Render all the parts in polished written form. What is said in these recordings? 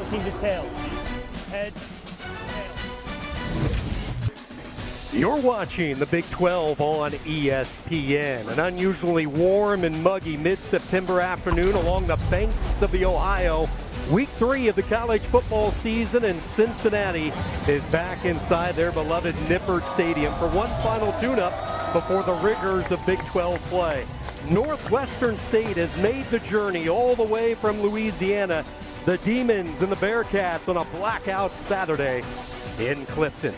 What team is tails? Heads, tails. You're watching the Big 12 on ESPN. An unusually warm and muggy mid-September afternoon along the banks of the Ohio. Week 3 of the college football season, and Cincinnati is back inside their beloved Nippert Stadium for one final tune-up before the rigors of Big 12 play. Northwestern State has made the journey all the way from Louisiana. The Demons and the Bearcats on a blackout Saturday in Clifton.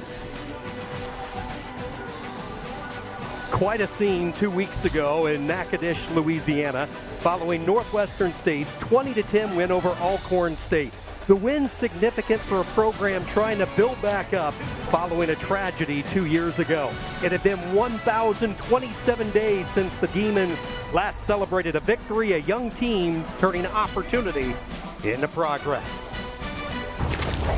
Quite a scene 2 weeks ago in Natchitoches, Louisiana, following Northwestern State's 20-10 win over Alcorn State. The win significant for a program trying to build back up following a tragedy 2 years ago. It had been 1,027 days since the Demons last celebrated a victory, a young team turning opportunity into progress.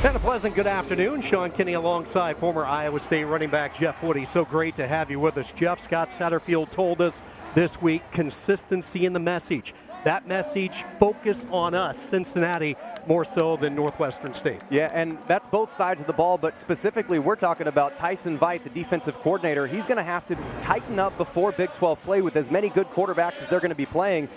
And a pleasant good afternoon. Sean Kinney alongside former Iowa State running back Jeff Woody. So great to have you with us, Jeff. Scott Satterfield told us this week, consistency in the message. That message, focus on us, Cincinnati, more so than Northwestern State. Yeah, and that's both sides of the ball, but specifically we're talking about Tyson Veit, the defensive coordinator. He's going to have to tighten up before Big 12 play with as many good quarterbacks as they're going to be playing.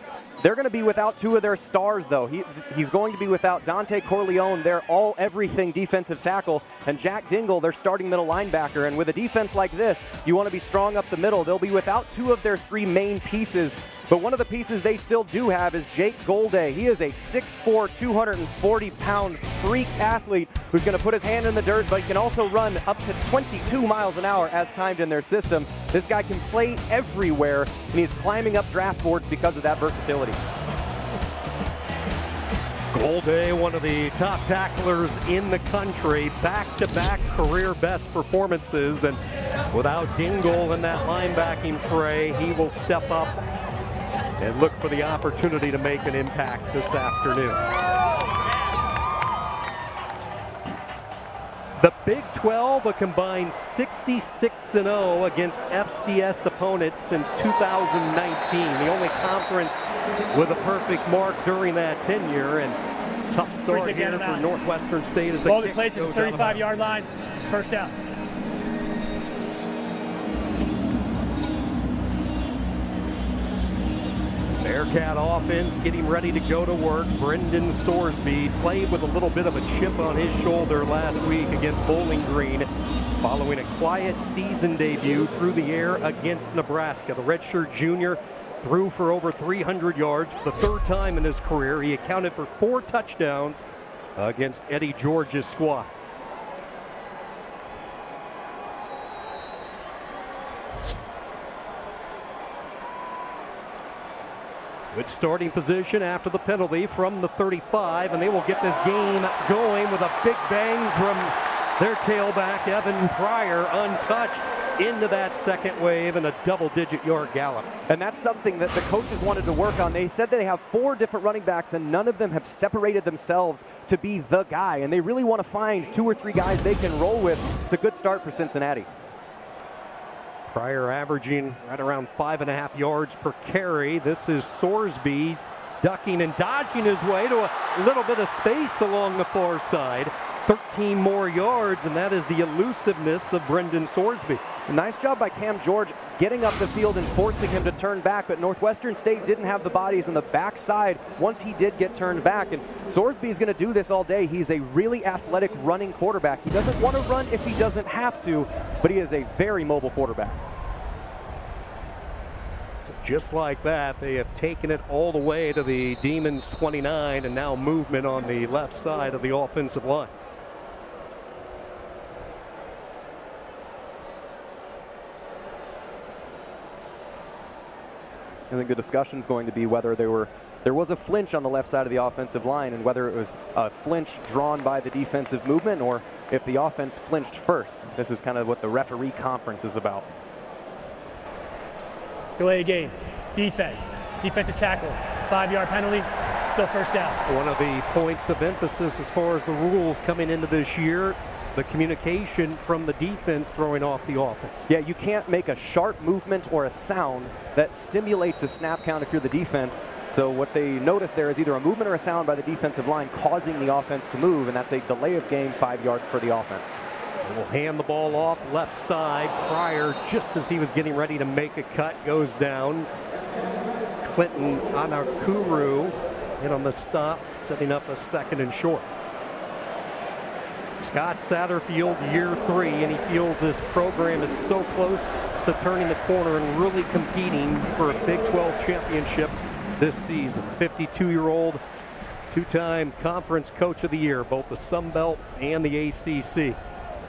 They're going to be without two of their stars, though. He's going to be without Dante Corleone, their all-everything defensive tackle, and Jack Dingle, their starting middle linebacker. And with a defense like this, you want to be strong up the middle. They'll be without two of their three main pieces. But one of the pieces they still do have is Jake Golday. He is a 6'4", 240-pound freak athlete who's going to put his hand in the dirt, but he can also run up to 22 miles an hour as timed in their system. This guy can play everywhere, and he's climbing up draft boards because of that versatility. Golday, one of the top tacklers in the country, back-to-back career best performances, and without Dingle in that linebacking fray, he will step up and look for the opportunity to make an impact this afternoon. The Big 12, a combined 66-0 against FCS opponents since 2019. The only conference with a perfect mark during that tenure, and tough start here for Northwestern State as the ball kick placed at goes the out of 35-yard bounds. line, first down. Bearcat offense getting ready to go to work. Brendan Sorsby played with a little bit of a chip on his shoulder last week against Bowling Green following a quiet season debut through the air against Nebraska. The redshirt junior threw for over 300 yards for the third time in his career. He accounted for 4 touchdowns against Eddie George's squad. Good starting position after the penalty from the 35, and they will get this game going with a big bang from their tailback, Evan Pryor, untouched into that second wave and a double-digit yard gallop. And that's something that the coaches wanted to work on. They said they have 4 different running backs, and none of them have separated themselves to be the guy, and they really want to find 2 or 3 guys they can roll with. It's a good start for Cincinnati. Pryor averaging right around 5.5 yards per carry. This is Sorsby ducking and dodging his way to a little bit of space along the far side. 13 more yards, and that is the elusiveness of Brendan Sorsby. Nice job by Cam George getting up the field and forcing him to turn back, but Northwestern State didn't have the bodies on the backside once he did get turned back, and Sorsby is going to do this all day. He's a really athletic running quarterback. He doesn't want to run if he doesn't have to, but he is a very mobile quarterback. So just like that, they have taken it all the way to the Demons 29, and now movement on the left side of the offensive line. I think the discussion is going to be whether there was a flinch on the left side of the offensive line, and whether it was a flinch drawn by the defensive movement or if the offense flinched first. This is kind of what the referee conference is about. Delay game, defense, defensive tackle, 5-yard penalty, still first down. One of the points of emphasis as far as the rules coming into this year, the communication from the defense throwing off the offense. Yeah, you can't make a sharp movement or a sound that simulates a snap count if you're the defense. So what they notice there is either a movement or a sound by the defensive line causing the offense to move, and that's a delay of game, 5 yards for the offense. They will hand the ball off left side. Pryor, just as he was getting ready to make a cut, goes down. Clinton Anakuru hit on the stop, setting up a 2nd and short. Scott Satterfield, year 3, and he feels this program is so close to turning the corner and really competing for a Big 12 championship this season. 52-year-old, 2-time conference coach of the year, both the Sun Belt and the ACC.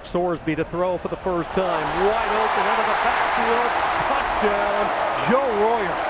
Sorsby to throw for the first time, wide open out of the backfield, touchdown, Joe Royer.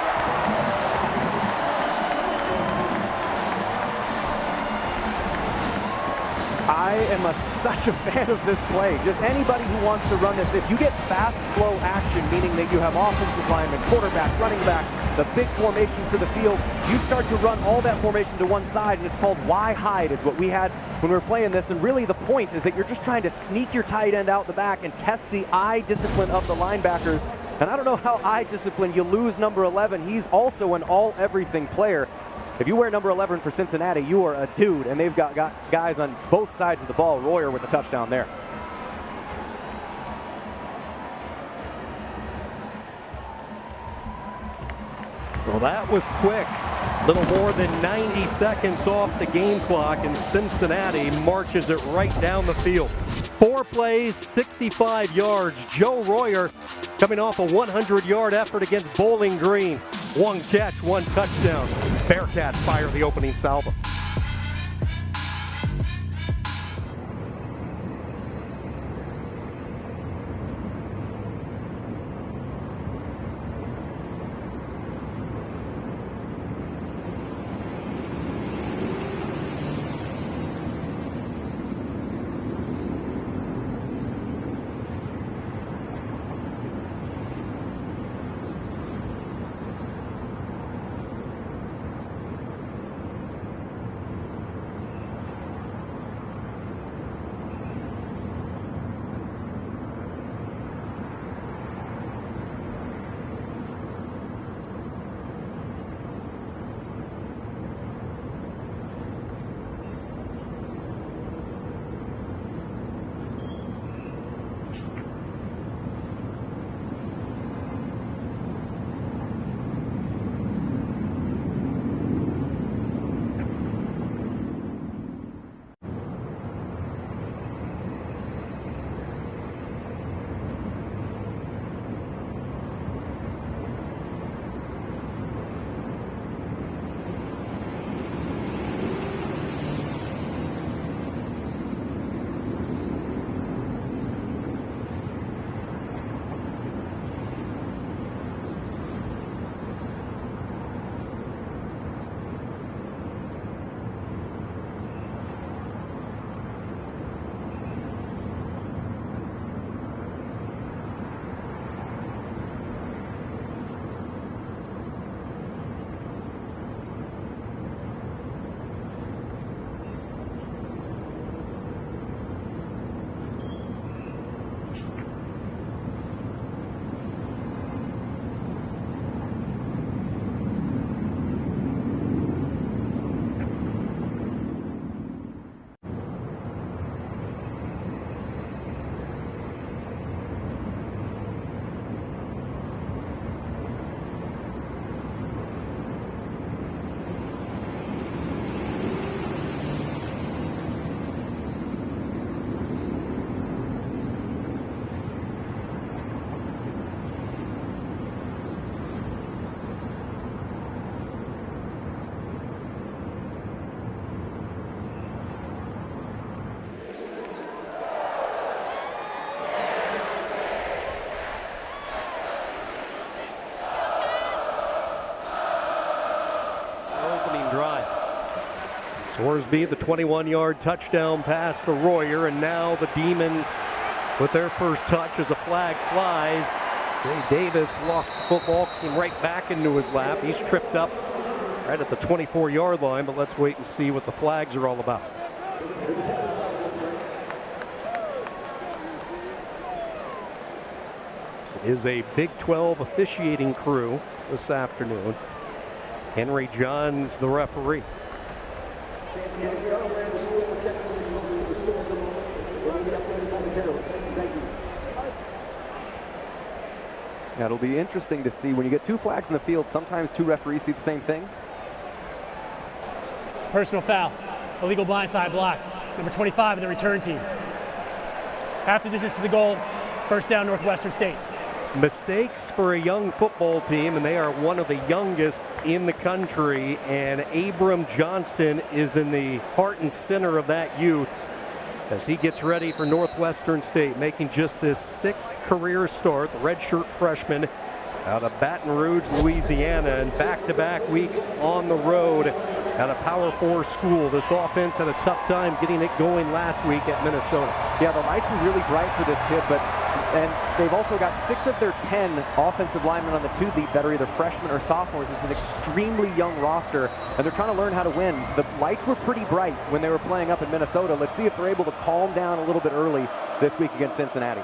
I am such a fan of this play. Just anybody who wants to run this, if you get fast flow action, meaning that you have offensive linemen, quarterback, running back, the big formations to the field, you start to run all that formation to one side, and it's called Y hide. It's what we had when we were playing this, and really the point is that you're just trying to sneak your tight end out the back and test the eye discipline of the linebackers. And I don't know how eye discipline you lose number 11. He's also an all-everything player. If you wear number 11 for Cincinnati, you are a dude, and they've got guys on both sides of the ball. Royer with a touchdown there. Well, that was quick. Little more than 90 seconds off the game clock, and Cincinnati marches it right down the field. 4 plays, 65 yards. Joe Royer coming off a 100-yard effort against Bowling Green. 1 catch, 1 touchdown. Bearcats fire the opening salvo. Sorsby, the 21-yard touchdown pass to Royer, and now the Demons with their first touch as a flag flies. Jay Davis lost the football, came right back into his lap. He's tripped up right at the 24-yard line, but let's wait and see what the flags are all about. is a Big 12 officiating crew this afternoon. Henry Johns, the referee. Yeah, it'll be interesting to see when you get two flags in the field, sometimes two referees see the same thing. Personal foul, illegal blindside block, number 25 in the return team. Half the distance to the goal, first down Northwestern State. Mistakes for a young football team, and they are one of the youngest in the country, and Abram Johnston is in the heart and center of that youth as he gets ready for Northwestern State, making just his 6th career start, the redshirt freshman out of Baton Rouge, Louisiana, and back-to-back weeks on the road at a Power 4 school. This offense had a tough time getting it going last week at Minnesota. Yeah, the lights were really bright for this kid, and they've also got 6 of their 10 offensive linemen on the 2 deep that are either freshmen or sophomores. This is an extremely young roster, and they're trying to learn how to win. The lights were pretty bright when they were playing up in Minnesota. Let's see if they're able to calm down a little bit early this week against Cincinnati.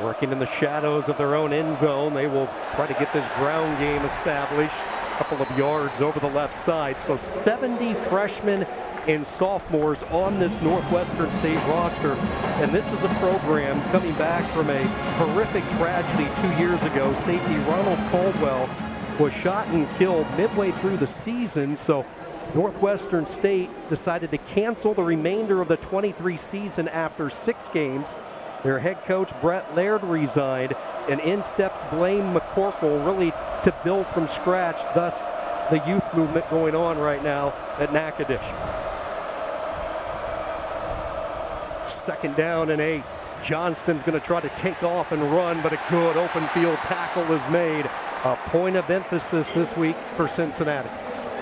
Working in the shadows of their own end zone, they will try to get this ground game established. A couple of yards over the left side. So 70 freshmen and sophomores on this Northwestern State roster. And this is a program coming back from a horrific tragedy 2 years ago. Safety Ronald Caldwell was shot and killed midway through the season. So Northwestern State decided to cancel the remainder of the 23 season after 6 games. Their head coach, Brett Laird, resigned, and in steps Blaine McCorkle, really to build from scratch, thus the youth movement going on right now at Natchitoches. 2nd down and 8. Johnston's going to try to take off and run, but a good open field tackle is made. A point of emphasis this week for Cincinnati.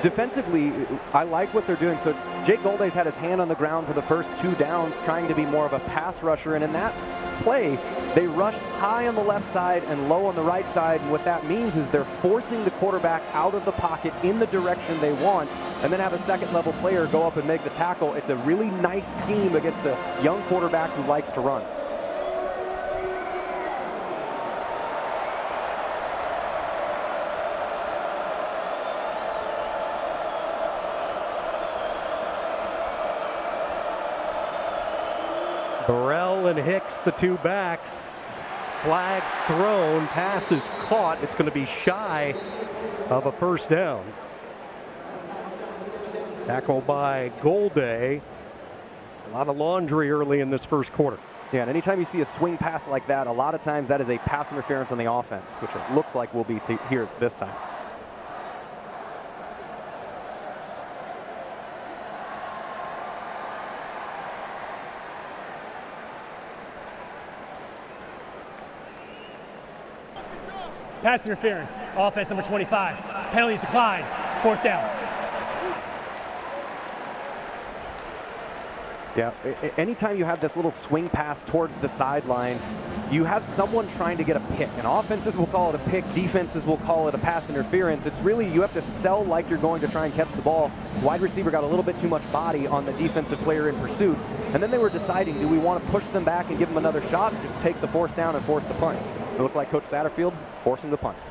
Defensively, I like what they're doing. So Jake Golday's had his hand on the ground for the first 2 downs, trying to be more of a pass rusher. And in that play, they rushed high on the left side and low on the right side. And what that means is they're forcing the quarterback out of the pocket in the direction they want, and then have a second-level player go up and make the tackle. It's a really nice scheme against a young quarterback who likes to run. Burrell and Hicks, the 2 backs. Flag thrown, pass is caught. It's going to be shy of a first down. Tackled by Golday. A lot of laundry early in this first quarter. Yeah, and anytime you see a swing pass like that, a lot of times that is a pass interference on the offense, which it looks like will be here this time. Pass interference, offense number 25. Penalties declined, 4th down. Yeah, anytime you have this little swing pass towards the sideline, you have someone trying to get a pick. And offenses will call it a pick, defenses will call it a pass interference. It's really, you have to sell like you're going to try and catch the ball. Wide receiver got a little bit too much body on the defensive player in pursuit. And then they were deciding, do we want to push them back and give them another shot, or just take the 4th down and force the punt? It looked like Coach Satterfield forced him to punt.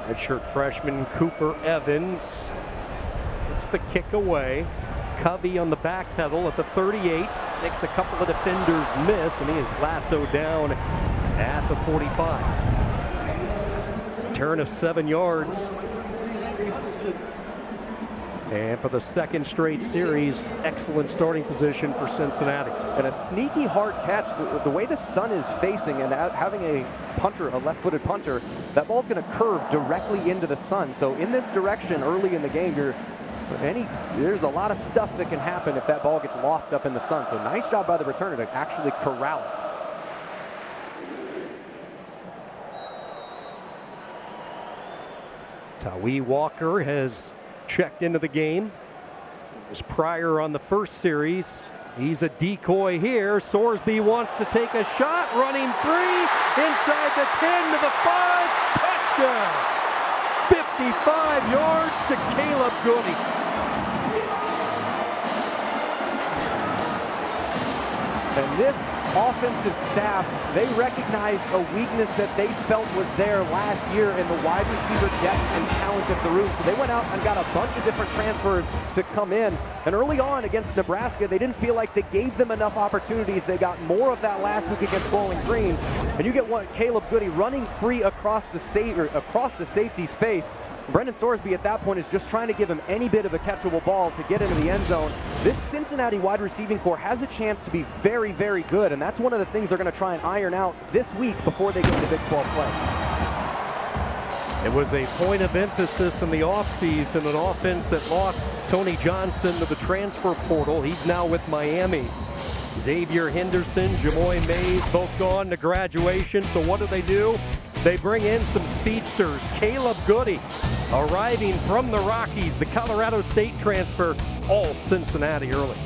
Redshirt freshman Cooper Evans gets the kick away. Covey on the back pedal at the 38, makes a couple of defenders miss, and he is lassoed down at the 45. Return of 7 yards. And for the 2nd straight series, excellent starting position for Cincinnati. And a sneaky hard catch. The way the sun is facing and having a punter, a left-footed punter, that ball's going to curve directly into the sun. So in this direction early in the game, there's a lot of stuff that can happen if that ball gets lost up in the sun. So nice job by the returner to actually corral it. Tawee Walker has checked into the game. It was Pryor on the first series. He's a decoy here. Sorsby wants to take a shot, running 3, inside the 10 to the 5, touchdown! 55 yards to Caleb Goody. And this offensive staff, they recognized a weakness that they felt was there last year in the wide receiver depth and talent of the room. So they went out and got a bunch of different transfers to come in. And early on against Nebraska, they didn't feel like they gave them enough opportunities. They got more of that last week against Bowling Green. And you get Caleb Goody running free across the safety's face. Brendan Sorsby at that point is just trying to give him any bit of a catchable ball to get into the end zone. This Cincinnati wide receiving core has a chance to be very, very good, and that's one of the things they're going to try and iron out this week before they get to Big 12 play. It was a point of emphasis in the offseason, an offense that lost Tony Johnson to the transfer portal. He's now with Miami. Xavier Henderson, Jamoy Mays, both gone to graduation. So what do? They bring in some speedsters. Caleb Goody, arriving from the Rockies, the Colorado State transfer, all Cincinnati early.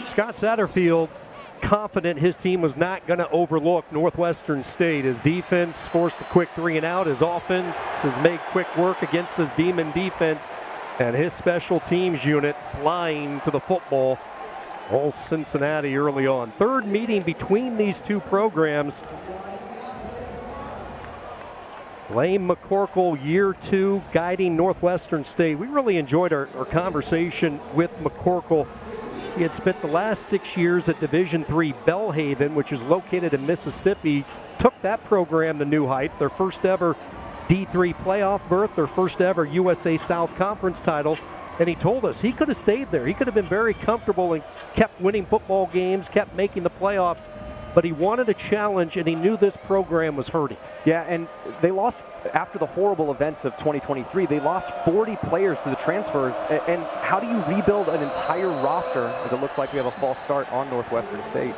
Scott Satterfield confident his team was not going to overlook Northwestern State. His defense forced a quick 3 and out. His offense has made quick work against this Demon defense. And his special teams unit flying to the football. All Cincinnati early on. Third meeting between these two programs. Lane McCorkle, year 2, guiding Northwestern State. We really enjoyed our conversation with McCorkle. He had spent the last 6 years at Division III Belhaven, which is located in Mississippi. Took that program to new heights, their first ever D3 playoff berth, their first ever USA South Conference title. And he told us he could have stayed there. He could have been very comfortable and kept winning football games, kept making the playoffs. But he wanted a challenge, and he knew this program was hurting. Yeah, and they lost, after the horrible events of 2023, they lost 40 players to the transfers. And how do you rebuild an entire roster, as it looks like we have a false start on Northwestern State?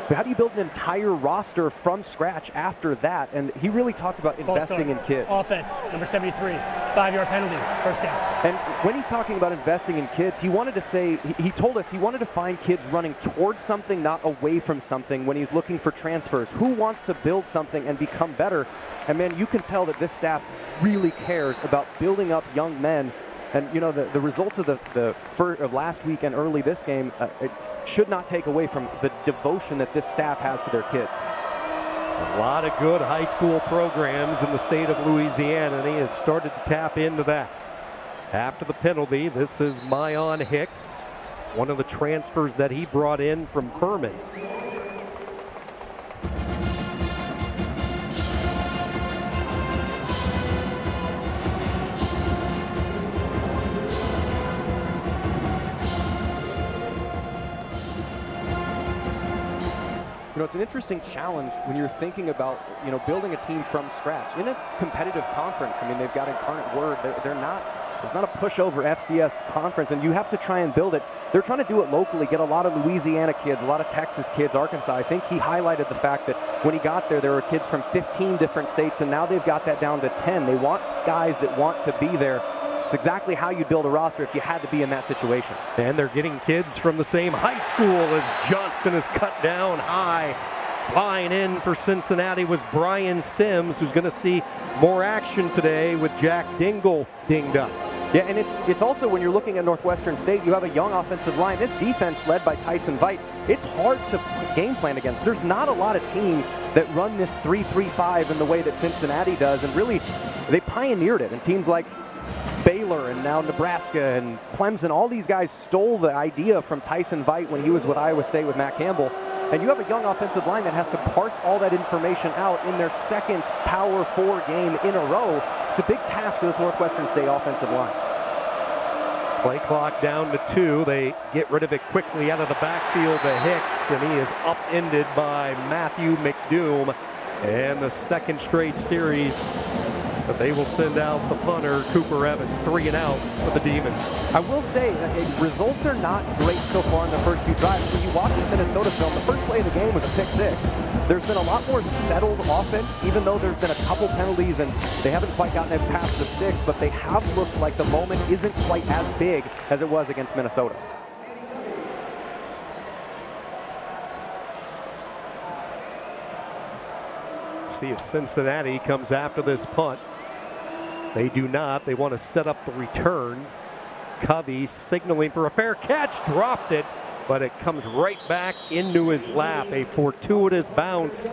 But how do you build an entire roster from scratch after that? And he really talked about investing in kids. Offense, number 73, 5-yard penalty, first down. And when he's talking about investing in kids, he wanted to say, he told us he wanted to find kids running towards something, not away from something when he's looking for transfers. Who wants to build something and become better? And man, you can tell that this staff really cares about building up young men. And you know, the results of of last week and early this game, it should not take away from the devotion that this staff has to their kids. A lot of good high school programs in the state of Louisiana, and he has started to tap into that. After the penalty, this is Mayon Hicks, one of the transfers that he brought in from Furman. it's an interesting challenge when you're thinking about, building a team from scratch. In a competitive conference, I mean, they've got Incarnate Word. They're not, it's not a pushover FCS conference, and you have to try and build it. They're trying to do it locally, get a lot of Louisiana kids, a lot of Texas kids, Arkansas. I think he highlighted the fact that when he got there were kids from 15 different states, and now they've got that down to 10. They want guys that want to be there. It's exactly how you build a roster if you had to be in that situation. And they're getting kids from the same high school as Johnston is cut down high. Flying in for Cincinnati was Brian Sims, who's going to see more action today with Jack Dingle dinged up. Yeah, and it's also when you're looking at Northwestern State, you have a young offensive line. This defense led by Tyson Veit, it's hard to game plan against. There's not a lot of teams that run this 3-3-5 in the way that Cincinnati does, and really they pioneered it. And teams like Baylor and now Nebraska and Clemson, all these guys stole the idea from Tyson Veit when he was with Iowa State with Matt Campbell. And you have a young offensive line that has to parse all that information out in their second Power 4 game in a row. It's a big task for this Northwestern State offensive line. Play clock down to 2. They get rid of it quickly out of the backfield to Hicks, and he is upended by Matthew McDoom. And the second straight series, but they will send out the punter, Cooper Evans, 3 and out for the Demons. I will say, results are not great so far in the first few drives. When you watch the Minnesota film, the first play of the game was a pick 6. There's been a lot more settled offense, even though there have been a couple penalties and they haven't quite gotten it past the sticks, but they have looked like the moment isn't quite as big as it was against Minnesota. See if Cincinnati comes after this punt. They do not. They want to set up the return. Covey signaling for a fair catch, dropped it, but it comes right back into his lap. A fortuitous bounce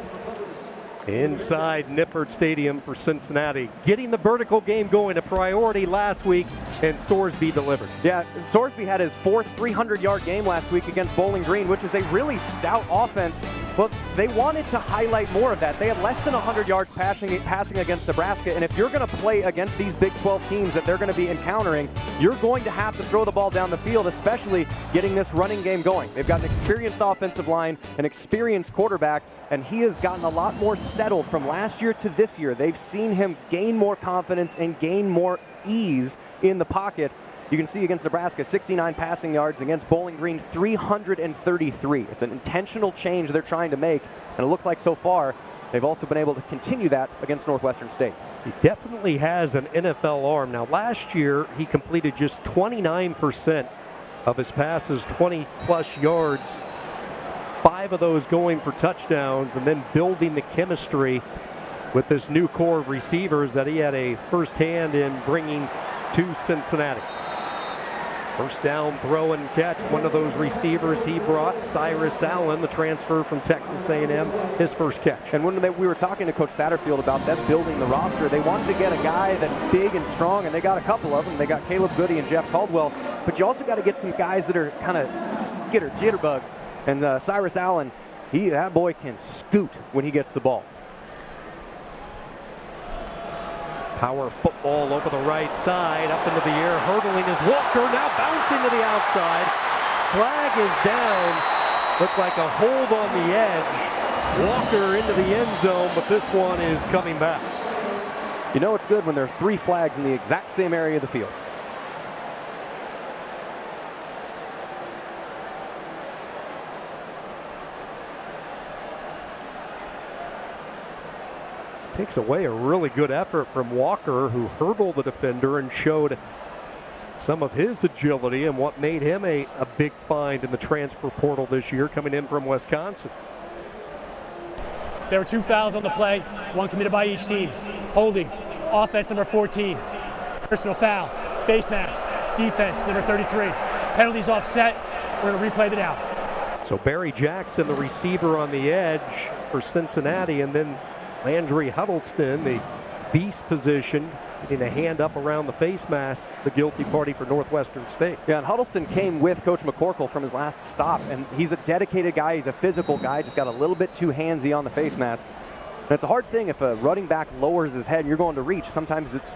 inside Nippert Stadium for Cincinnati. Getting the vertical game going, a priority last week, and Sorsby delivered. Yeah, Sorsby had his 4th 300-yard game last week against Bowling Green, which is a really stout offense. Well, they wanted to highlight more of that. They had less than 100 yards passing against Nebraska, and if you're going to play against these Big 12 teams that they're going to be encountering, you're going to have to throw the ball down the field, especially getting this running game going. They've got an experienced offensive line, an experienced quarterback, and he has gotten a lot more settled from last year to this year. They've seen him gain more confidence and gain more ease in the pocket. You can see against Nebraska, 69 passing yards. Against Bowling Green, 333. It's an intentional change they're trying to make, and it looks like so far they've also been able to continue that against Northwestern State. He definitely has an NFL arm. Now, last year he completed just 29% of his passes, 20-plus yards. 5 of those going for touchdowns, and then building the chemistry with this new core of receivers that he had a first hand in bringing to Cincinnati. First down throw and catch. One of those receivers he brought, Cyrus Allen, the transfer from Texas A&M, his first catch. And when we were talking to Coach Satterfield about them building the roster, they wanted to get a guy that's big and strong, and they got a couple of them. They got Caleb Goody and Jeff Caldwell, but you also got to get some guys that are kind of jitterbugs. And Cyrus Allen, that boy can scoot when he gets the ball. Power football over the right side, up into the air, hurdling is Walker, now bouncing to the outside. Flag is down. Looked like a hold on the edge. Walker into the end zone, but this one is coming back. You know it's good when there are 3 flags in the exact same area of the field. Takes away a really good effort from Walker, who hurdled the defender and showed some of his agility and what made him a big find in the transfer portal this year, coming in from Wisconsin. There were 2 fouls on the play, 1 committed by each team. Holding, offense number 14. Personal foul, face mask, defense number 33. Penalties offset, we're going to replay the down. So Barry Jackson, the receiver on the edge for Cincinnati, and then Landry Huddleston, the beast position, getting a hand up around the face mask, the guilty party for Northwestern State. Yeah, and Huddleston came with Coach McCorkle from his last stop, and he's a dedicated guy. He's a physical guy, just got a little bit too handsy on the face mask. And it's a hard thing if a running back lowers his head and you're going to reach. Sometimes it's,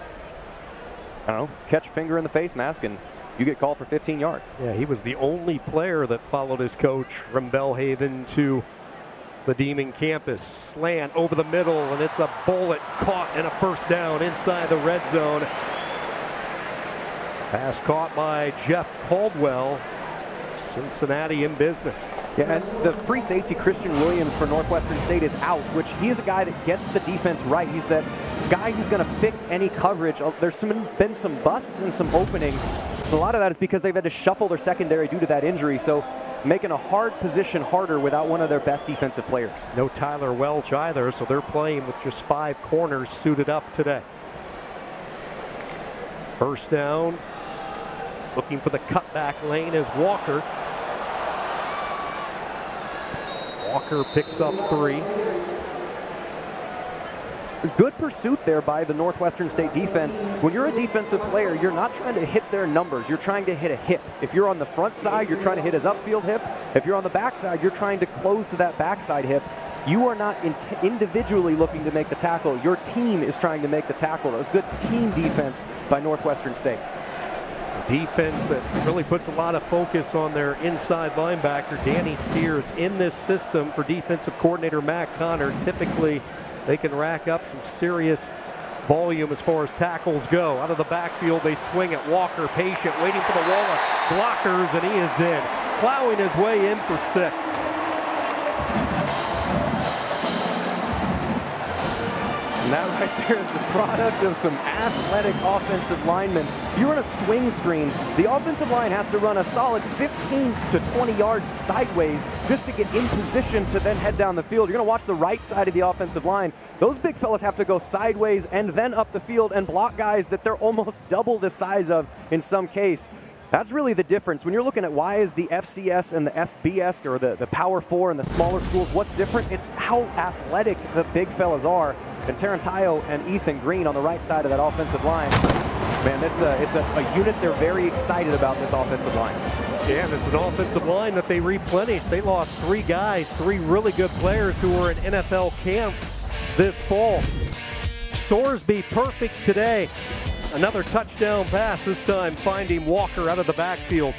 I don't know, catch a finger in the face mask and you get called for 15 yards. Yeah, he was the only player that followed his coach from Belhaven to The Demon campus slant over the middle, and it's a bullet caught and a first down inside the red zone. Pass caught by Jeff Caldwell. Cincinnati in business. Yeah, and the free safety Christian Williams for Northwestern State is out, which he is a guy that gets the defense right. He's that guy who's going to fix any coverage. There's been some busts and some openings. A lot of that is because they've had to shuffle their secondary due to that injury. So making a hard position harder without one of their best defensive players. No Tyler Welch either, so they're playing with just 5 corners suited up today. First down. Looking for the cutback lane is Walker. Walker picks up 3. Good pursuit there by the Northwestern State defense. When you're a defensive player, you're not trying to hit their numbers. You're trying to hit a hip. If you're on the front side, you're trying to hit his upfield hip. If you're on the backside, you're trying to close to that backside hip. You are not individually looking to make the tackle. Your team is trying to make the tackle. That was good team defense by Northwestern State. Defense that really puts a lot of focus on their inside linebacker, Danny Sears. In this system for defensive coordinator Matt Connor, typically they can rack up some serious volume as far as tackles go. Out of the backfield, they swing at Walker, patient, waiting for the wall of blockers, and he is in, plowing his way in for 6. And that right there is the product of some athletic offensive linemen. You run a swing screen, the offensive line has to run a solid 15 to 20 yards sideways just to get in position to then head down the field. You're going to watch the right side of the offensive line. Those big fellas have to go sideways and then up the field and block guys that they're almost double the size of in some case. That's really the difference. When you're looking at why is the FCS and the FBS, or the Power 4 and the smaller schools, what's different? It's how athletic the big fellas are. And Tarantayo and Ethan Green on the right side of that offensive line. Man, it's a unit they're very excited about, this offensive line. Yeah, and it's an offensive line that they replenished. They lost 3 guys, 3 really good players who were in NFL camps this fall. Sorsby perfect today. Another touchdown pass, this time finding Walker out of the backfield.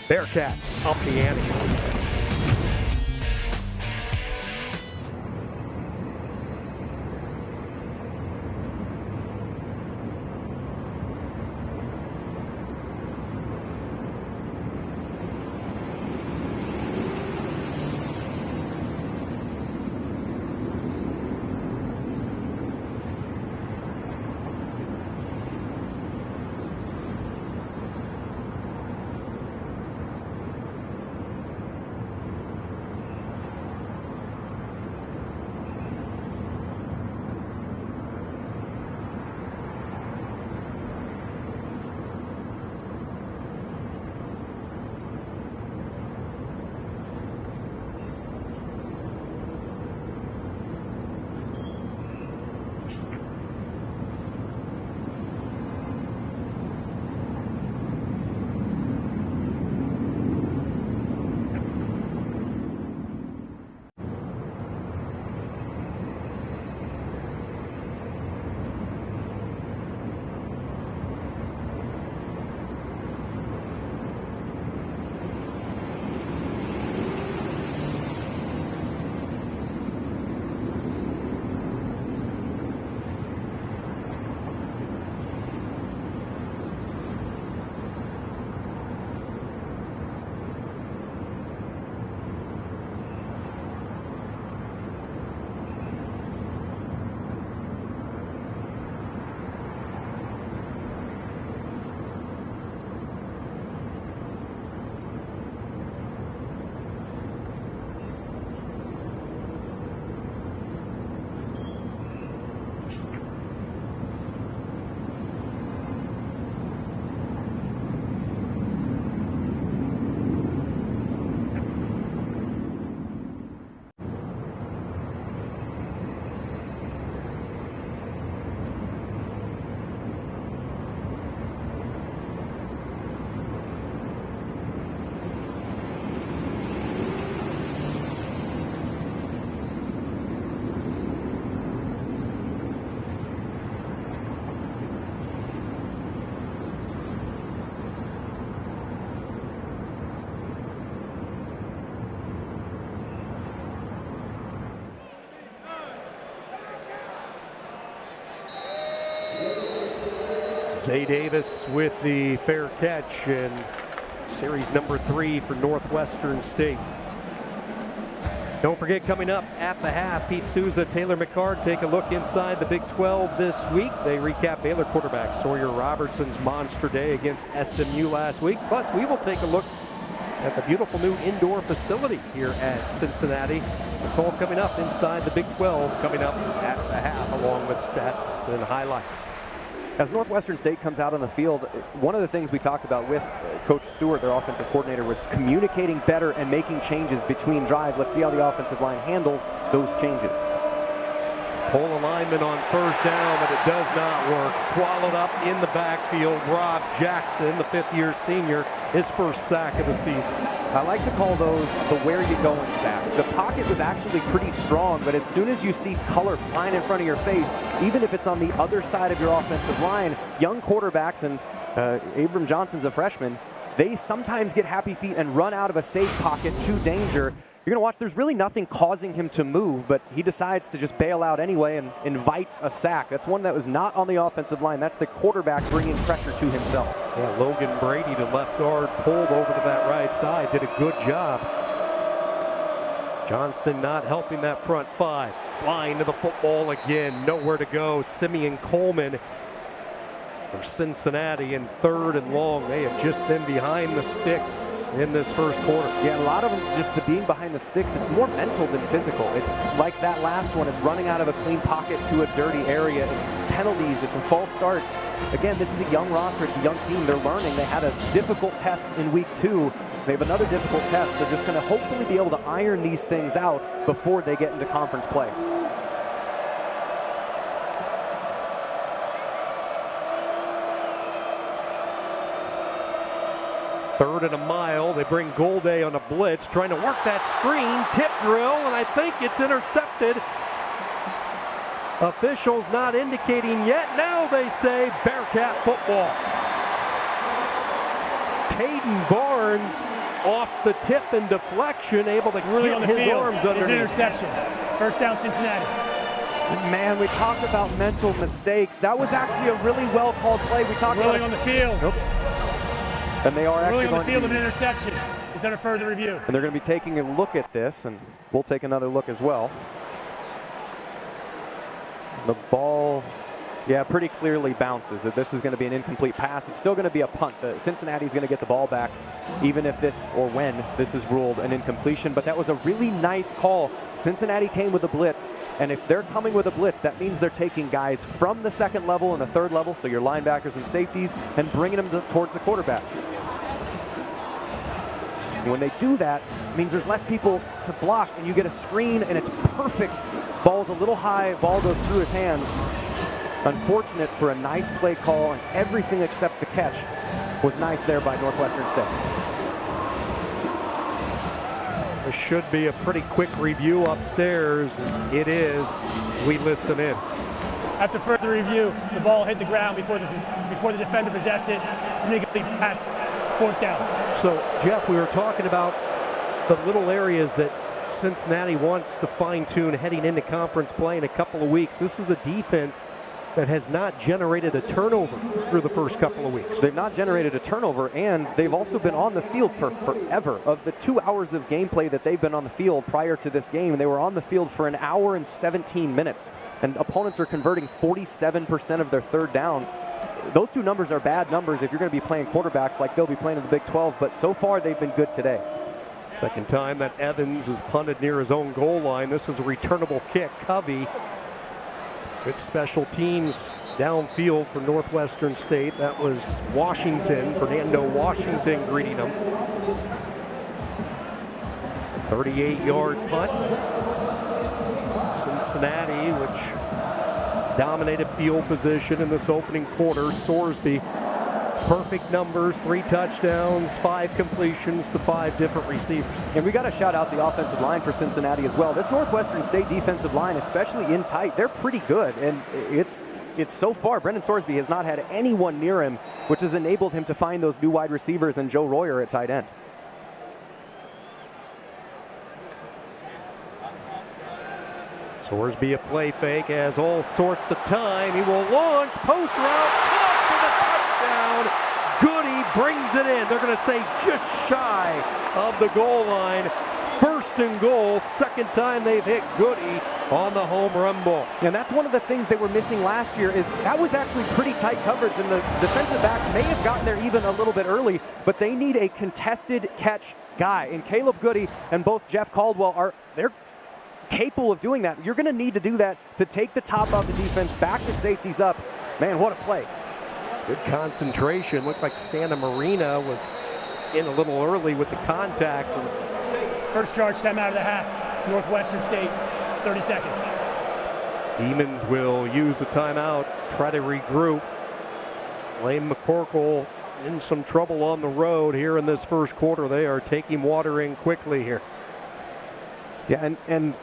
Bearcats up the ante. Zay Davis with the fair catch, and series number 3 for Northwestern State. Don't forget, coming up at the half, Pete Souza, Taylor McCart take a look inside the Big 12 this week. They recap Baylor quarterback Sawyer Robertson's monster day against SMU last week. Plus, we will take a look at the beautiful new indoor facility here at Cincinnati. It's all coming up inside the Big 12, coming up at the half, along with stats and highlights. As Northwestern State comes out on the field, one of the things we talked about with Coach Stewart, their offensive coordinator, was communicating better and making changes between drives. Let's see how the offensive line handles those changes. Pull alignment on first down, but it does not work. Swallowed up in the backfield. Rob Jackson, the fifth-year senior, his first sack of the season. I like to call those the where you going sacks. The pocket was actually pretty strong, but as soon as you see color flying in front of your face, even if it's on the other side of your offensive line, young quarterbacks, and Abram Johnson's a freshman, they sometimes get happy feet and run out of a safe pocket to danger. You're going to watch, there's really nothing causing him to move, but he decides to just bail out anyway and invites a sack. That's one that was not on the offensive line. That's the quarterback bringing pressure to himself. Yeah, Logan Brady, the left guard, pulled over to that right side, did a good job. Johnston not helping that front five. Flying to the football again, nowhere to go. Simeon Coleman for Cincinnati in 3rd and long. They have just been behind the sticks in this first quarter. Yeah, a lot of them just the being behind the sticks, it's more mental than physical. It's like that last one is running out of a clean pocket to a dirty area. It's penalties, it's a false start. Again, this is a young roster, it's a young team. They're learning. They had a difficult test in week 2. They have another difficult test. They're just going to hopefully be able to iron these things out before they get into conference play. Third and a mile. They bring Golday on a blitz, trying to work that screen, tip drill, and I think it's intercepted. Officials not indicating yet. Now they say Bearcat football. Tayden Barnes off the tip and deflection, able to really get on the his field. arms It's an underneath. interception. First down, Cincinnati. Man, we talked about mental mistakes. That was actually a really well-called play. We talked Rolling about on the field. Nope. And they are actually Rolling on the field going of to an interception. Is under further review. and they're going to be taking a look at this, and we'll take another look as well. The ball, yeah, pretty clearly bounces. This is going to be an incomplete pass. It's still going to be a punt. Cincinnati's going to get the ball back, even if this, or when this is ruled an incompletion. But that was a really nice call. Cincinnati came with a blitz, and if they're coming with a blitz, that means they're taking guys from the second level and the third level, so your linebackers and safeties, and bringing them towards the quarterback. When they do that, it means there's less people to block, and you get a screen, and it's perfect. Ball's a little high, ball goes through his hands. Unfortunate for a nice play call, and everything except the catch was nice there by Northwestern State. There should be a pretty quick review upstairs. It is, as we listen in. After further review, the ball hit the ground before the defender possessed it to make a big pass. 4th down. So, Jeff, we were talking about the little areas that Cincinnati wants to fine-tune heading into conference play in a couple of weeks. This is a defense that has not generated a turnover through the first couple of weeks. They've not generated a turnover, and they've also been on the field for forever. Of the 2 hours of gameplay that they've been on the field prior to this game, they were on the field for 1 hour and 17 minutes, and opponents are converting 47% of their third downs. Those 2 numbers are bad numbers if you're going to be playing quarterbacks like they'll be playing in the Big 12, but so far they've been good today. Second time that Evans is punted near his own goal line. This is a returnable kick. Covey, good special teams downfield for Northwestern State. That was Washington, Fernando Washington greeting them. 38-yard punt. Cincinnati, which dominated field position in this opening quarter. Sorsby, perfect numbers, 3 touchdowns, 5 completions to 5 different receivers. And we got to shout out the offensive line for Cincinnati as well. This Northwestern State defensive line, especially in tight, they're pretty good. And it's so far, Brendan Sorsby has not had anyone near him, which has enabled him to find those new wide receivers and Joe Royer at tight end. Sorsby a play fake, has all sorts of time. He will launch, post route, caught for the touchdown. Goody brings it in. They're going to say just shy of the goal line. First and goal, second time they've hit Goody on the home run ball. And that's one of the things they were missing last year, is that was actually pretty tight coverage, and the defensive back may have gotten there even a little bit early, but they need a contested catch guy. And Caleb Goody and both Jeff Caldwell they're capable of doing that. You're going to need to do that to take the top off the defense, back the safeties up. Man, what a play. Good concentration. Looked like Santa Marina was in a little early with the contact. First charge, time out of the half. Northwestern State, 30 seconds. Demons will use a timeout, try to regroup. Lane McCorkle in some trouble on the road here in this first quarter. They are taking water in quickly here. Yeah, and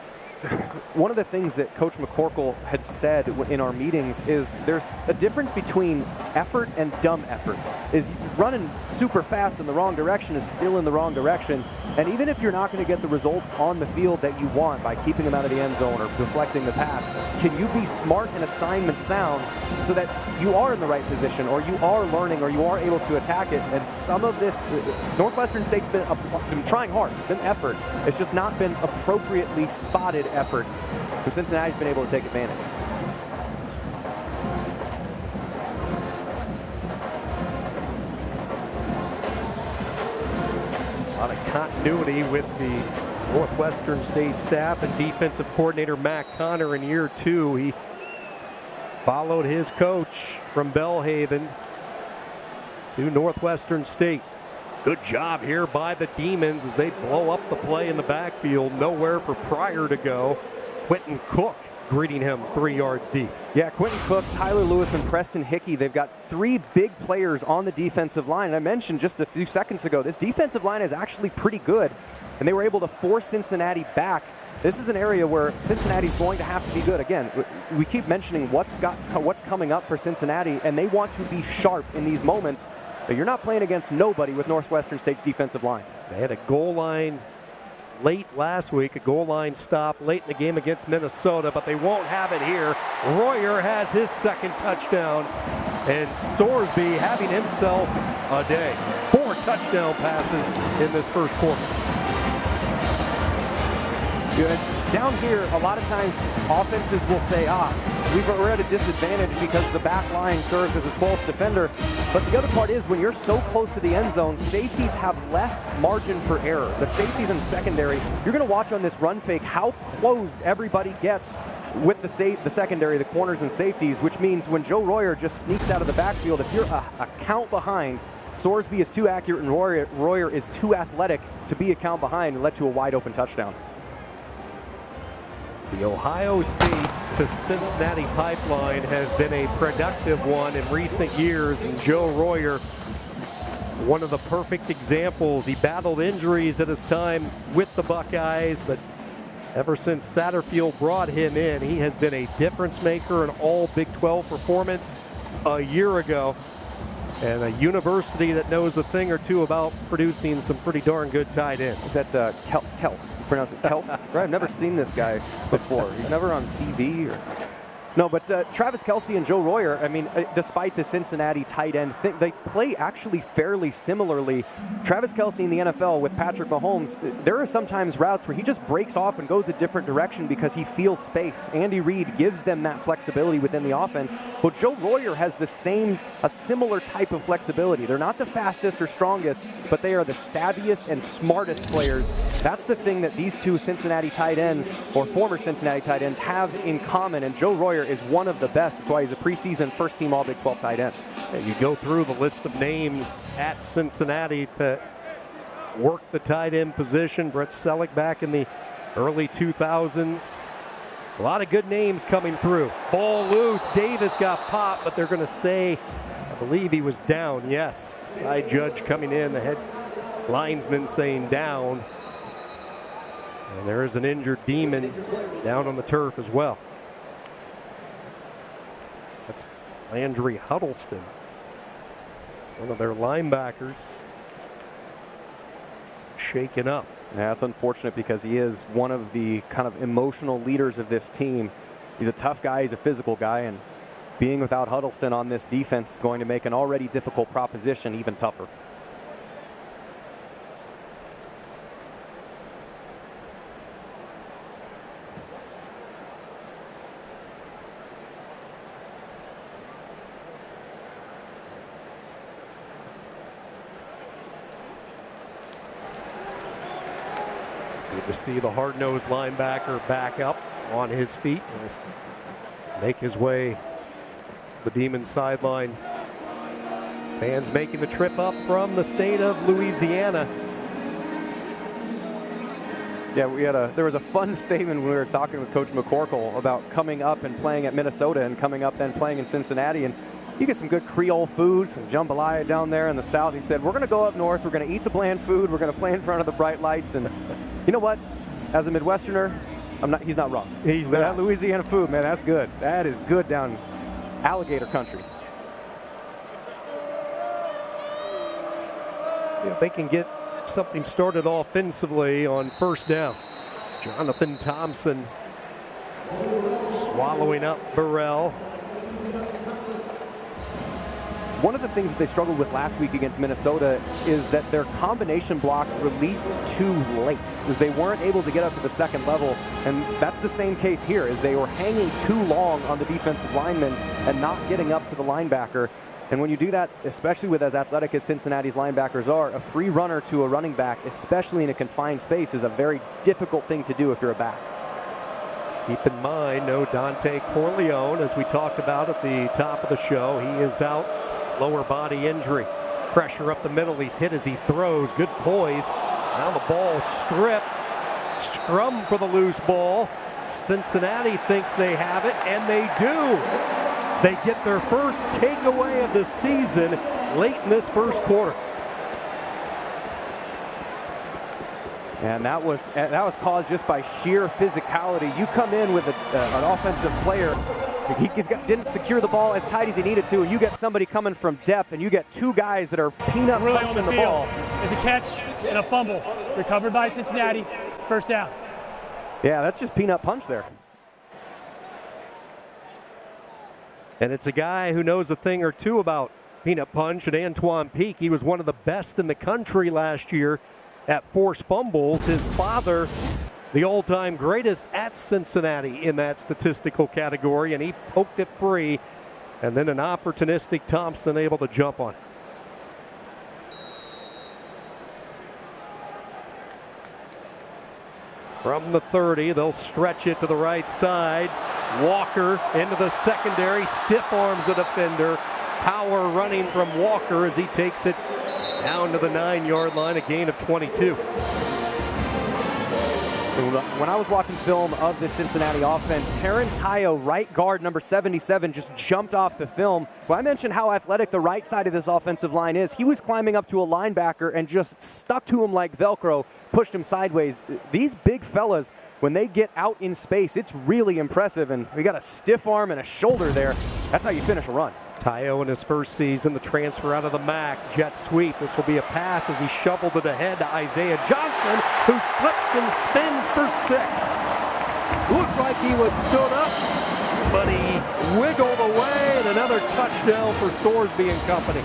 one of the things that Coach McCorkle had said in our meetings is there's a difference between effort and dumb effort. Is running super fast in the wrong direction is still in the wrong direction. And even if you're not going to get the results on the field that you want by keeping them out of the end zone or deflecting the pass, can you be smart and assignment sound so that you are in the right position, or you are learning, or you are able to attack it? And some of this, Northwestern State's been trying hard. It's been effort. It's just not been appropriately spotted effort. And Cincinnati's been able to take advantage. A lot of continuity with the Northwestern State staff and defensive coordinator Matt Connor in year 2. He followed his coach from Belhaven to Northwestern State. Good job here by the Demons as they blow up the play in the backfield. Nowhere for Pryor to go. Quentin Cook greeting him 3 yards deep. Yeah, Quentin Cook, Tyler Lewis, and Preston Hickey. They've got 3 big players on the defensive line. And I mentioned just a few seconds ago, this defensive line is actually pretty good. And they were able to force Cincinnati back. This is an area where Cincinnati's going to have to be good. Again, we keep mentioning what's coming up for Cincinnati, and they want to be sharp in these moments. But you're not playing against nobody with Northwestern State's defensive line. They had a goal line late last week, a goal line stop late in the game against Minnesota, but they won't have it here. Royer has his second touchdown, and Sorsby having himself a day. 4 touchdown passes in this first quarter. Good. Down here, a lot of times offenses will say, we're at a disadvantage because the back line serves as a 12th defender. But the other part is when you're so close to the end zone, safeties have less margin for error. The safeties in secondary, you're going to watch on this run fake how closed everybody gets with the secondary, the corners and safeties, which means when Joe Royer just sneaks out of the backfield, if you're a count behind, Sorsby is too accurate and Royer is too athletic to be a count behind, and led to a wide open touchdown. The Ohio State to Cincinnati pipeline has been a productive one in recent years, and Joe Royer, one of the perfect examples. He battled injuries at his time with the Buckeyes, but ever since Satterfield brought him in, he has been a difference maker, an all Big 12 performance a year ago, and a university that knows a thing or two about producing some pretty darn good tight ends. Is that Kels? You pronounce it Kels? Right, I've never seen this guy before. He's never on TV or... No, but Travis Kelce and Joe Royer, I mean, despite the Cincinnati tight end thing, they play actually fairly similarly. Travis Kelce in the NFL with Patrick Mahomes, there are sometimes routes where he just breaks off and goes a different direction because he feels space. Andy Reid gives them that flexibility within the offense. Well, Joe Royer has a similar type of flexibility. They're not the fastest or strongest, but they are the savviest and smartest players. That's the thing that these two Cincinnati tight ends, or former Cincinnati tight ends, have in common, and Joe Royer is one of the best. That's why he's a preseason first-team All-Big 12 tight end. And you go through the list of names at Cincinnati to work the tight end position. Brett Selleck back in the early 2000s. A lot of good names coming through. Ball loose. Davis got popped, but they're going to say, I believe he was down. Yes, the side judge coming in, the head linesman saying down. And there is an injured Demon down on the turf as well. That's Landry Huddleston, one of their linebackers, shaken up. Yeah, that's unfortunate because he is one of the kind of emotional leaders of this team. He's a tough guy, he's a physical guy, and being without Huddleston on this defense is going to make an already difficult proposition even tougher. Good to see the hard-nosed linebacker back up on his feet. He'll make his way to the Demons sideline. Fans making the trip up from the state of Louisiana. Yeah, there was a fun statement when we were talking with Coach McCorkle about coming up and playing at Minnesota and coming up then playing in Cincinnati. And you get some good Creole food, some jambalaya down there in the south. He said, we're going to go up north, we're going to eat the bland food, we're going to play in front of the bright lights. And you know what? As a Midwesterner, he's not wrong. He's not. That Louisiana food, man, that's good. That is good down alligator country. Yeah, they can get something started offensively on first down. Jonathan Thompson swallowing up Burrell. One of the things that they struggled with last week against Minnesota is that their combination blocks released too late, as they weren't able to get up to the second level. And that's the same case here, is they were hanging too long on the defensive lineman and not getting up to the linebacker. And when you do that, especially with as athletic as Cincinnati's linebackers are, a free runner to a running back, especially in a confined space, is a very difficult thing to do if you're a back. Keep in mind, no Dante Corleone, as we talked about at the top of the show. He is out, lower body injury. Pressure up the middle, he's hit as he throws, good poise. Now the ball stripped. Scrum for the loose ball. Cincinnati thinks they have it, and they do. They get their first takeaway of the season late in this first quarter. And that was caused just by sheer physicality. You come in with an offensive player, didn't secure the ball as tight as he needed to, and you get somebody coming from depth, and you get two guys that are peanut really punching on the the field. ball. There's a catch and a fumble recovered by Cincinnati. First down. Yeah, that's just peanut punch there. And it's a guy who knows a thing or two about peanut punch, and Antoine Peak. He was one of the best in the country last year at forced fumbles. His father, the all-time greatest at Cincinnati in that statistical category, and he poked it free. And then an opportunistic Thompson able to jump on it. From the 30, they'll stretch it to the right side. Walker into the secondary, stiff arms the defender. Power running from Walker as he takes it down to the 9-yard line, a gain of 22. When I was watching film of the Cincinnati offense, Taron Tayo, right guard number 77, just jumped off the film. When I mentioned how athletic the right side of this offensive line is, he was climbing up to a linebacker and just stuck to him like Velcro, pushed him sideways. These big fellas, when they get out in space, it's really impressive, and we got a stiff arm and a shoulder there. That's how you finish a run. Tayo in his first season, the transfer out of the MAC, jet sweep. This will be a pass as he shoveled it ahead to Isaiah Johnson, who slips and spins for 6. Looked like he was stood up, but he wiggled away, and another touchdown for Sorsby and company.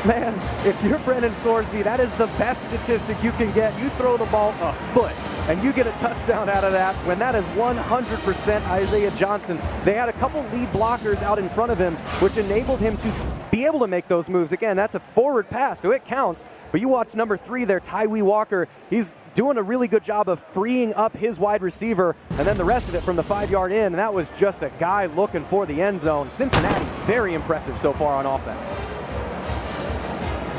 Man, if you're Brendan Sorsby, that is the best statistic you can get. You throw the ball a foot, and you get a touchdown out of that when that is 100% Isaiah Johnson. They had a couple lead blockers out in front of him, which enabled him to be able to make those moves. Again, that's a forward pass, so it counts. But you watch number 3 there, Tyree Walker. He's doing a really good job of freeing up his wide receiver, and then the rest of it from the 5-yard in, and that was just a guy looking for the end zone. Cincinnati, very impressive so far on offense.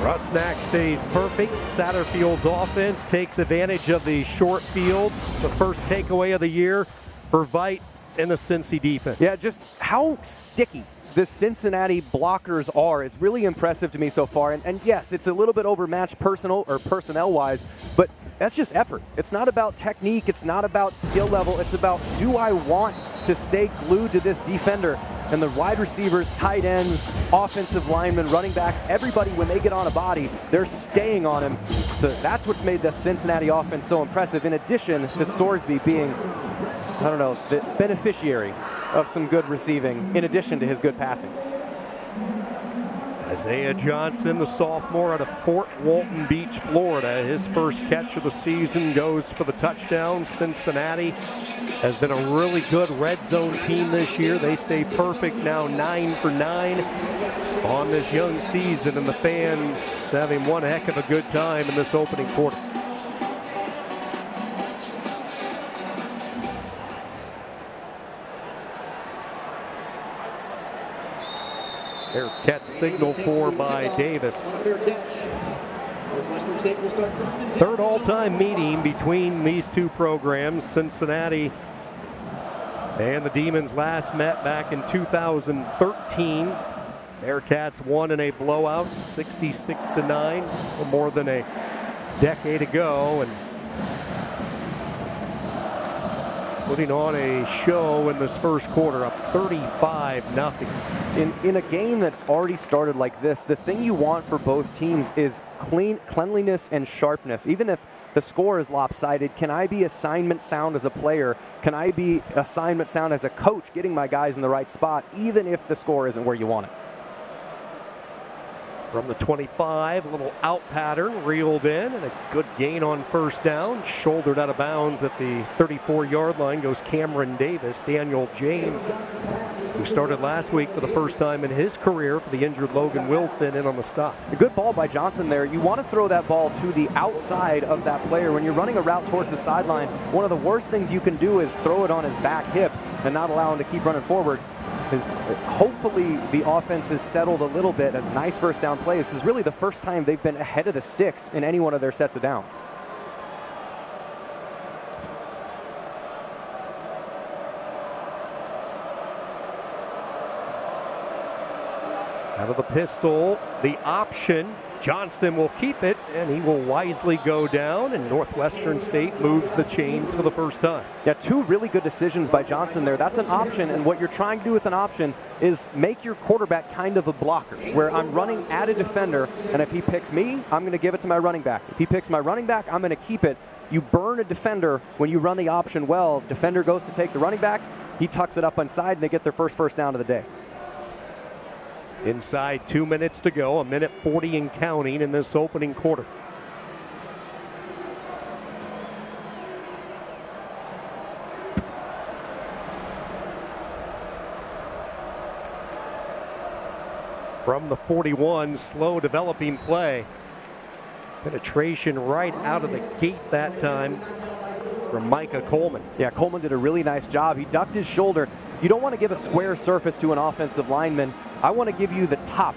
Rusnak stays perfect. Satterfield's offense takes advantage of the short field. The first takeaway of the year for Veit and the Cincy defense. Yeah, just how sticky the Cincinnati blockers are is really impressive to me so far. And yes, it's a little bit overmatched personnel-wise, but that's just effort. It's not about technique. It's not about skill level. It's about, do I want to stay glued to this defender? And the wide receivers, tight ends, offensive linemen, running backs, everybody, when they get on a body, they're staying on him. So that's what's made the Cincinnati offense so impressive, in addition to Sorsby being, I don't know, the beneficiary of some good receiving in addition to his good passing. Isaiah Johnson, the sophomore out of Fort Walton Beach, Florida. His first catch of the season goes for the touchdown. Cincinnati has been a really good red zone team this year. They stay perfect now, 9 for 9 on this young season, and the fans having one heck of a good time in this opening quarter. Fair catch signal for by Davis. Third all-time meeting between these two programs. Cincinnati and the Demons last met back in 2013. Bearcats won in a blowout, 66-9, more than a decade ago, and putting on a show in this first quarter, up 35-0. In a game that's already started like this, the thing you want for both teams is cleanliness and sharpness. Even if the score is lopsided, can I be assignment sound as a player? Can I be assignment sound as a coach, getting my guys in the right spot, even if the score isn't where you want it? From the 25, a little out pattern, reeled in, and a good gain on first down. Shouldered out of bounds at the 34-yard line goes Cameron Davis. Daniel James, who started last week for the first time in his career for the injured Logan Wilson, in on the stop. A good ball by Johnson there. You want to throw that ball to the outside of that player. When you're running a route towards the sideline, one of the worst things you can do is throw it on his back hip and not allow him to keep running forward. Hopefully the offense has settled a little bit as nice first down play. This is really the first time they've been ahead of the sticks in any one of their sets of downs. Out of the pistol, the option. Johnston will keep it, and he will wisely go down, and Northwestern State moves the chains for the first time. Yeah, two really good decisions by Johnson there. That's an option, and what you're trying to do with an option is make your quarterback kind of a blocker, where I'm running at a defender, and if he picks me, I'm going to give it to my running back. If he picks my running back, I'm going to keep it. You burn a defender when you run the option well. The defender goes to take the running back, he tucks it up inside, and they get their first down of the day. Inside 2 minutes to go, 1:40 and counting in this opening quarter. From the 41, slow developing play. Penetration right out of the gate that time from Micah Coleman. Yeah, Coleman did a really nice job. He ducked his shoulder. You don't want to give a square surface to an offensive lineman. I want to give you the top.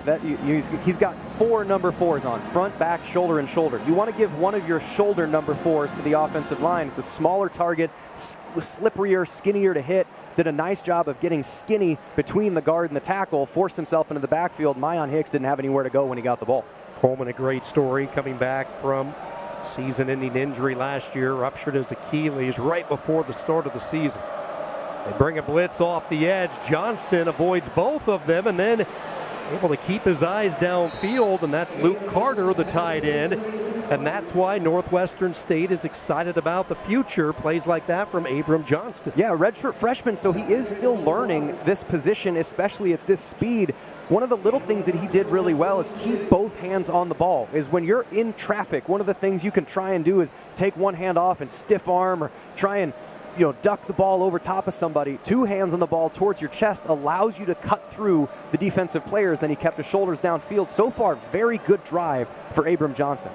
He's got 4 number 4s on, front, back, shoulder, and shoulder. You want to give one of your shoulder number 4s to the offensive line. It's a smaller target, slipperier, skinnier to hit. Did a nice job of getting skinny between the guard and the tackle, forced himself into the backfield. Mayan Hicks didn't have anywhere to go when he got the ball. Coleman, a great story, coming back from season-ending injury last year, ruptured his Achilles right before the start of the season. They bring a blitz off the edge. Johnston avoids both of them and then able to keep his eyes downfield, and that's Luke Carter, the tight end. And that's why Northwestern State is excited about the future. Plays like that from Abram Johnston. Yeah, redshirt freshman, so he is still learning this position, especially at this speed. One of the little things that he did really well is keep both hands on the ball. Is when you're in traffic, one of the things you can try and do is take one hand off and stiff arm, or try and duck the ball over top of somebody. 2 hands on the ball towards your chest allows you to cut through the defensive players. Then he kept his shoulders downfield. So far, very good drive for Abram Johnson.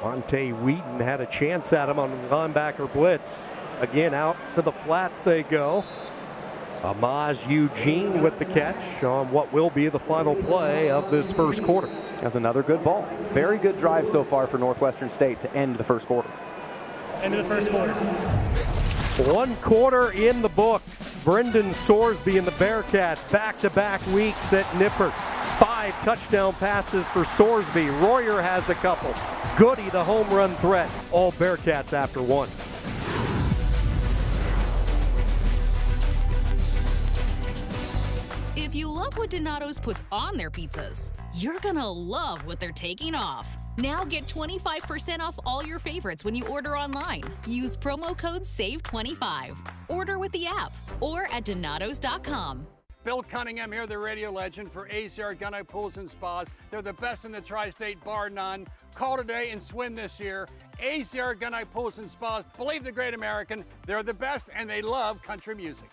Monte Wheaton had a chance at him on the linebacker blitz. Again, out to the flats they go. Amaz Eugene with the catch on what will be the final play of this first quarter. That's another good ball. Very good drive so far for Northwestern State to end the first quarter. End of the first quarter. 1 quarter in the books. Brendan Sorsby and the Bearcats back-to-back weeks at Nippert. 5 touchdown passes for Sorsby. Royer has a couple. Goody, the home run threat. All Bearcats after 1. If you love what Donato's puts on their pizzas, you're gonna love what they're taking off. Now get 25% off all your favorites when you order online. Use promo code SAVE25. Order with the app or at Donatos.com. Bill Cunningham here, the radio legend for ACR Gunite Pools and Spas. They're the best in the tri-state, bar none. Call today and swim this year. ACR Gunite Pools and Spas. Believe the great American. They're the best and they love country music.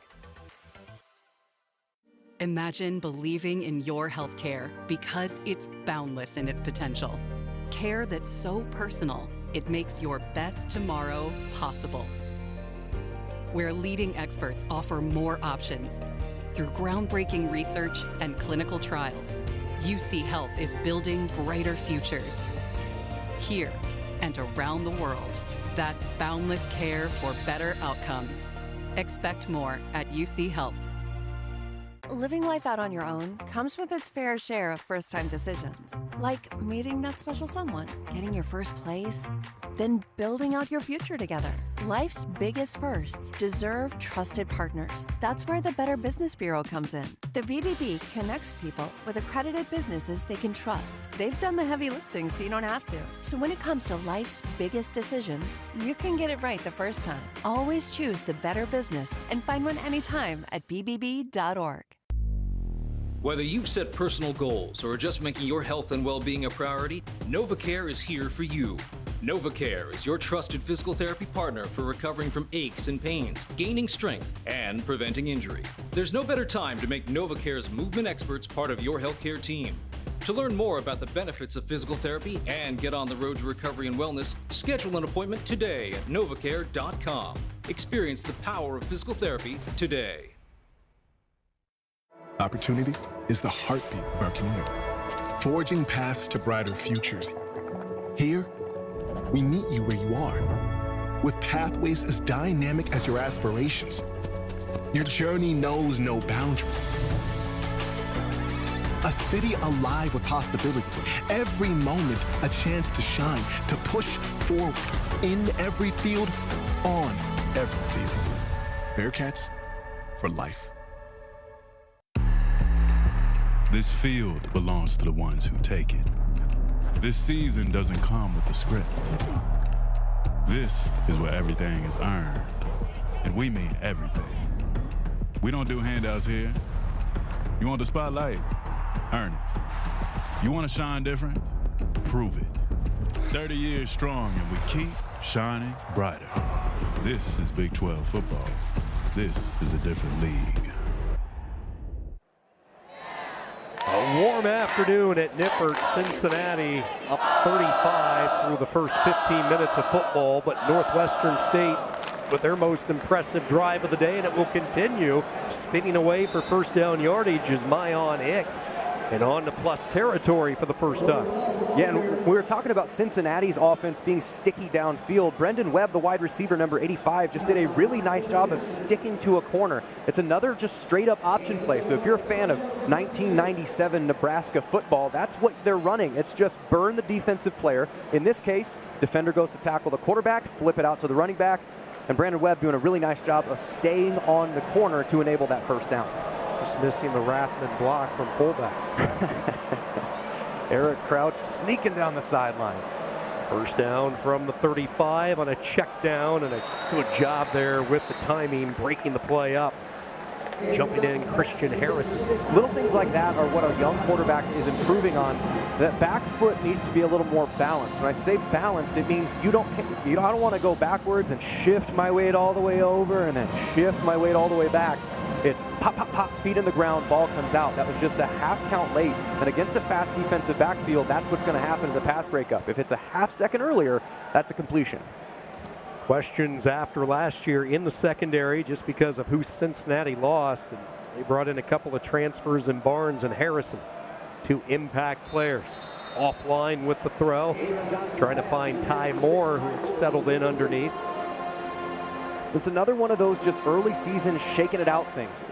Imagine believing in your healthcare because it's boundless in its potential. Care that's so personal, it makes your best tomorrow possible. Where leading experts offer more options through groundbreaking research and clinical trials, UC Health is building brighter futures. Here and around the world, that's boundless care for better outcomes. Expect more at UC Health. Living life out on your own comes with its fair share of first-time decisions, like meeting that special someone, getting your first place, then building out your future together. Life's biggest firsts deserve trusted partners. That's where the Better Business Bureau comes in. The BBB connects people with accredited businesses they can trust. They've done the heavy lifting so you don't have to. So when it comes to life's biggest decisions, you can get it right the first time. Always choose the better business and find one anytime at bbb.org. Whether you've set personal goals or are just making your health and well-being a priority, NovaCare is here for you. NovaCare is your trusted physical therapy partner for recovering from aches and pains, gaining strength, and preventing injury. There's no better time to make NovaCare's movement experts part of your healthcare team. To learn more about the benefits of physical therapy and get on the road to recovery and wellness, schedule an appointment today at novacare.com. Experience the power of physical therapy today. Opportunity is the heartbeat of our community, forging paths to brighter futures. Here, we meet you where you are, with pathways as dynamic as your aspirations. Your journey knows no boundaries. A city alive with possibilities, every moment a chance to shine, to push forward, in every field, on every field. Bearcats for life. This field belongs to the ones who take it. This season doesn't come with the script. This is where everything is earned, and we mean everything. We don't do handouts here. You want the spotlight? Earn it. You want to shine different? Prove it. 30 years strong, and we keep shining brighter. This is Big 12 football. This is a different league. A warm afternoon at Nippert, Cincinnati, up 35 through the first 15 minutes of football, but Northwestern State with their most impressive drive of the day, and it will continue. Spinning away for first down yardage is Mayon Hicks, and on to plus territory for the first time. Yeah, and we were talking about Cincinnati's offense being sticky downfield. Brendan Webb, the wide receiver, number 85, just did a really nice job of sticking to a corner. It's another just straight-up option play. So if you're a fan of 1997 Nebraska football, that's what they're running. It's just burn the defensive player. In this case, defender goes to tackle the quarterback, flip it out to the running back, and Brandon Webb doing a really nice job of staying on the corner to enable that first down. Just missing the Rathman block from fullback. Eric Crouch sneaking down the sidelines. First down from the 35 on a check down, and a good job there with the timing, breaking the play up. Jumping in, Christian Harrison. Little things like that are what our young quarterback is improving on. That back foot needs to be a little more balanced. When I say balanced, it means I don't want to go backwards and shift my weight all the way over and then shift my weight all the way back. It's pop, pop, pop, feet in the ground, ball comes out. That was just a half count late. And against a fast defensive backfield, that's what's going to happen as a pass breakup. If it's a half second earlier, that's a completion. Questions after last year in the secondary just because of who Cincinnati lost. And they brought in a couple of transfers in Barnes and Harrison, two impact players. Offline with the throw, trying to find Ty Moore, who had settled in underneath. It's another one of those just early season shaking it out things.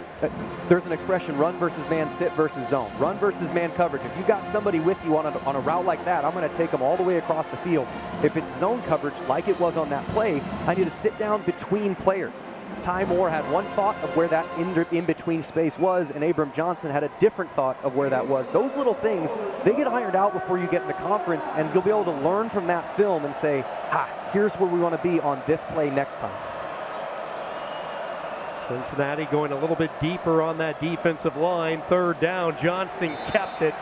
There's an expression, run versus man, sit versus zone. Run versus man coverage. If you got somebody with you on a route like that, I'm going to take them all the way across the field. If it's zone coverage like it was on that play, I need to sit down between players. Ty Moore had one thought of where that in-between space was, and Abram Johnson had a different thought of where that was. Those little things, they get ironed out before you get into conference, and you'll be able to learn from that film and say, here's where we want to be on this play next time. Cincinnati going a little bit deeper on that defensive line. Third down, Johnston kept it.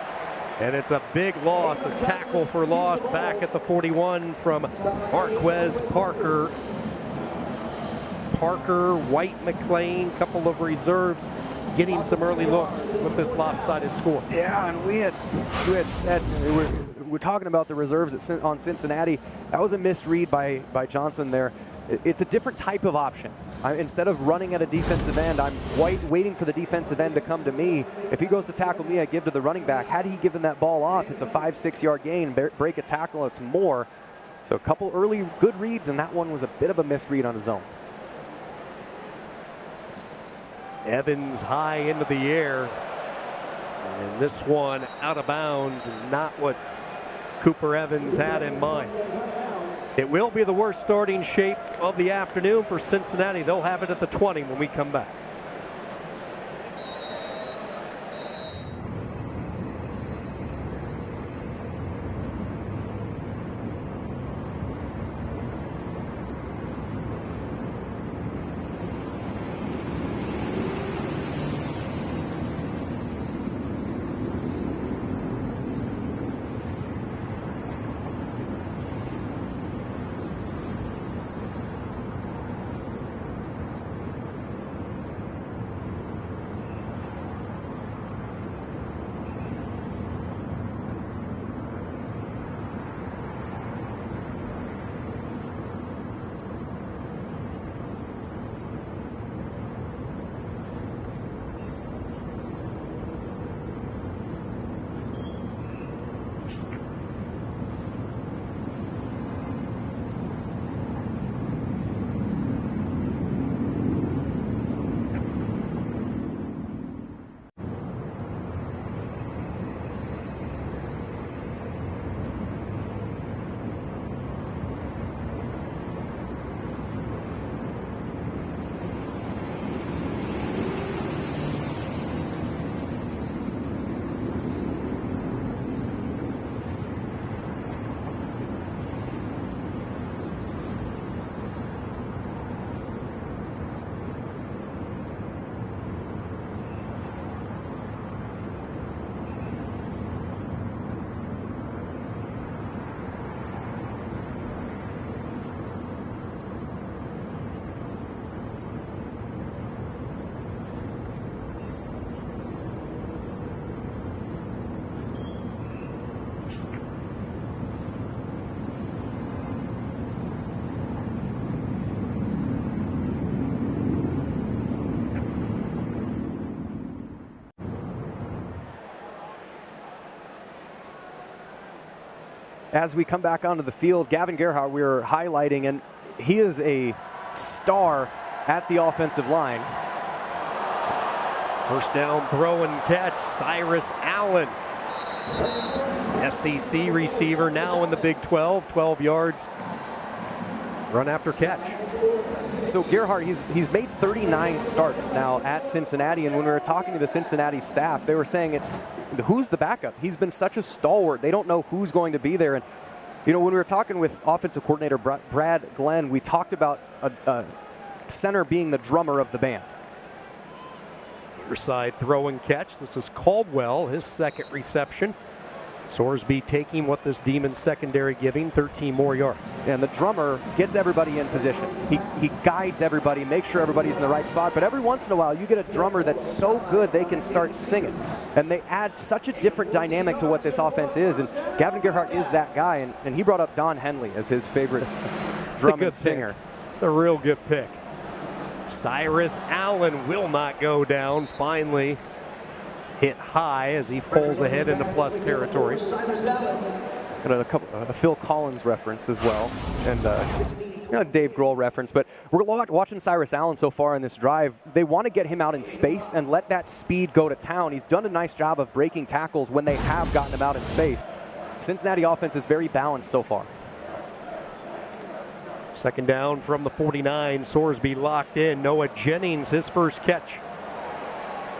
And it's a big loss, a tackle for loss back at the 41 from Marquez Parker. White, McLean, couple of reserves getting some early looks with this lopsided score. Yeah, and we had said, we're talking about the reserves on Cincinnati. That was a misread by Johnson there. It's a different type of option. Instead of running at a defensive end, I'm waiting for the defensive end to come to me. If he goes to tackle me, I give to the running back. Had he given that ball off, it's a 5-6 yard gain. Break a tackle, it's more. So a couple early good reads, and that one was a bit of a misread on his own. Evans high into the air. And this one out of bounds, and not what Cooper Evans had in mind. It will be the worst starting shape of the afternoon for Cincinnati. They'll have it at the 20 when we come back. As we come back onto the field, Gavin Gerhardt, we were highlighting, and he is a star at the offensive line. First down throw and catch, Cyrus Allen. SEC receiver now in the Big 12, 12 yards, run after catch. So Gerhardt, he's made 39 starts now at Cincinnati, and when we were talking to the Cincinnati staff, they were saying who's the backup? He's been such a stalwart. They don't know who's going to be there. And, when we were talking with offensive coordinator Brad Glenn, we talked about a center being the drummer of the band. Near side throw and catch. This is Caldwell, his second reception. Sorsby taking what this Demon secondary giving, 13 more yards. And the drummer gets everybody in position. He guides everybody, makes sure everybody's in the right spot. But every once in a while, you get a drummer that's so good they can start singing. And they add such a different dynamic to what this offense is. And Gavin Gerhardt is that guy. And he brought up Don Henley as his favorite drum and singer. Pick. It's a real good pick. Cyrus Allen will not go down. Finally hit high as he falls ahead into plus territory. And a Phil Collins reference as well, and a Dave Grohl reference. But we're watching Cyrus Allen so far in this drive. They want to get him out in space and let that speed go to town. He's done a nice job of breaking tackles when they have gotten him out in space. Cincinnati offense is very balanced so far. Second down from the 49. Sorsby locked in. Noah Jennings, his first catch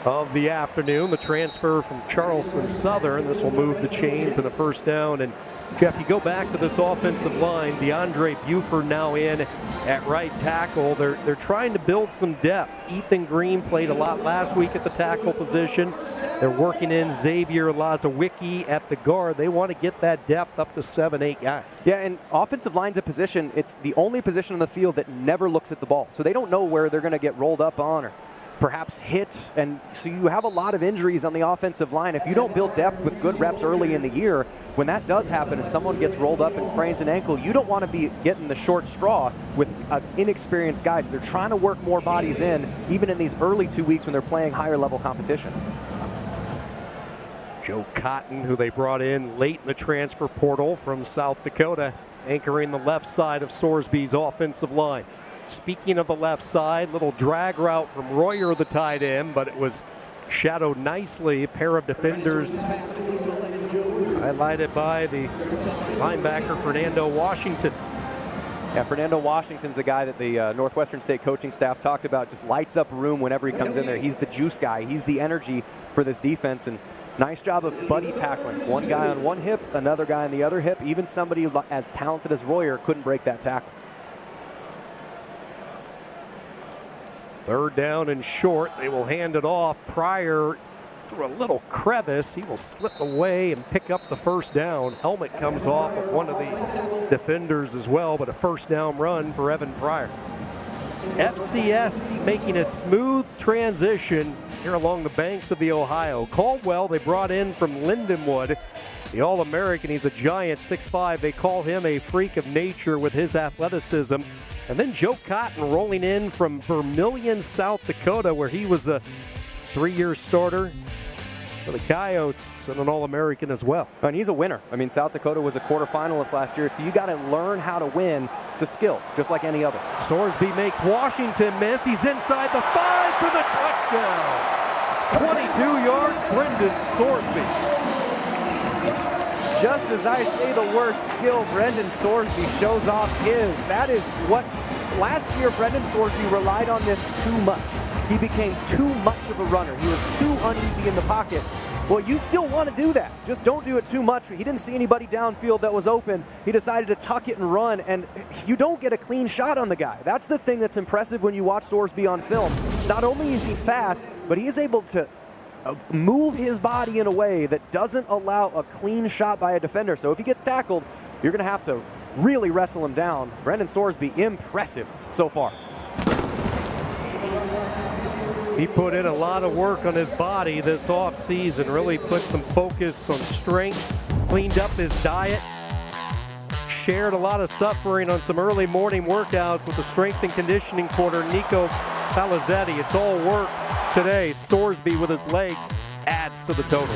of the afternoon. The transfer from Charleston Southern. This will move the chains and a first down. And Jeff, you go back to this offensive line. DeAndre Buford now in at right tackle. They're trying to build some depth. Ethan Green played a lot last week at the tackle position. They're working in Xavier Lazawicki at the guard. They want to get that depth up to 7-8 guys. Yeah, and offensive line's a position, it's the only position on the field that never looks at the ball. So they don't know where they're going to get rolled up on or perhaps hit. And so you have a lot of injuries on the offensive line. If you don't build depth with good reps early in the year, when that does happen and someone gets rolled up and sprains an ankle, you don't want to be getting the short straw with an inexperienced guy. So they're trying to work more bodies in, even in these early 2 weeks when they're playing higher level competition. Joe Cotton, who they brought in late in the transfer portal from South Dakota, anchoring the left side of Sorsby's offensive line. Speaking of the left side, little drag route from Royer, the tight end, but it was shadowed nicely. A pair of defenders highlighted by the linebacker Fernando Washington. Yeah, Fernando Washington's a guy that the Northwestern State coaching staff talked about, just lights up a room whenever he comes in there. He's the juice guy. He's the energy for this defense. And nice job of buddy tackling. One guy on one hip, another guy on the other hip. Even somebody as talented as Royer couldn't break that tackle. Third down and short. They will hand it off. Pryor through a little crevice. He will slip away and pick up the first down. Helmet comes off of one of the defenders as well, but a first down run for Evan Pryor. FCS making a smooth transition here along the banks of the Ohio. Caldwell, they brought in from Lindenwood, the All-American. He's a giant, 6'5". They call him a freak of nature with his athleticism. And then Joe Cotton rolling in from Vermillion, South Dakota, where he was a 3-year starter for the Coyotes and an All-American as well. And he's a winner. I mean, South Dakota was a quarterfinalist last year, so you got to learn how to win. It's a skill, just like any other. Sorsby makes Washington miss. He's inside the 5 for the touchdown. 22 yards, Brendan Sorsby. Just as I say the word skill, Brendan Sorsby shows off his. That is what last year Brendan Sorsby relied on this too much. He became too much of a runner. He was too uneasy in the pocket. Well, you still want to do that. Just don't do it too much. He didn't see anybody downfield that was open. He decided to tuck it and run, and you don't get a clean shot on the guy. That's the thing that's impressive when you watch Sorsby on film. Not only is he fast, but he is able to move his body in a way that doesn't allow a clean shot by a defender. So if he gets tackled, you're going to have to really wrestle him down. Brendan Sorsby, impressive so far. He put in a lot of work on his body this offseason, really put some focus on strength, cleaned up his diet, shared a lot of suffering on some early morning workouts with the strength and conditioning coordinator, Nico Palizzetti. It's all worked today. Sorsby with his legs adds to the total.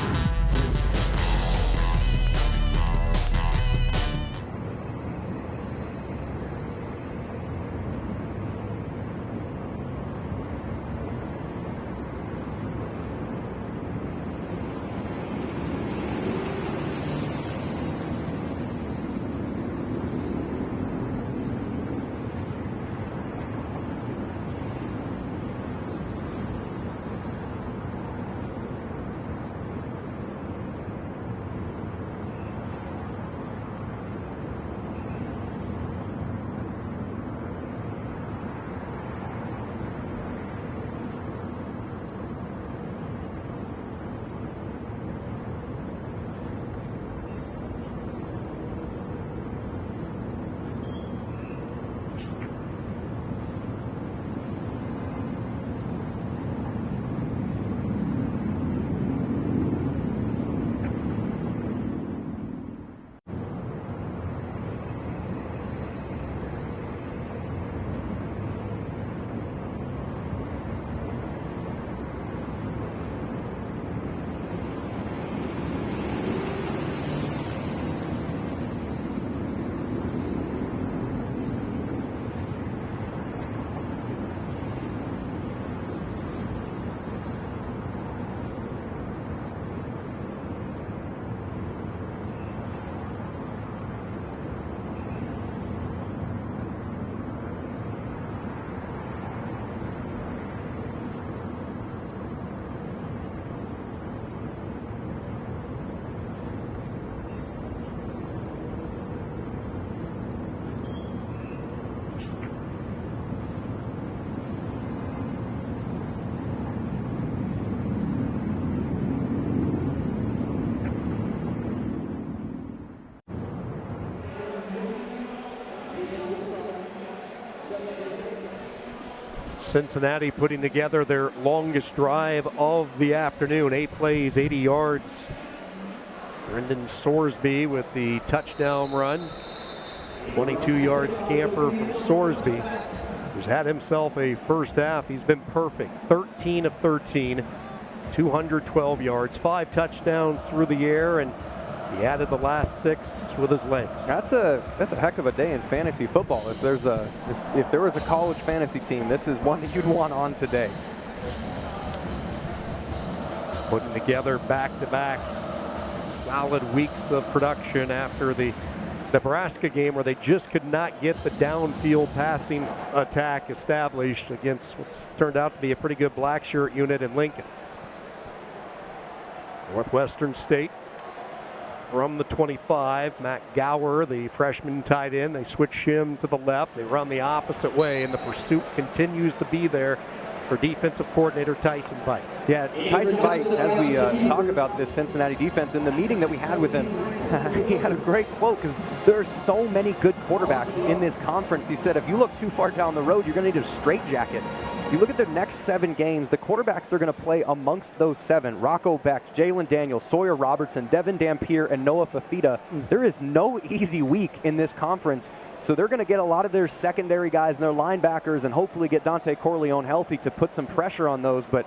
Cincinnati putting together their longest drive of the afternoon. 8 plays, 80 yards. Brendan Sorsby with the touchdown run. 22-yard scamper from Sorsby, who's had himself a first half. He's been perfect. 13 of 13, 212 yards, 5 touchdowns through the air, and he added the last 6 with his legs. That's a heck of a day in fantasy football. If there was a college fantasy team, this is one that you'd want on today. Putting together back-to-back solid weeks of production after the Nebraska game, where they just could not get the downfield passing attack established against what's turned out to be a pretty good black shirt unit in Lincoln. Northwestern State from the 25, Matt Gower, the freshman tight end. They switch him to the left. They run the opposite way, and the pursuit continues to be there for defensive coordinator Tyson Veit. Yeah, Tyson Veit, as we talk about this Cincinnati defense, in the meeting that we had with him, he had a great quote, because there are so many good quarterbacks in this conference. He said, if you look too far down the road, you're going to need a straitjacket. You look at their next 7 games, the quarterbacks they're going to play amongst those 7, Rocco Becht, Jalen Daniels, Sawyer Robertson, Devin Dampier, and Noah Fafita. There is no easy week in this conference, so they're going to get a lot of their secondary guys and their linebackers and hopefully get Dante Corleone healthy to put some pressure on those, but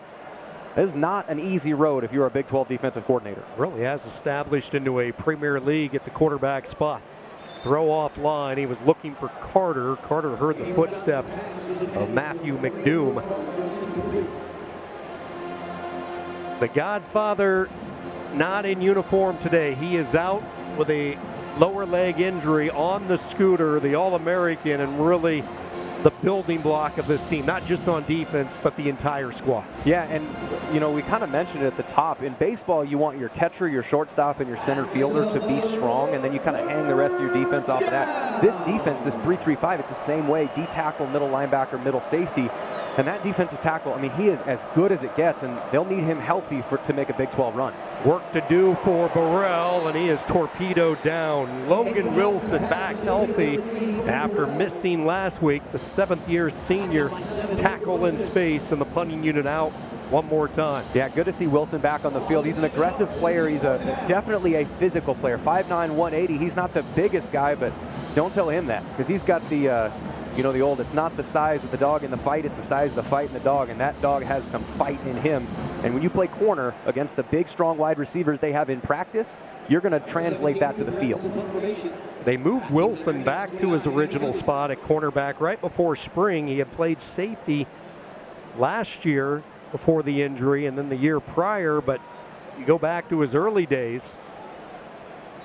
this is not an easy road if you're a Big 12 defensive coordinator. Really has established into a Premier League at the quarterback spot. Throw offline. He was looking for Carter. Carter heard the footsteps of Matthew McDoom. The Godfather not in uniform today. He is out with a lower leg injury on the scooter, the All-American, and really the building block of this team, not just on defense, but the entire squad. Yeah, and we kind of mentioned it at the top. In baseball, you want your catcher, your shortstop, and your center fielder to be strong, and then you kind of hang the rest of your defense off of that. This defense, this 3-3-5, it's the same way. D-tackle, middle linebacker, middle safety. And that defensive tackle, I mean, he is as good as it gets, and they'll need him healthy to make a Big 12 run. Work to do for Burrell, and he is torpedoed down. Logan Wilson back healthy after missing last week. The 7th-year senior tackle in space, and the punting unit out one more time. Yeah, good to see Wilson back on the field. He's an aggressive player. He's definitely a physical player. 5'9", 180. He's not the biggest guy, but don't tell him that, because he's got the the old, it's not the size of the dog in the fight, it's the size of the fight in the dog, and that dog has some fight in him. And when you play corner against the big, strong wide receivers they have in practice, you're going to translate that to the field. They moved Wilson back to his original spot at cornerback right before spring. He had played safety last year before the injury and then the year prior, but you go back to his early days,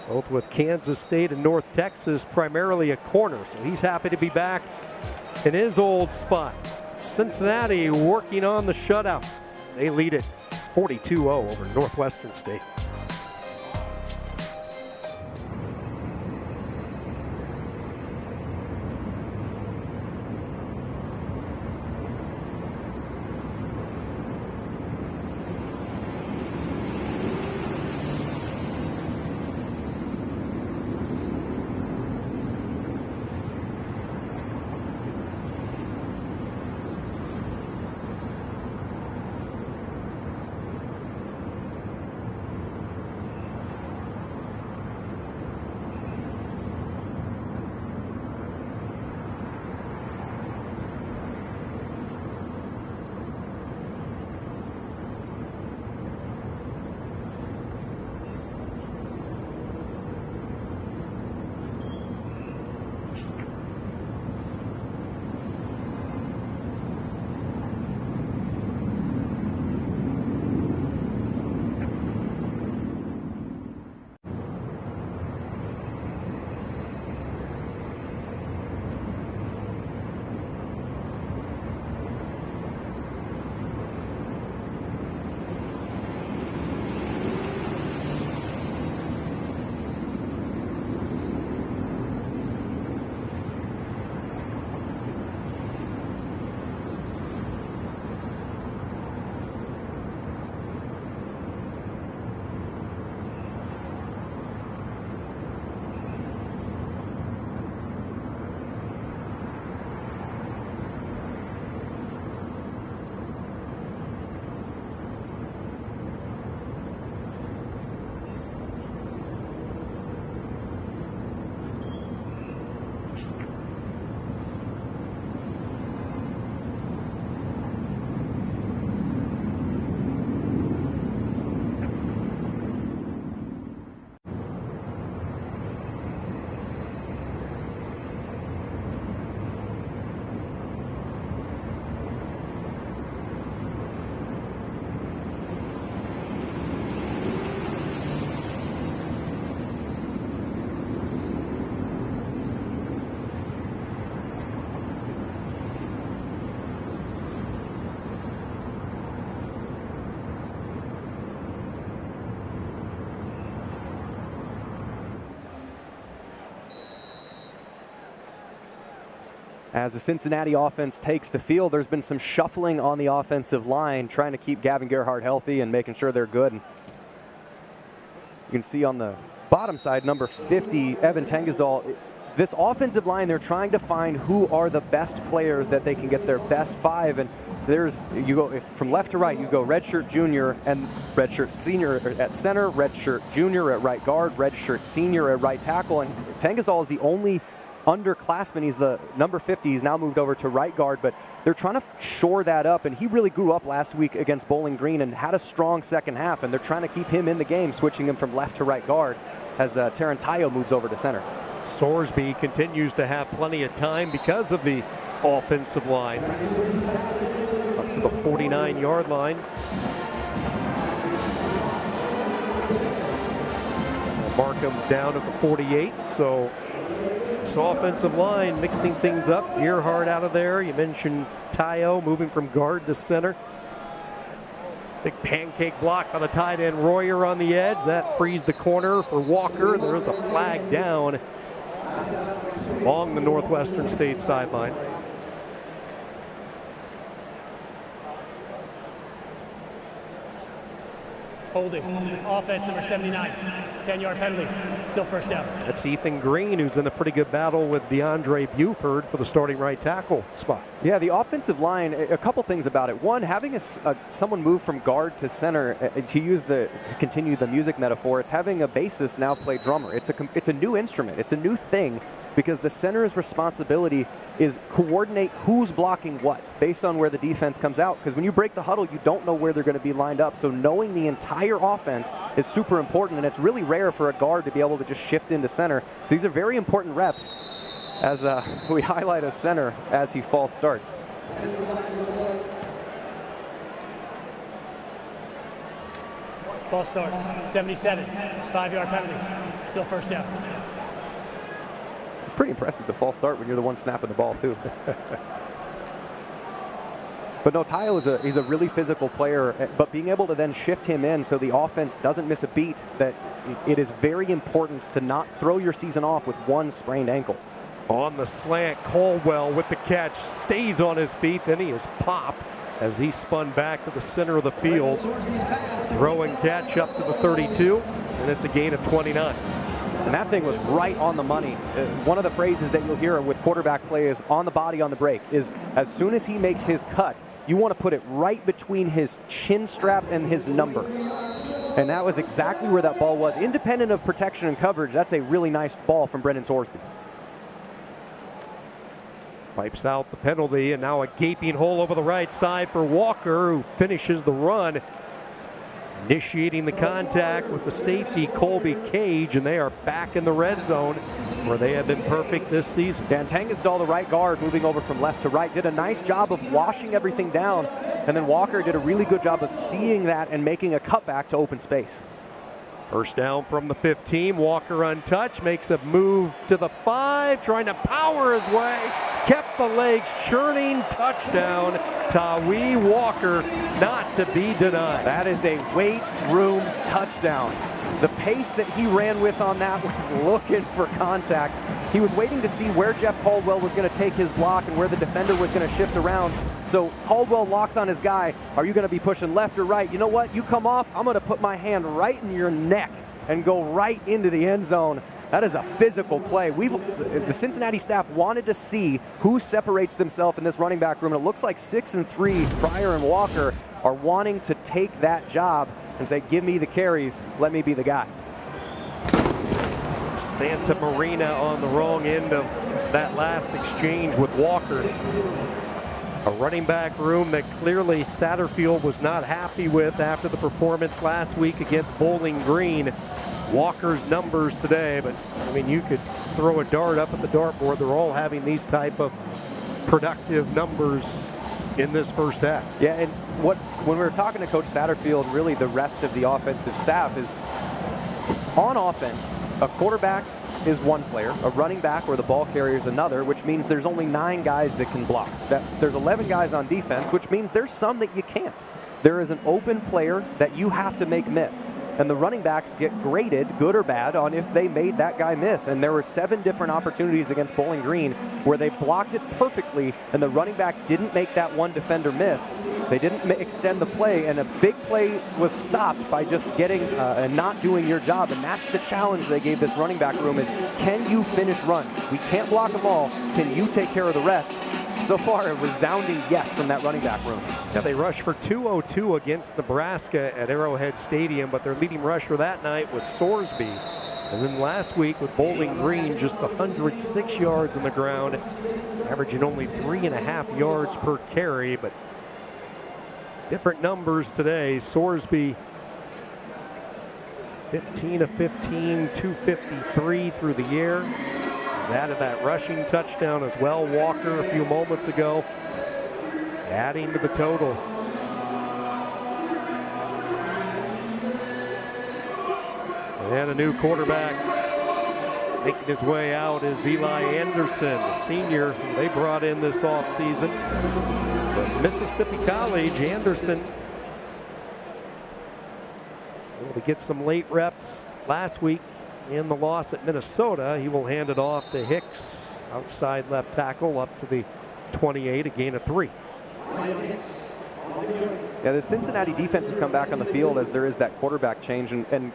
both with Kansas State and North Texas, primarily a corner. So he's happy to be back in his old spot. Cincinnati working on the shutout. They lead it 42-0 over Northwestern State. As the Cincinnati offense takes the field, there's been some shuffling on the offensive line, trying to keep Gavin Gerhardt healthy and making sure they're good. And you can see on the bottom side, number 50, Evan Tengesdal. This offensive line, they're trying to find who are the best players that they can get their best 5. And you go from left to right, you go redshirt junior and redshirt senior at center, redshirt junior at right guard, redshirt senior at right tackle. And Tengesdal is the only underclassman. He's the number 50. He's now moved over to right guard, but they're trying to shore that up. And he really grew up last week against Bowling Green and had a strong second half. And they're trying to keep him in the game, switching him from left to right guard as Tarantayo moves over to center. Sorsby continues to have plenty of time because of the offensive line. Up to the 49-yard line. Mark him down at the 48, so this offensive line mixing things up. Gerhardt out of there. You mentioned Tayo moving from guard to center. Big pancake block by the tight end Royer on the edge. That frees the corner for Walker. There is a flag down along the Northwestern State sideline. Holding. Offense number 79. 10-yard penalty. Still first down. That's Ethan Green, who's in a pretty good battle with DeAndre Buford for the starting right tackle spot. Yeah, the offensive line, a couple things about it. One, having someone move from guard to center, to continue the music metaphor, it's having a bassist now play drummer. It's a new instrument. It's a new thing, because the center's responsibility is coordinate who's blocking what based on where the defense comes out. Because when you break the huddle, you don't know where they're going to be lined up. So knowing the entire offense is super important, and it's really rare for a guard to be able to just shift into center. So these are very important reps as we highlight a center as he false starts. False start. 77. 5-yard penalty. Still first down. It's pretty impressive, the false start, when you're the one snapping the ball, too. But no, Tayo he's a really physical player, but being able to then shift him in so the offense doesn't miss a beat, that it is very important to not throw your season off with one sprained ankle. On the slant, Caldwell with the catch, stays on his feet, then he is popped as he spun back to the center of the field. Throw and catch up to the 32, and it's a gain of 29. And that thing was right on the money. One of the phrases that you'll hear with quarterback play is on the body, on the break, is as soon as he makes his cut, you want to put it right between his chin strap and his number. And that was exactly where that ball was. Independent of protection and coverage, that's a really nice ball from Brendan Sorsby. Wipes out the penalty, and now a gaping hole over the right side for Walker, who finishes the run. Initiating the contact with the safety, Colby Cage, and they are back in the red zone where they have been perfect this season. Dan Tengesdal, the right guard, moving over from left to right, did a nice job of washing everything down, and then Walker did a really good job of seeing that and making a cutback to open space. First down from the 15, Walker untouched, makes a move to the 5, trying to power his way, kept the legs churning, touchdown, Tawee Walker, not to be denied. That is a weight room touchdown. The pace that he ran with on that was looking for contact. He was waiting to see where Jeff Caldwell was going to take his block and where the defender was going to shift around. So Caldwell locks on his guy. Are you going to be pushing left or right? You know what? You come off, I'm going to put my hand right in your neck and go right into the end zone. That is a physical play. The Cincinnati staff wanted to see who separates themselves in this running back room. And it looks like 6 and 3, Pryor and Walker, are wanting to take that job and say, give me the carries, let me be the guy. Santa Marina on the wrong end of that last exchange with Walker. A running back room that clearly Satterfield was not happy with after the performance last week against Bowling Green. Walker's numbers today, but I mean, you could throw a dart up at the dartboard. They're all having these type of productive numbers in this first half. Yeah, and when we were talking to Coach Satterfield, really the rest of the offensive staff is, on offense, a quarterback is one player, a running back or the ball carrier is another, which means there's only 9 guys that can block. There's 11 guys on defense, which means there's some that you can't. there is an open player that you have to make miss. And the running backs get graded, good or bad, on if they made that guy miss. And there were 7 different opportunities against Bowling Green where they blocked it perfectly, and the running back didn't make that one defender miss. They didn't extend the play, and a big play was stopped by just getting and not doing your job. And that's the challenge they gave this running back room is, can you finish runs? We can't block them all. Can you take care of the rest? So far, a resounding yes from that running back room. Yeah, they rushed for 202 against Nebraska at Arrowhead Stadium, but their leading rusher that night was Sorsby. And then last week with Bowling Green, just 106 yards on the ground, averaging only 3.5 yards per carry, but different numbers today. Sorsby, 15 of 15, 253 through the year. Added that rushing touchdown as well. Walker a few moments ago, adding to the total. And a new quarterback making his way out is Eli Anderson, the senior they brought in this offseason from Mississippi College. Anderson able to get some late reps last week in the loss at Minnesota. He will hand it off to Hicks, outside left tackle, up to the 28, a gain of 3. Yeah, the Cincinnati defense has come back on the field as there is that quarterback change. And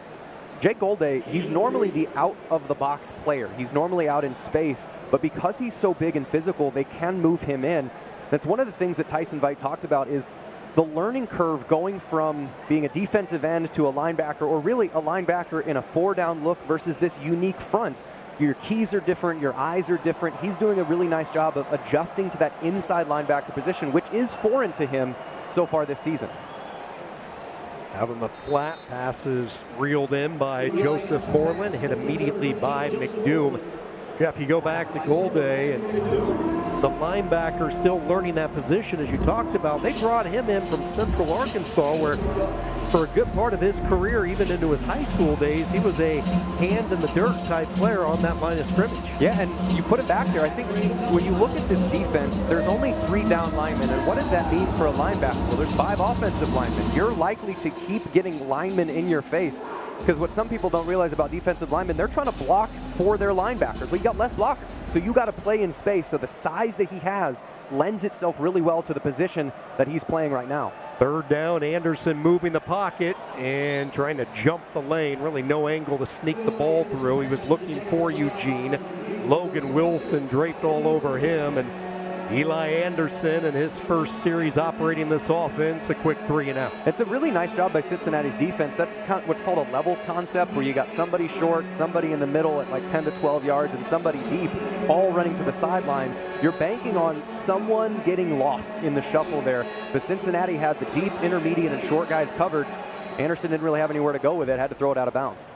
Jake Golday, he's normally the out-of-the-box player. He's normally out in space, but because he's so big and physical, they can move him in. That's one of the things that Tyson Veit talked about is the learning curve going from being a defensive end to a linebacker, or really a linebacker in a 4-down look versus this unique front. Your keys are different, your eyes are different. He's doing a really nice job of adjusting to that inside linebacker position, which is foreign to him so far this season. Out on the flat, passes reeled in by Joseph Moreland, hit immediately by McDoom. Jeff, you go back to Golday, and the linebacker still learning that position, as you talked about. They brought him in from Central Arkansas, where for a good part of his career, even into his high school days, he was a hand-in-the-dirt type player on that line of scrimmage. Yeah, and you put it back there. I think when you look at this defense, there's only 3 down linemen, and what does that mean for a linebacker? Well, there's 5 offensive linemen. You're likely to keep getting linemen in your face, because what some people don't realize about defensive linemen, they're trying to block for their linebackers. Well, you got less blockers, so you got to play in space. So the size that he has lends itself really well to the position that he's playing right now. 3rd down, Anderson moving the pocket and trying to jump the lane. Really no angle to sneak the ball through. He was looking for Eugene. Logan Wilson draped all over him, and Eli Anderson in his first series operating this offense, a quick 3 and out. It's a really nice job by Cincinnati's defense. That's what's called a levels concept, where you got somebody short, somebody in the middle at like 10 to 12 yards, and somebody deep, all running to the sideline. You're banking on someone getting lost in the shuffle there. But Cincinnati had the deep, intermediate, and short guys covered. Anderson didn't really have anywhere to go with it, had to throw it out of bounds.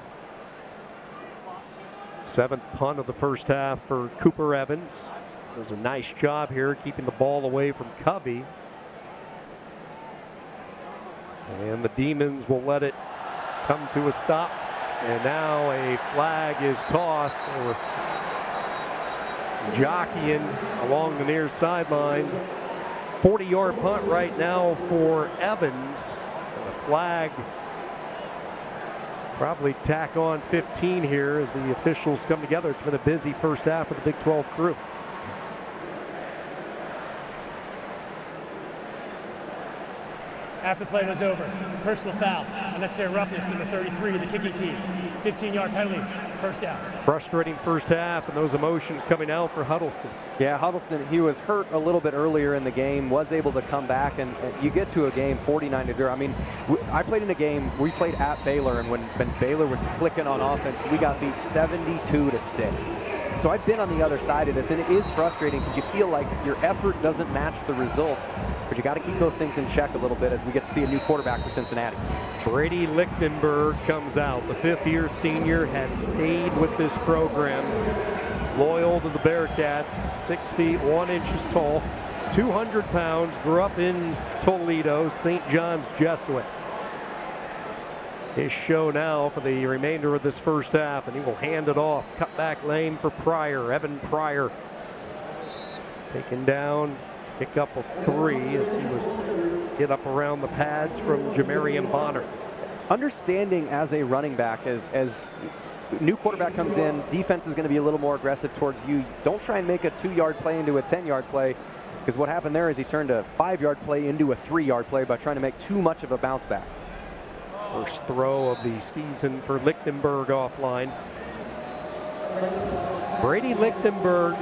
7th punt of the first half for Cooper Evans. Does a nice job here keeping the ball away from Covey. And the Demons will let it come to a stop. And now a flag is tossed. They were jockeying along the near sideline. 40-yard punt right now for Evans. And the flag probably tack on 15 here as the officials come together. It's been a busy first half for the Big 12 crew. After the play was over, personal foul, unnecessary roughness, number 33, the kicking team. 15-yard penalty, first down. Frustrating first half, and those emotions coming out for Huddleston. Yeah, Huddleston, he was hurt a little bit earlier in the game, was able to come back, and you get to a game 49-0. I mean, I played in a game, we played at Baylor, and when Baylor was clicking on offense, we got beat 72-6. So I've been on the other side of this, and it is frustrating because you feel like your effort doesn't match the result. But you got to keep those things in check a little bit as we get to see a new quarterback for Cincinnati. Brady Lichtenberg comes out. The 5th-year senior has stayed with this program. Loyal to the Bearcats, 6 feet 1 inches tall, 200 pounds, grew up in Toledo, St. John's Jesuit. His show now for the remainder of this first half, and he will hand it off. Cut back lane for Pryor, Evan Pryor. Taken down Pickup of 3 as he was hit up around the pads from Jamarian Bonner. Understanding as a running back, as new quarterback comes in, defense is going to be a little more aggressive towards you. Don't try and make a 2-yard play into a 10-yard play, because what happened there is he turned a 5-yard play into a 3-yard play by trying to make too much of a bounce back. First throw of the season for Lichtenberg offline. Brady Lichtenberg,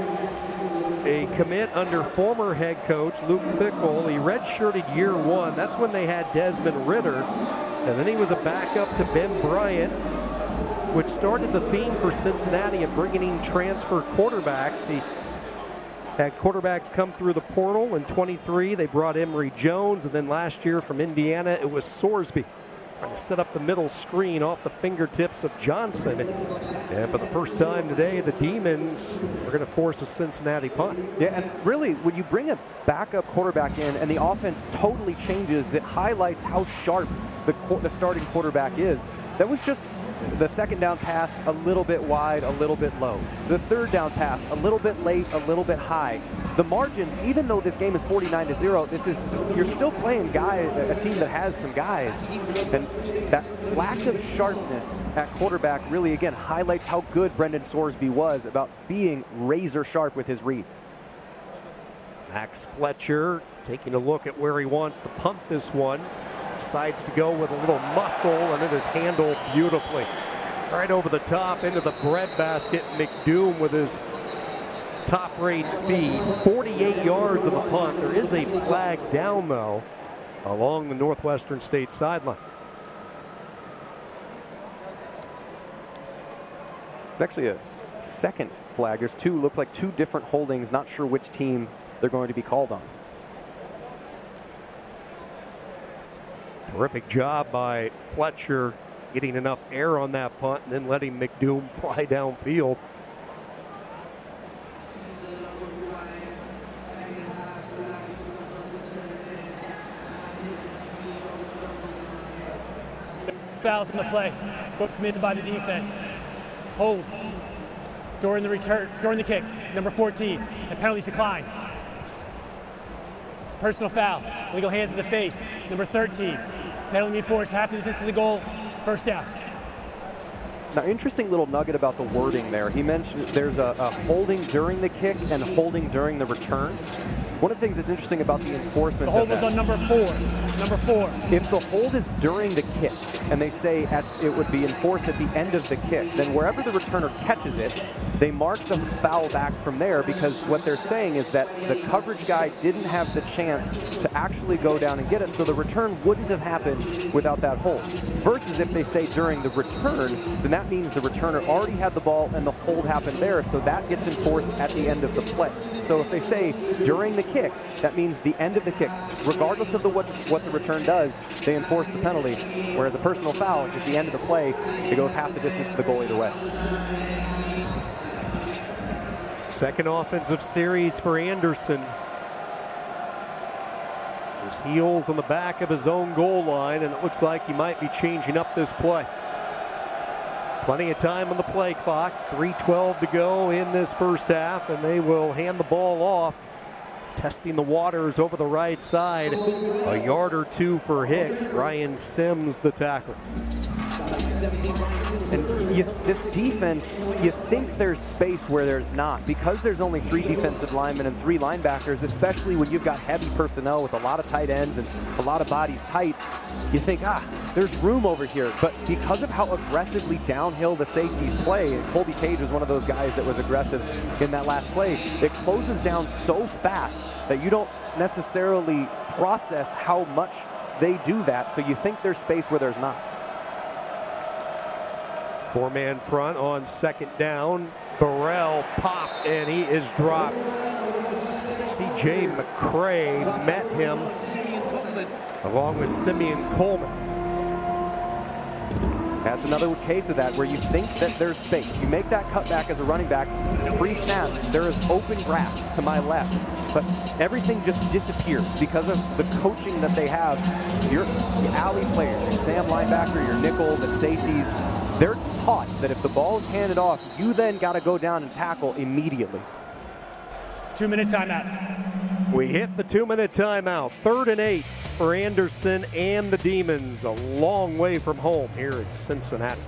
a commit under former head coach Luke Fickell. He redshirted year 1. That's when they had Desmond Ritter. And then he was a backup to Ben Bryant, which started the theme for Cincinnati of bringing in transfer quarterbacks. He had quarterbacks come through the portal in 23. They brought Emory Jones, and then last year from Indiana, it was Sorsby. Trying to set up the middle screen off the fingertips of Johnson. And for the first time today, the Demons are going to force a Cincinnati punt. Yeah, and really, when you bring a backup quarterback in and the offense totally changes, that highlights how sharp the starting quarterback is. That was just the second down pass a little bit wide, a little bit low. The third down pass a little bit late, a little bit high. The margins, even though this game is 49-0, you're still playing a team that has some guys. And that lack of sharpness at quarterback really, again, highlights how good Brendan Sorsby was about being razor sharp with his reads. Max Fletcher taking a look at where he wants to punt this one. Decides to go with a little muscle, and it is handled beautifully. Right over the top into the breadbasket. McDoom with his top-rate speed. 48 yards on the punt. There is a flag down, though, along the Northwestern State sideline. It's actually a second flag. There's two, looks like two different holdings. Not sure which team they're going to be called on. Terrific job by Fletcher getting enough air on that punt and then letting McDoom fly downfield. Fouls in the play, both committed by the defense. Hold during the return, during the kick, number 14, and penalties decline. Personal foul, legal hands to the face, number 13. Penalty enforced, half the distance to the goal, first down. Now, interesting little nugget about the wording there. He mentioned there's a holding during the kick and holding during the return. One of the things that's interesting about the enforcement of that. The hold was on number 4. Number 4. If the hold is during the kick, and they say it would be enforced at the end of the kick, then wherever the returner catches it, they mark the foul back from there, because what they're saying is that the coverage guy didn't have the chance to actually go down and get it, so the return wouldn't have happened without that hold. Versus if they say during the return, then that means the returner already had the ball and the hold happened there, so that gets enforced at the end of the play. So if they say during the kick, that means the end of the kick. Regardless of what the return does, they enforce the penalty, whereas a personal foul, which is the end of the play, it goes half the distance to the goal either way. Second offensive series for Anderson. His heels on the back of his own goal line, and it looks like he might be changing up this play. Plenty of time on the play clock, 3:12 to go in this first half, and they will hand the ball off. Testing the waters over the right side. A yard or two for Hicks. Brian Sims, the tackle. And this defense, you think there's space where there's not. Because there's only 3 defensive linemen and 3 linebackers, especially when you've got heavy personnel with a lot of tight ends and a lot of bodies tight, you think, there's room over here. But because of how aggressively downhill the safeties play, and Colby Cage was one of those guys that was aggressive in that last play, it closes down so fast that you don't necessarily process how much they do that. So you think there's space where there's not. 4-man front on second down. Burrell popped, and he is dropped. C.J. McCray met him along with Simeon Coleman. That's another case of that where you think that there's space. You make that cutback as a running back, pre-snap, there is open grass to my left, but everything just disappears because of the coaching that they have. Your alley players, your Sam linebacker, your nickel, the safeties, they're taught that if the ball is handed off, you then got to go down and tackle immediately. 2-minute timeout. We hit the 2-minute timeout. 3rd and 8 for Anderson and the Demons. A long way from home here in Cincinnati.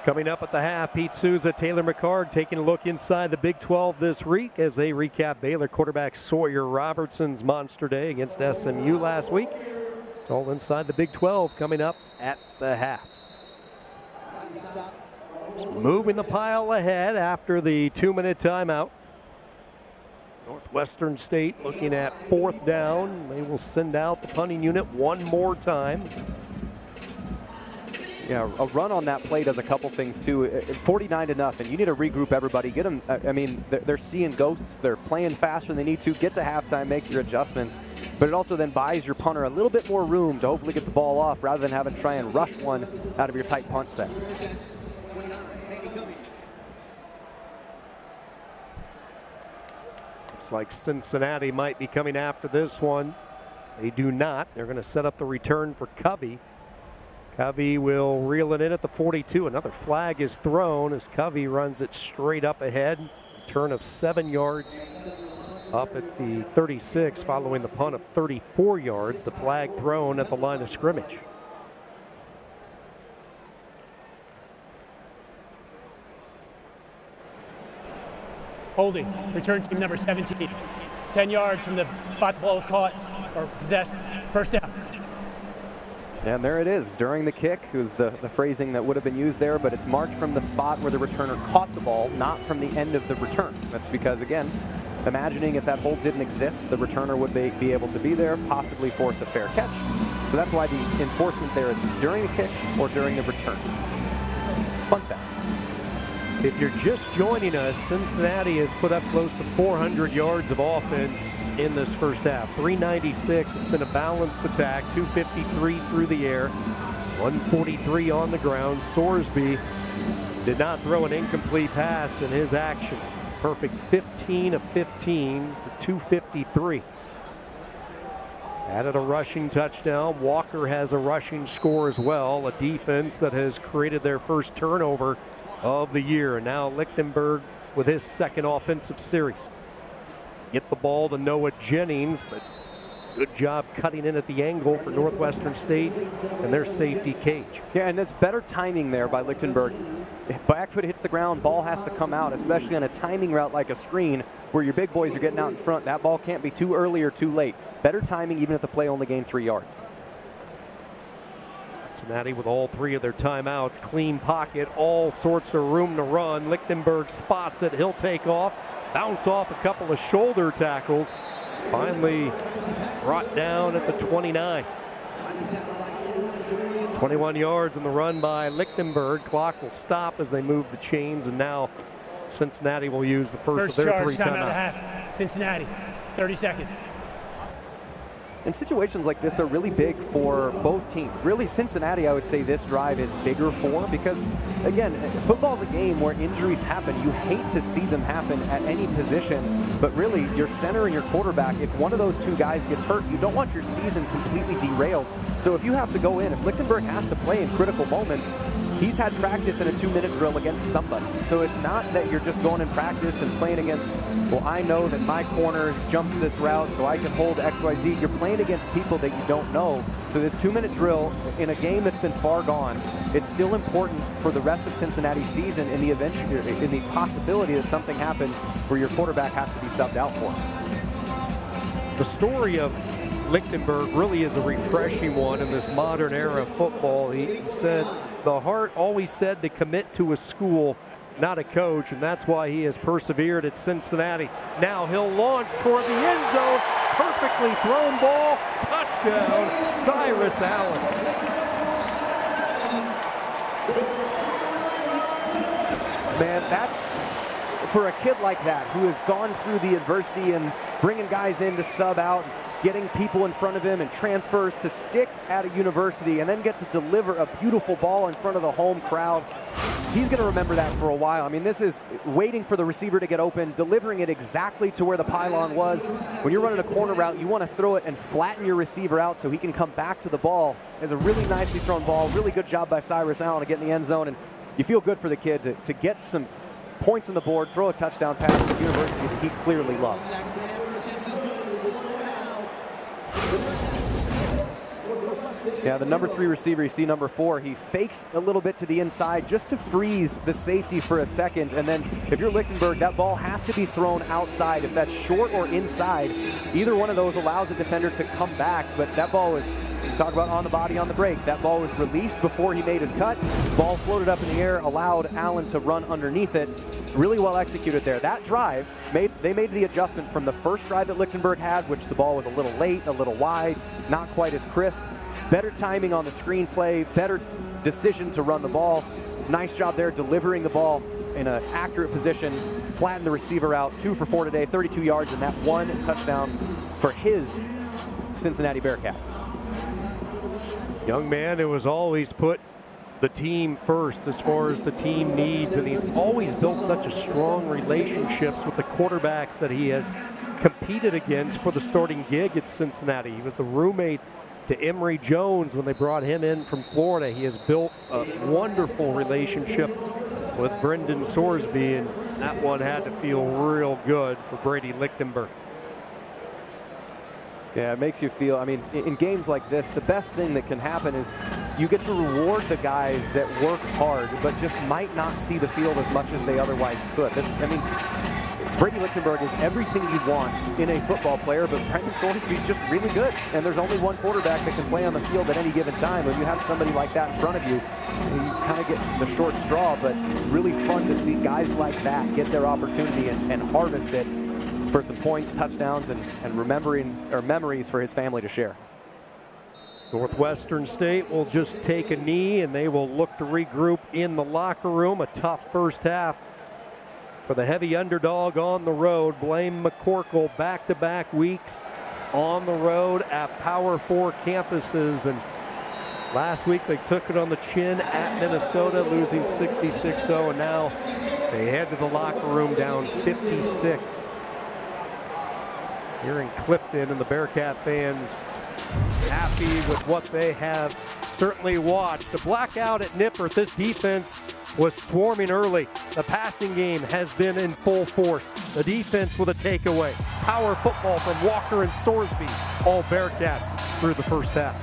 Coming up at the half, Pete Souza, Taylor McCard taking a look inside the Big 12 this week as they recap Baylor quarterback Sawyer Robertson's monster day against SMU last week. It's all inside the Big 12 coming up at the half. Just moving the pile ahead after the 2-minute timeout. Northwestern State looking at 4th down. They will send out the punting unit one more time. Yeah, a run on that play does a couple things too. 49-0, you need to regroup everybody. Get them. I mean, they're seeing ghosts. They're playing faster than they need to. Get to halftime, make your adjustments. But it also then buys your punter a little bit more room to hopefully get the ball off rather than having to try and rush one out of your tight punt set. Looks like Cincinnati might be coming after this one. They do not. They're going to set up the return for Covey. Covey will reel it in at the 42. Another flag is thrown as Covey runs it straight up ahead. Return of 7 yards up at the 36 following the punt of 34 yards. The flag thrown at the line of scrimmage. Holding, return team number 17. 10 yards from the spot the ball was caught or possessed. First down. And there it is. During the kick was the phrasing that would have been used there, but it's marked from the spot where the returner caught the ball, not from the end of the return. That's because, again, imagining if that hold didn't exist, the returner would be able to be there, possibly force a fair catch. So that's why the enforcement there is during the kick or during the return. Fun facts. If you're just joining us, Cincinnati has put up close to 400 yards of offense in this first half. 396. It's been a balanced attack. 253 through the air, 143 on the ground. Sorsby did not throw an incomplete pass in his action. Perfect 15 of 15 for 253. Added a rushing touchdown. Walker has a rushing score as well. A defense that has created their first turnover of the year. And now Lichtenberg with his second offensive series. Get the ball to Noah Jennings, but good job cutting in at the angle for Northwestern State and their safety Cage. Yeah, and that's better timing there by Lichtenberg. Back foot hits the ground, ball has to come out, especially on a timing route like a screen where your big boys are getting out in front. That ball can't be too early or too late. Better timing even if the play only gained 3 yards. Cincinnati with all 3 of their timeouts. Clean pocket, all sorts of room to run. Lichtenberg spots it. He'll take off, bounce off a couple of shoulder tackles. Finally brought down at the 29. 21 yards on the run by Lichtenberg. Clock will stop as they move the chains, and now Cincinnati will use the first of their 3 timeouts. Cincinnati, 30 seconds. And situations like this are really big for both teams. Really, Cincinnati, I would say this drive is bigger for, because, again, football's a game where injuries happen. You hate to see them happen at any position, but really, your center and your quarterback, if one of those 2 guys gets hurt, you don't want your season completely derailed. So if you have to go in, if Lichtenberg has to play in critical moments, he's had practice in a 2-minute drill against somebody. So it's not that you're just going in practice and playing against, well, I know that my corner jumps this route so I can hold XYZ. You're playing against people that you don't know. So this 2-minute drill in a game that's been far gone, it's still important for the rest of Cincinnati's season in the possibility that something happens where your quarterback has to be subbed out for. The story of Lichtenberg really is a refreshing one in this modern era of football. He said the heart always said to commit to a school, not a coach, and that's why he has persevered at Cincinnati. Now he'll launch toward the end zone. Perfectly thrown ball. Touchdown, Cyrus Allen. Man, that's for a kid like that who has gone through the adversity and bringing guys in to sub out, getting people in front of him and transfers to stick at a university and then get to deliver a beautiful ball in front of the home crowd. He's going to remember that for a while. I mean, this is waiting for the receiver to get open, delivering it exactly to where the pylon was. When you're running a corner route, you want to throw it and flatten your receiver out so he can come back to the ball. It's a really nicely thrown ball. Really good job by Cyrus Allen to get in the end zone. And you feel good for the kid to get some points on the board, throw a touchdown pass to the university that he clearly loves. Yeah, the number 3 receiver, you see number 4, he fakes a little bit to the inside just to freeze the safety for a second. And then if you're Lichtenberg, that ball has to be thrown outside. If that's short or inside, either one of those allows a defender to come back. But that ball was, talk about on the body, on the break. That ball was released before he made his cut. Ball floated up in the air, allowed Allen to run underneath it. Really well executed there. That drive, they made the adjustment from the first drive that Lichtenberg had, which the ball was a little late, a little wide, not quite as crisp. Better timing on the screenplay, better decision to run the ball. Nice job there delivering the ball in an accurate position, flatten the receiver out. 2 for 4 today, 32 yards, and that 1 touchdown for his Cincinnati Bearcats. Young man who has always put the team first as far as the team needs, and he's always built such a strong relationships with the quarterbacks that he has competed against for the starting gig at Cincinnati. He was the roommate to Emory Jones when they brought him in from Florida. He has built a wonderful relationship with Brendan Sorsby, and that one had to feel real good for Brady Lichtenberg. Yeah, it makes you feel, I mean, in games like this, the best thing that can happen is you get to reward the guys that work hard but just might not see the field as much as they otherwise could. Brady Lichtenberg is everything you want in a football player, but Brendan Sorsby's just really good. And there's only one quarterback that can play on the field at any given time. When you have somebody like that in front of you, you kind of get the short straw, but it's really fun to see guys like that get their opportunity and harvest it for some points, touchdowns, and memories for his family to share. Northwestern State will just take a knee, and they will look to regroup in the locker room. A tough first half for the heavy underdog on the road. Blaine McCorkle, back-to-back weeks on the road at Power 4 campuses. And last week they took it on the chin at Minnesota, losing 66-0. And now they head to the locker room down 56. here in Clifton, and the Bearcat fans happy with what they have certainly watched. The blackout at Nippert, this defense was swarming early. The passing game has been in full force. The defense with a takeaway. Power football from Walker and Sorsby, all Bearcats through the first half.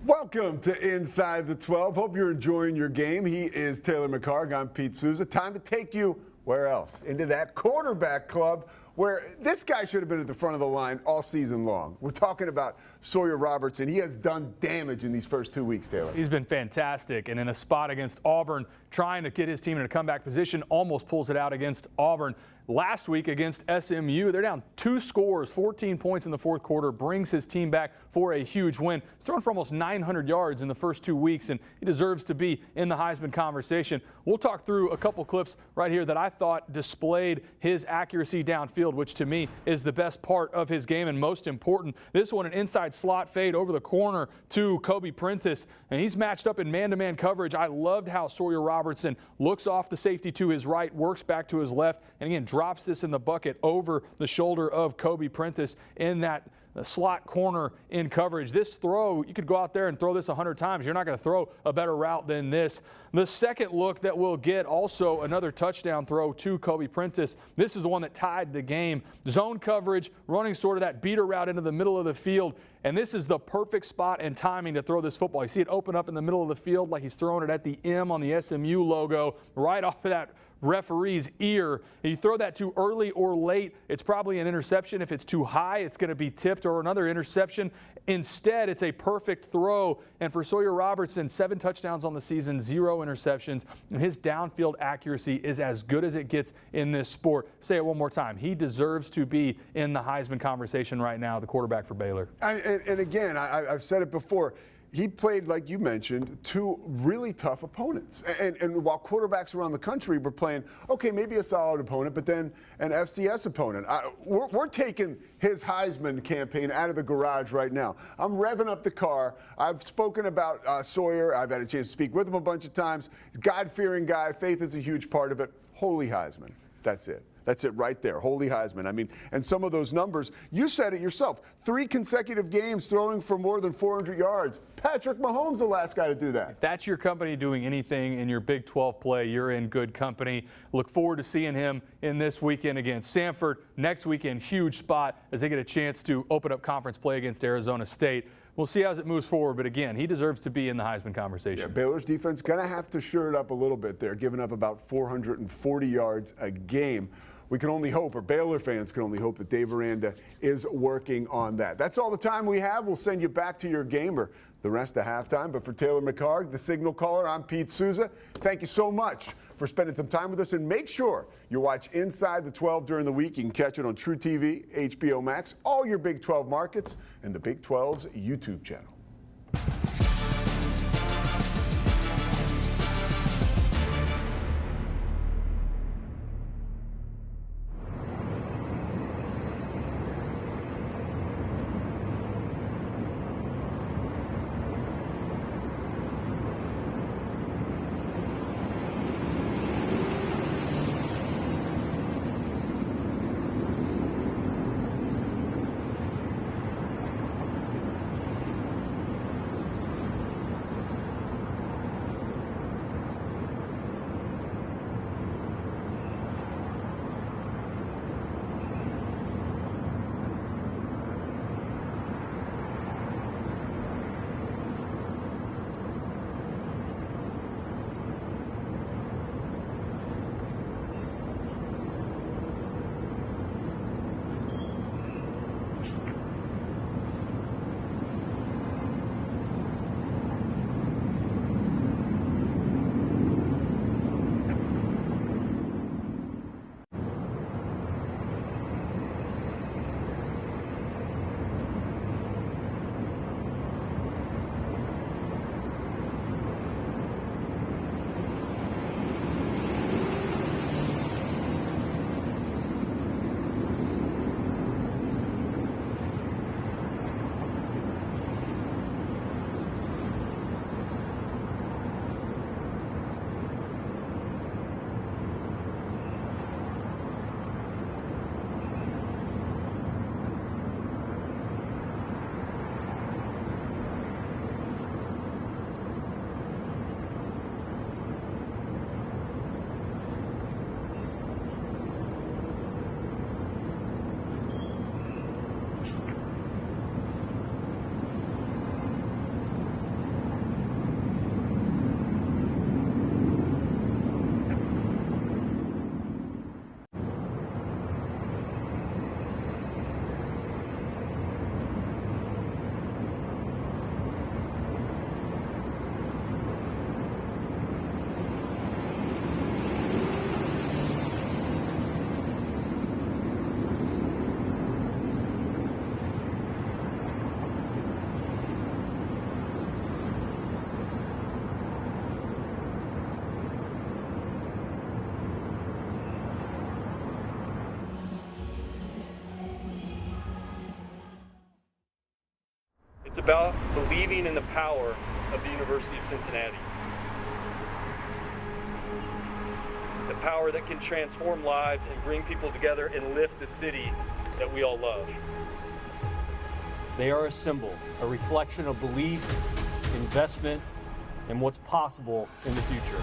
Welcome to Inside the 12. Hope you're enjoying your game. He is Taylor McHarg. I'm Pete Souza. Time to take you where else? Into that quarterback club where this guy should have been at the front of the line all season long. We're talking about Sawyer Robertson. He has done damage in these first 2 weeks, Taylor. He's been fantastic, and in a spot against Auburn, trying to get his team in a comeback position, almost pulls it out against Auburn. Last week against SMU, they're down 2 scores, 14 points in the fourth quarter, brings his team back for a huge win. He's thrown for almost 900 yards in the first 2 weeks, and he deserves to be in the Heisman conversation. We'll talk through a couple clips right here that I thought displayed his accuracy downfield, which to me is the best part of his game and most important. This one, an inside slot fade over the corner to Kobe Prentice, and he's matched up in man-to-man coverage. I loved how Sawyer Robertson looks off the safety to his right, works back to his left, and again, drops this in the bucket over the shoulder of Kobe Prentice in that slot corner in coverage. This throw, you could go out there and throw this 100 times. You're not going to throw a better route than this. The second look that we'll get, also another touchdown throw to Kobe Prentice. This is the one that tied the game. Zone coverage, running sort of that beater route into the middle of the field. And this is the perfect spot and timing to throw this football. You see it open up in the middle of the field like he's throwing it at the M on the SMU logo, right off of that referee's ear. If you throw that too early or late, it's probably an interception. If it's too high, it's going to be tipped or another interception. Instead, it's a perfect throw. And for Sawyer Robertson, 7 touchdowns on the season, 0 interceptions. And his downfield accuracy is as good as it gets in this sport. Say it one more time. He deserves to be in the Heisman conversation right now, the quarterback for Baylor. And again, I've said it before. he played, like you mentioned, two really tough opponents. And while quarterbacks around the country were playing, okay, maybe a solid opponent, but then an FCS opponent. We're taking his Heisman campaign out of the garage right now. I'm revving up the car. I've spoken about Sawyer. I've had a chance to speak with him a bunch of times. God-fearing guy. Faith is a huge part of it. Holy Heisman. That's it. That's it right there. Holy Heisman. I mean, and some of those numbers, you said it yourself. 3 consecutive games throwing for more than 400 yards. Patrick Mahomes, the last guy to do that. If that's your company doing anything in your Big 12 play, you're in good company. Look forward to seeing him in this weekend against Samford. Next weekend, huge spot as they get a chance to open up conference play against Arizona State. We'll see as it moves forward, but again, he deserves to be in the Heisman conversation. Yeah, Baylor's defense going to have to shore it up a little bit there, giving up about 440 yards a game. We can only hope, or Baylor fans can only hope, that Dave Aranda is working on that. That's all the time we have. We'll send you back to your game or the rest of halftime. But for Taylor McHargue, the signal caller, I'm Pete Souza. Thank you so much for spending some time with us. And make sure you watch Inside the 12 during the week. You can catch it on True TV, HBO Max, all your Big 12 markets, and the Big 12's YouTube channel. It's about believing in the power of the University of Cincinnati. The power that can transform lives and bring people together and lift the city that we all love. They are a symbol, a reflection of belief, investment, and what's possible in the future.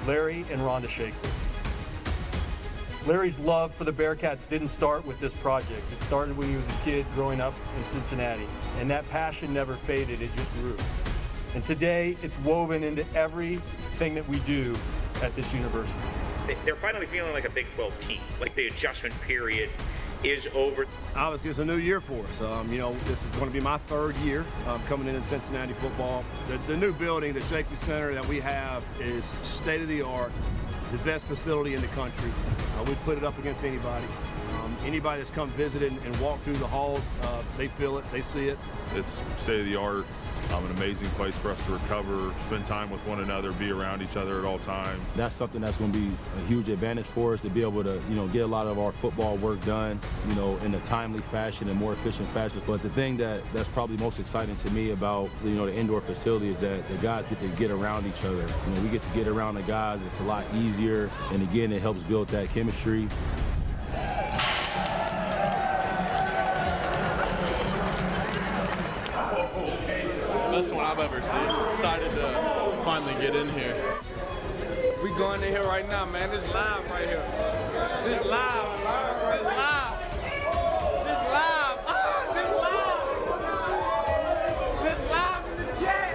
Larry and Rhonda Shaker. Larry's love for the Bearcats didn't start with this project. It started when he was a kid growing up in Cincinnati, and that passion never faded, it just grew. And today, it's woven into everything that we do at this university. They're finally feeling like a Big 12 team, like the adjustment period is over. Obviously, it's a new year for us. This is going to be my 3rd year coming in Cincinnati football. The new building, the Shakley Center that we have is state-of-the-art, the best facility in the country. We put it up against anybody. Anybody that's come visit and walk through the halls, they feel it, they see it. It's state of the art. An amazing place for us to recover, spend time with one another, be around each other at all times. That's something that's going to be a huge advantage for us to be able to, get a lot of our football work done, in a timely fashion and more efficient fashion. But the thing that's probably most exciting to me about, the indoor facility is that the guys get to get around each other. We get to get around the guys. It's a lot easier, and again, it helps build that chemistry. Best one I've ever seen. Excited to finally get in here. We going in here right now, man. This live right here. This live. This live. This live. This live. This live in the chat.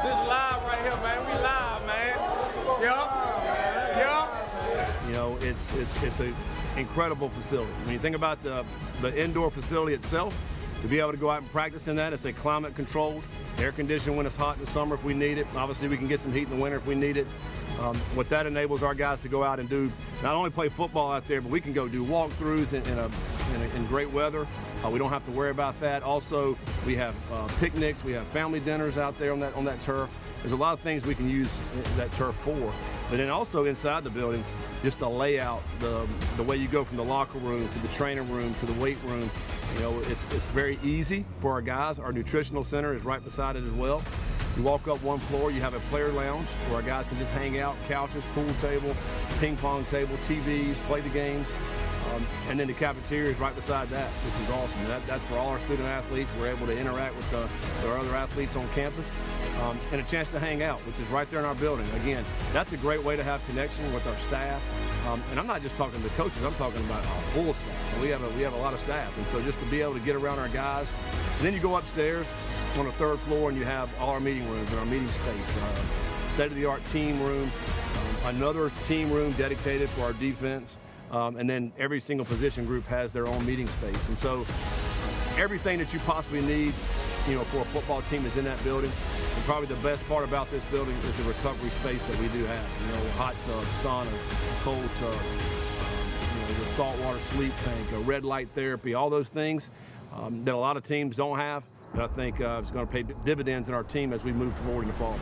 This live right here, man. We live, man. Yup. It's an incredible facility. When you think about the indoor facility itself, to be able to go out and practice in that, it's a climate controlled, air conditioned when it's hot in the summer if we need it. Obviously we can get some heat in the winter if we need it. What that enables our guys to go out and do, not only play football out there, but we can go do walkthroughs in great weather. We don't have to worry about that. Also, we have picnics, we have family dinners out there on that turf. There's a lot of things we can use that turf for. But then also inside the building, just the layout, the way you go from the locker room to the training room to the weight room, it's very easy for our guys. Our nutritional center is right beside it as well. You walk up one floor, you have a player lounge where our guys can just hang out, couches, pool table, ping pong table, TVs, play the games. And then the cafeteria is right beside that, which is awesome. That's for all our student athletes. We're able to interact with our other athletes on campus. And a chance to hang out, which is right there in our building. Again, that's a great way to have connection with our staff. And I'm not just talking to the coaches, I'm talking about our full staff. We have a lot of staff, and so just to be able to get around our guys. And then you go upstairs on the third floor and you have all our meeting rooms and our meeting space. State-of-the-art team room, another team room dedicated for our defense. And then every single position group has their own meeting space. And so everything that you possibly need, for a football team is in that building. And probably the best part about this building is the recovery space that we do have. Hot tubs, saunas, cold tubs, the saltwater sleep tank, a red light therapy, all those things that a lot of teams don't have. But I think it's going to pay dividends in our team as we move forward in the fall.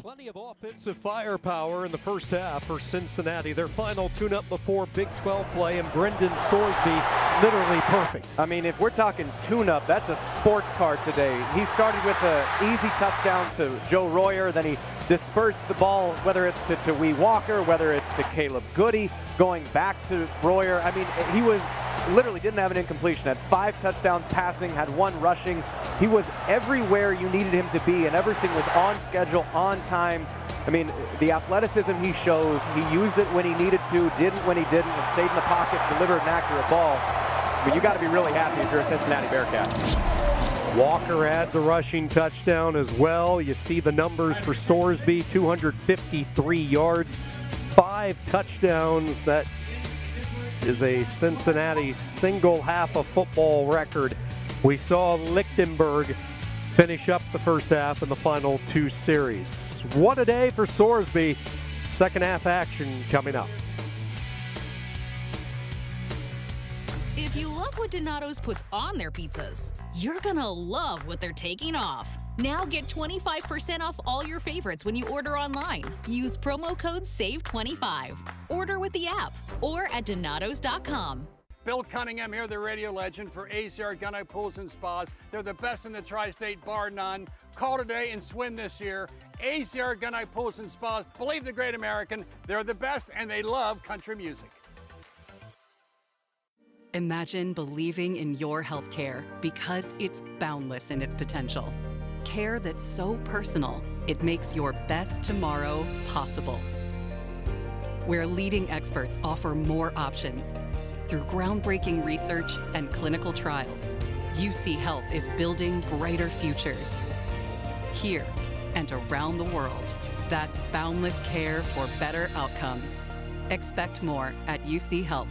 Plenty of offensive firepower in the first half for Cincinnati. Their final tune-up before Big 12 play, and Brendan Sorsby literally perfect. I mean, if we're talking tune-up, that's a sports car today. He started with an easy touchdown to Joe Royer, then he dispersed the ball, whether it's to Wee Walker, whether it's to Caleb Goody, going back to Royer. I mean, he was literally didn't have an incompletion, had 5 touchdowns passing, had 1 rushing. He was everywhere you needed him to be, and everything was on schedule, on time. I mean, the athleticism he shows, he used it when he needed to, didn't when he didn't, and stayed in the pocket, delivered an accurate ball. I mean, you got to be really happy if you're a Cincinnati Bearcat. Walker adds a rushing touchdown as well. You see the numbers for Sorsby, 253 yards, 5 touchdowns. That is a Cincinnati single half of football record. We saw Lichtenberg finish up the first half in the final 2 series. What a day for Sorsby. Second half action coming up. If you love what Donato's puts on their pizzas, you're gonna love what they're taking off. Now get 25% off all your favorites when you order online. Use promo code SAVE25. Order with the app or at Donatos.com. Bill Cunningham here, the radio legend for ACR Gunite Pools and Spas. They're the best in the tri-state, bar none. Call today and swim this year. ACR Gunite Pools and Spas. Believe the great American. They're the best and they love country music. Imagine believing in your healthcare because it's boundless in its potential. Care that's so personal, it makes your best tomorrow possible. Where leading experts offer more options through groundbreaking research and clinical trials, UC Health is building brighter futures. Here and around the world, that's boundless care for better outcomes. Expect more at UC Health.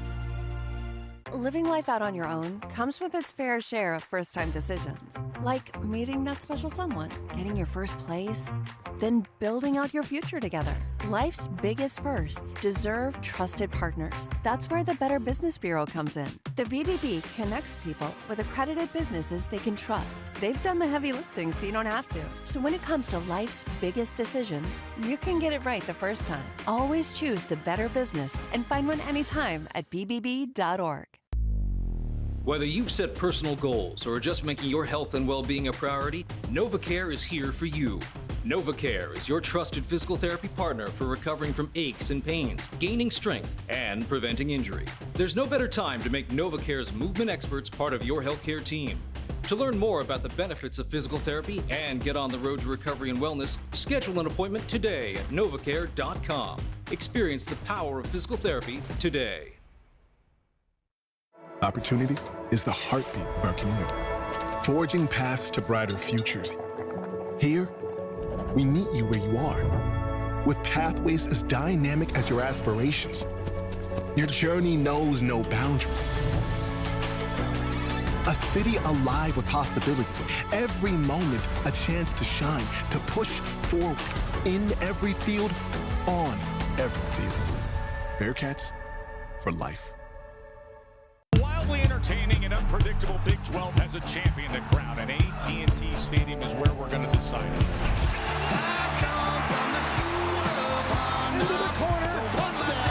Living life out on your own comes with its fair share of first-time decisions, like meeting that special someone, getting your first place, then building out your future together. Life's biggest firsts deserve trusted partners. That's where the Better Business Bureau comes in. The BBB connects people with accredited businesses they can trust. They've done the heavy lifting so you don't have to. So when it comes to life's biggest decisions, you can get it right the first time. Always choose the Better Business and find one anytime at bbb.org. Whether you've set personal goals or are just making your health and well-being a priority, NovaCare is here for you. NovaCare is your trusted physical therapy partner for recovering from aches and pains, gaining strength, and preventing injury. There's no better time to make NovaCare's movement experts part of your healthcare team. To learn more about the benefits of physical therapy and get on the road to recovery and wellness, schedule an appointment today at novacare.com. Experience the power of physical therapy today. Opportunity is the heartbeat of our community, forging paths to brighter futures. Here, we meet you where you are, with pathways as dynamic as your aspirations. Your journey knows no boundaries. A city alive with possibilities, every moment a chance to shine, to push forward, in every field, on every field. Bearcats for life. Wildly entertaining and unpredictable Big 12 has a champion to crown, and AT&T Stadium is where we're going to decide it. Into the corner, touchdown.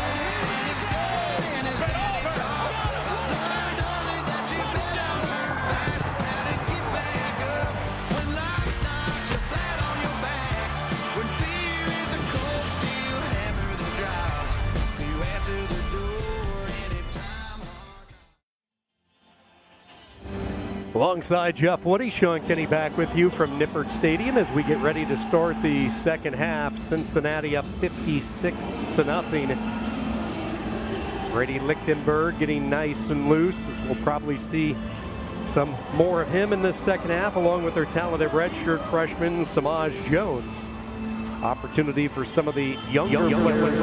Alongside Jeff Woody, Sean Kenny back with you from Nippert Stadium as we get ready to start the second half. Cincinnati up 56-0. Brady Lichtenberg getting nice and loose, as we'll probably see some more of him in this second half, along with their talented redshirt freshman, Samaj Jones. Opportunity for some of the younger players.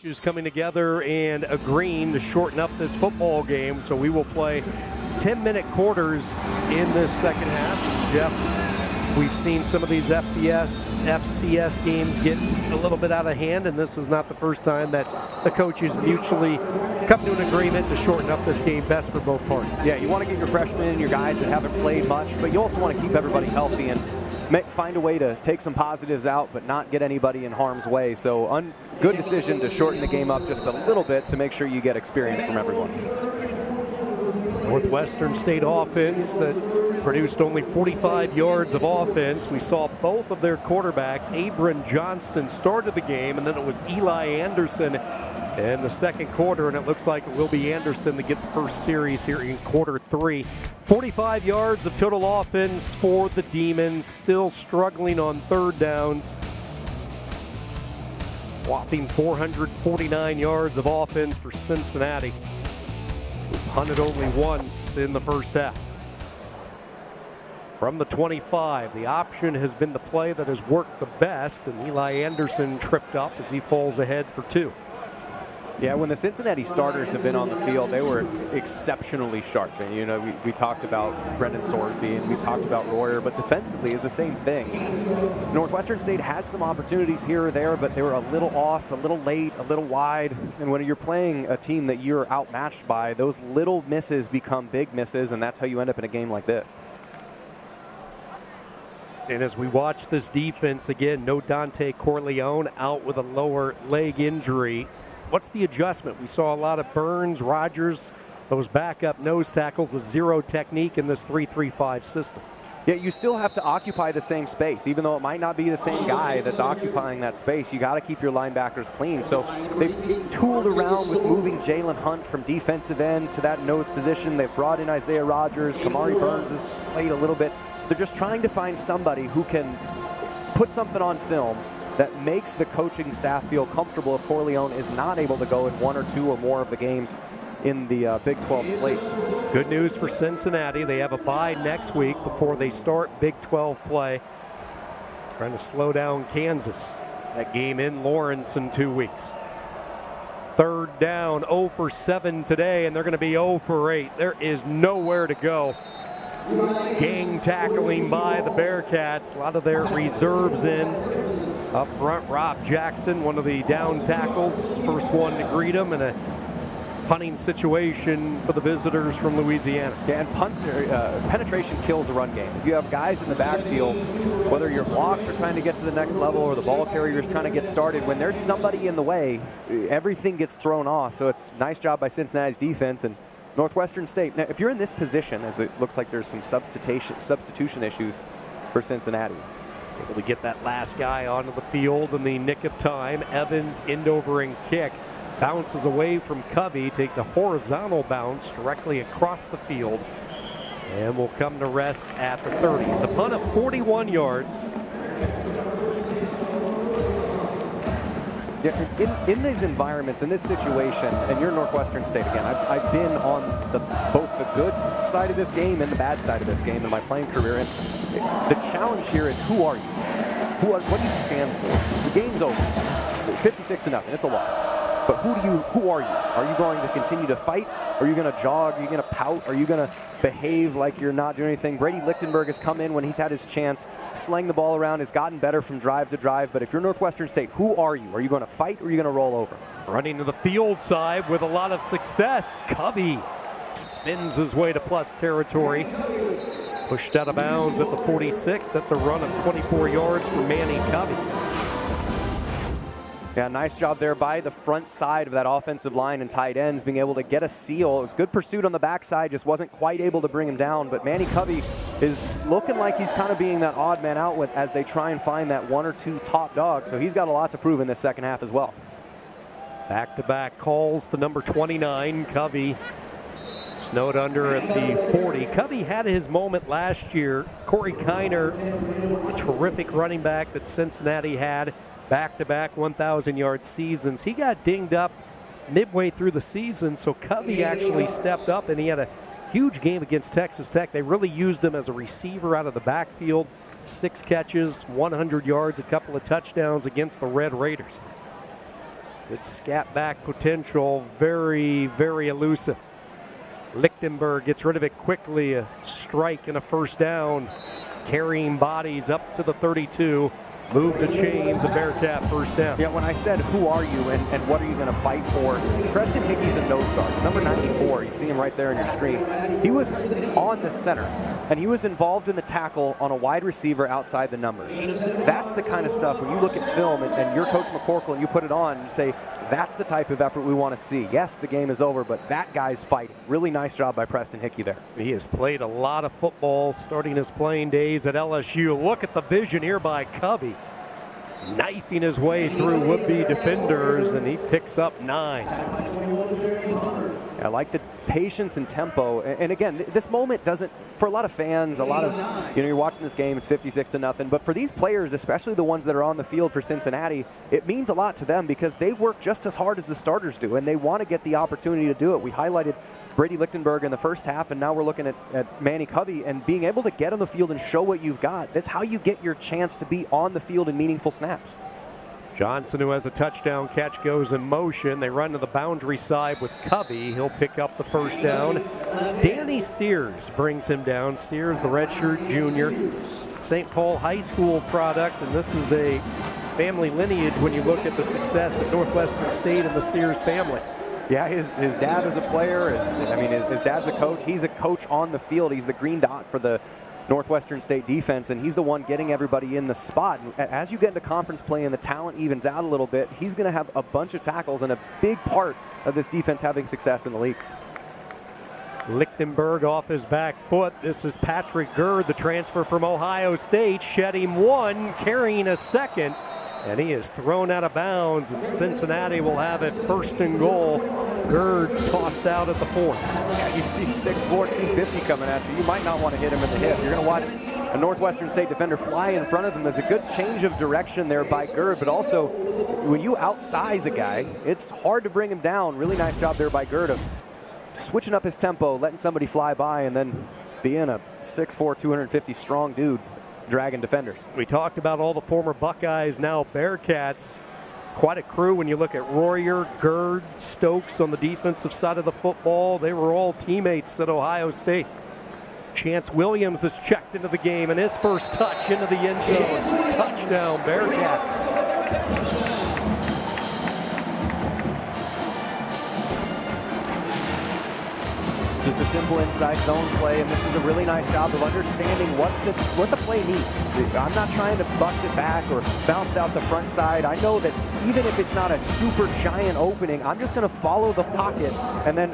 Coaches coming together and agreeing to shorten up this football game, so we will play 10-minute quarters in this second half. Jeff, we've seen some of these FCS games get a little bit out of hand, and this is not the first time that the coaches mutually come to an agreement to shorten up this game, best for both parties. Yeah, you want to get your freshmen and your guys that haven't played much, but you also want to keep everybody healthy. And find a way to take some positives out, but not get anybody in harm's way. So good decision to shorten the game up just a little bit to make sure you get experience from everyone. Northwestern State offense that produced only 45 yards of offense. We saw both of their quarterbacks, Abram Johnston, started the game, and then it was Eli Anderson in the second quarter, and it looks like it will be Anderson to get the first series here in quarter 3. 45 yards of total offense for the Demons, still struggling on third downs. Whopping 449 yards of offense for Cincinnati, who punted only once in the first half. From the 25, the option has been the play that has worked the best, and Eli Anderson tripped up as he falls ahead for 2. Yeah, when the Cincinnati starters have been on the field, they were exceptionally sharp. And, you know, we talked about Brendan Sorsby and we talked about Royer, but defensively is the same thing. Northwestern State had some opportunities here or there, but they were a little off, a little late, a little wide. And when you're playing a team that you're outmatched by, those little misses become big misses, and that's how you end up in a game like this. And as we watch this defense, again, no Dante Corleone, out with a lower leg injury. What's the adjustment? We saw a lot of Burns, Rogers, those backup nose tackles, a zero technique in this 3-3-5 system. Yeah, you still have to occupy the same space. Even though it might not be the same guy that's occupying that space, you got to keep your linebackers clean. So they've tooled around with moving Jalen Hunt from defensive end to that nose position. They've brought in Isaiah Rogers. Kamari Burns has played a little bit. They're just trying to find somebody who can put something on film that makes the coaching staff feel comfortable if Corleone is not able to go in 1 or 2 or more of the games in the Big 12 slate. Good news for Cincinnati. They have a bye next week before they start Big 12 play. Trying to slow down Kansas. That game in Lawrence in 2 weeks. Third down, 0 for 7 today, and they're going to be 0 for 8. There is nowhere to go. Gang tackling by the Bearcats. A lot of their reserves in. Up front, Rob Jackson, one of the down tackles. First one to greet him in a punting situation for the visitors from Louisiana. Yeah, and penetration kills the run game. If you have guys in the backfield, whether your blocks are trying to get to the next level or the ball carrier is trying to get started, when there's somebody in the way, everything gets thrown off. So it's a nice job by Cincinnati's defense. And Northwestern State, now if you're in this position, as it looks like there's some substitution issues for Cincinnati. Able to get that last guy onto the field in the nick of time. Evans, end over and kick. Bounces away from Covey, takes a horizontal bounce directly across the field, and will come to rest at the 30. It's a punt of 41 yards. Yeah, in these environments, in this situation, and you're Northwestern State again, I've been on both the good side of this game and the bad side of this game in my playing career, and the challenge here is who are you? What do you stand for? The game's over. It's 56-0. It's a loss. But who are you? Are you going to continue to fight? Are you going to jog? Are you going to pout? Are you going to behave like you're not doing anything? Brady Lichtenberg has come in when he's had his chance, slang the ball around, has gotten better from drive to drive. But if you're Northwestern State, who are you? Are you going to fight or are you going to roll over? Running to the field side with a lot of success. Covey spins his way to plus territory. Pushed out of bounds at the 46. That's a run of 24 yards for Manny Covey. Yeah, nice job there by the front side of that offensive line and tight ends, being able to get a seal. It was good pursuit on the backside, just wasn't quite able to bring him down. But Manny Covey is looking like he's kind of being that odd man out with as they try and find that 1 or 2 top dogs. So he's got a lot to prove in this second half as well. Back-to-back calls to number 29, Covey. Snowed under at the 40. Covey had his moment last year. Corey Kiner, a terrific running back that Cincinnati had. Back-to-back 1,000-yard seasons. He got dinged up midway through the season, so Covey actually stepped up, and he had a huge game against Texas Tech. They really used him as a receiver out of the backfield. 6 catches, 100 yards, a couple of touchdowns against the Red Raiders. Good scat back potential, very, very elusive. Lichtenberg gets rid of it quickly, a strike and a first down. Carrying bodies up to the 32. Move the chains, a Bearcat first down. Yeah, when I said who are you and what are you going to fight for, Preston Hickey's a nose guard. It's number 94. You see him right there on your screen. He was on the center. and he was involved in the tackle on a wide receiver outside the numbers. That's the kind of stuff, when you look at film and you're Coach McCorkle and you put it on and say, that's the type of effort we want to see. Yes, the game is over, but that guy's fighting. Really nice job by Preston Hickey there. He has played a lot of football starting his playing days at LSU. Look at the vision here by Covey. Knifing his way through would-be defenders, and he picks up 9. I like the patience and tempo. And again, this moment doesn't, for a lot of fans, a lot of, you're watching this game, it's 56-0, but for these players, especially the ones that are on the field for Cincinnati, it means a lot to them because they work just as hard as the starters do, and they want to get the opportunity to do it. We highlighted Brady Lichtenberg in the first half, and now we're looking at Manny Covey, and being able to get on the field and show what you've got. That's how you get your chance to be on the field in meaningful snaps. Johnson, who has a touchdown catch, goes in motion. They run to the boundary side with Covey. He'll pick up the first down. Danny Sears brings him down. Sears, the redshirt junior, St. Paul High School product, and this is a family lineage when you look at the success at Northwestern State and the Sears family. Yeah, his dad was a player. His dad's a coach. He's a coach on the field. He's the green dot for the Northwestern State defense, and he's the one getting everybody in the spot. And as you get into conference play and the talent evens out a little bit, he's going to have a bunch of tackles and a big part of this defense having success in the league. Lichtenberg off his back foot. This is Patrick Gerd, the transfer from Ohio State, shedding 1, carrying a second, and he is thrown out of bounds, and Cincinnati will have it 1st and goal. Gerd tossed out at the 4. Yeah, you see 6'4", 250 coming at you. You might not want to hit him in the hip. You're going to watch a Northwestern State defender fly in front of him. There's a good change of direction there by Gerd, but also when you outsize a guy, it's hard to bring him down. Really nice job there by Gerd of switching up his tempo, letting somebody fly by, and then being a 6'4", 250 strong dude dragging defenders. We talked about all the former Buckeyes, now Bearcats. Quite a crew when you look at Royer, Gerd, Stokes on the defensive side of the football. They were all teammates at Ohio State. Chance Williams is checked into the game, and his first touch into the end zone. Touchdown, Bearcats. Just a simple inside zone play, and this is a really nice job of understanding what the play needs. I'm not trying to bust it back or bounce it out the front side. I know that even if it's not a super giant opening, I'm just going to follow the pocket. And then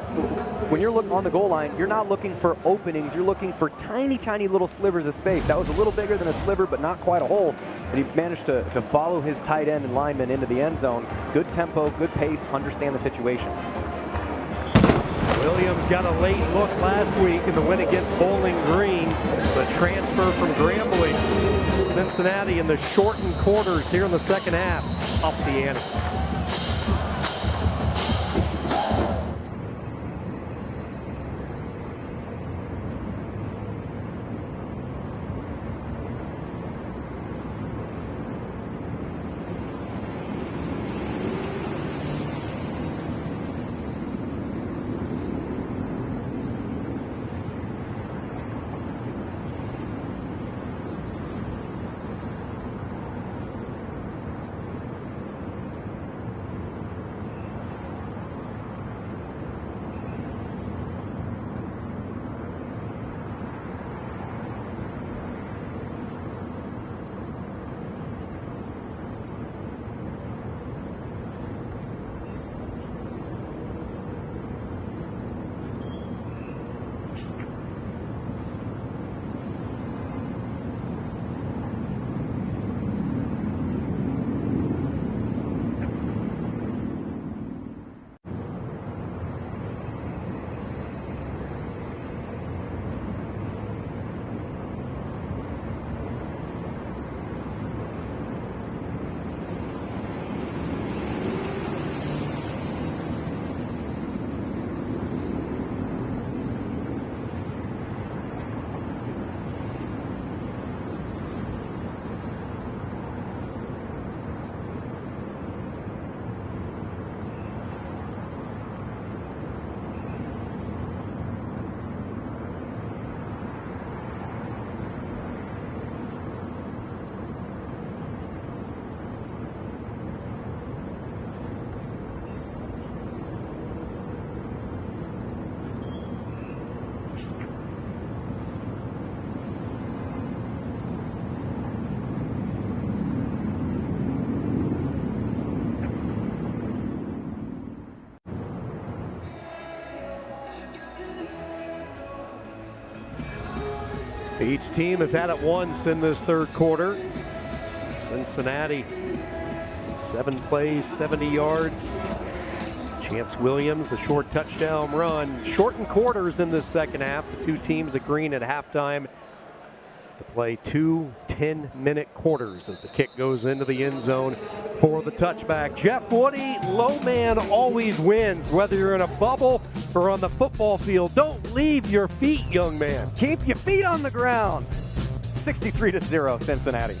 when you're looking on the goal line, you're not looking for openings. You're looking for tiny, tiny little slivers of space. That was a little bigger than a sliver, but not quite a hole. And he managed to follow his tight end and lineman into the end zone. Good tempo, good pace, understand the situation. Williams got a late look last week in the win against Bowling Green. The transfer from Grambling. Cincinnati in the shortened quarters here in the second half. Up the ante. Each team has had it once in this third quarter. Cincinnati, 7 plays, 70 yards. Chance Williams, the short touchdown run. Shortened quarters in the second half. The two teams agreeing at halftime to play 2 10-minute quarters as the kick goes into the end zone for the touchback. Jeff Woody, low man always wins, whether you're in a bubble or on the football field. Don't leave your feet, young man. Keep your feet on the ground. 63-0 Cincinnati.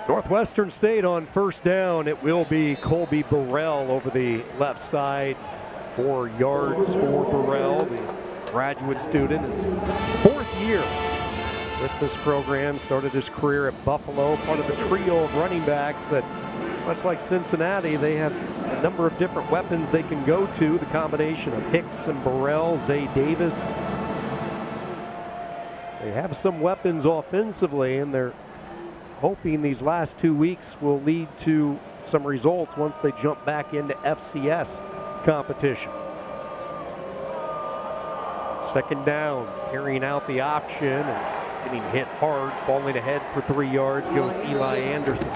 Northwestern State on first down. It will be Colby Burrell over the left side. 4 yards for Burrell, the graduate student. His 4th year with this program. Started his career at Buffalo, part of a trio of running backs that, much like Cincinnati, they have a number of different weapons they can go to. The combination of Hicks and Burrell, Zay Davis. They have some weapons offensively, and they're hoping these last 2 weeks will lead to some results once they jump back into FCS competition. Second down, carrying out the option and getting hit hard, falling ahead for 3 yards goes Eli Anderson.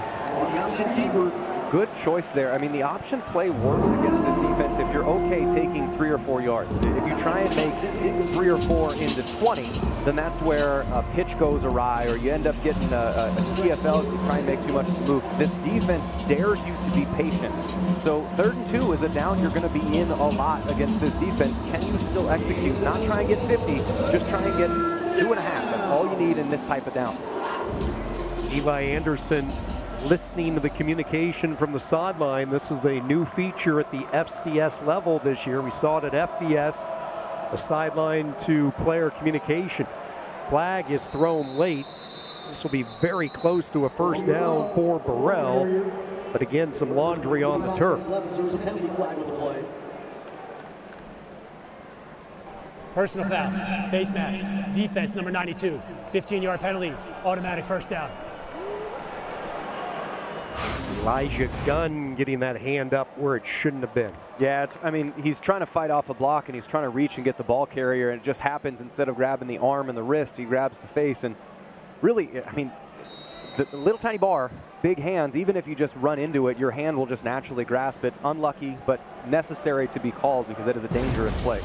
Good choice there. I mean, the option play works against this defense if you're okay taking 3 or 4 yards. If you try and make 3 or 4 into 20, then that's where a pitch goes awry or you end up getting a TFL to try and make too much of a move. This defense dares you to be patient. So 3rd and 2 is a down you're going to be in a lot against this defense. Can you still execute? Not try and get 50, just try and get 2.5. That's all you need in this type of down. Eli Anderson listening to the communication from the sideline. This is a new feature at the FCS level this year. We saw it at FBS, a sideline to player communication. Flag is thrown late. This will be very close to a first down for Burrell, but again, some laundry on the turf. Personal foul, face mask, defense number 92, 15-yard penalty, automatic first down. Elijah Gunn getting that hand up where it shouldn't have been. Yeah, he's trying to fight off a block, and he's trying to reach and get the ball carrier, and it just happens instead of grabbing the arm and the wrist, he grabs the face. And really, the little tiny bar, big hands, even if you just run into it, your hand will just naturally grasp it. Unlucky, but necessary to be called because it is a dangerous play.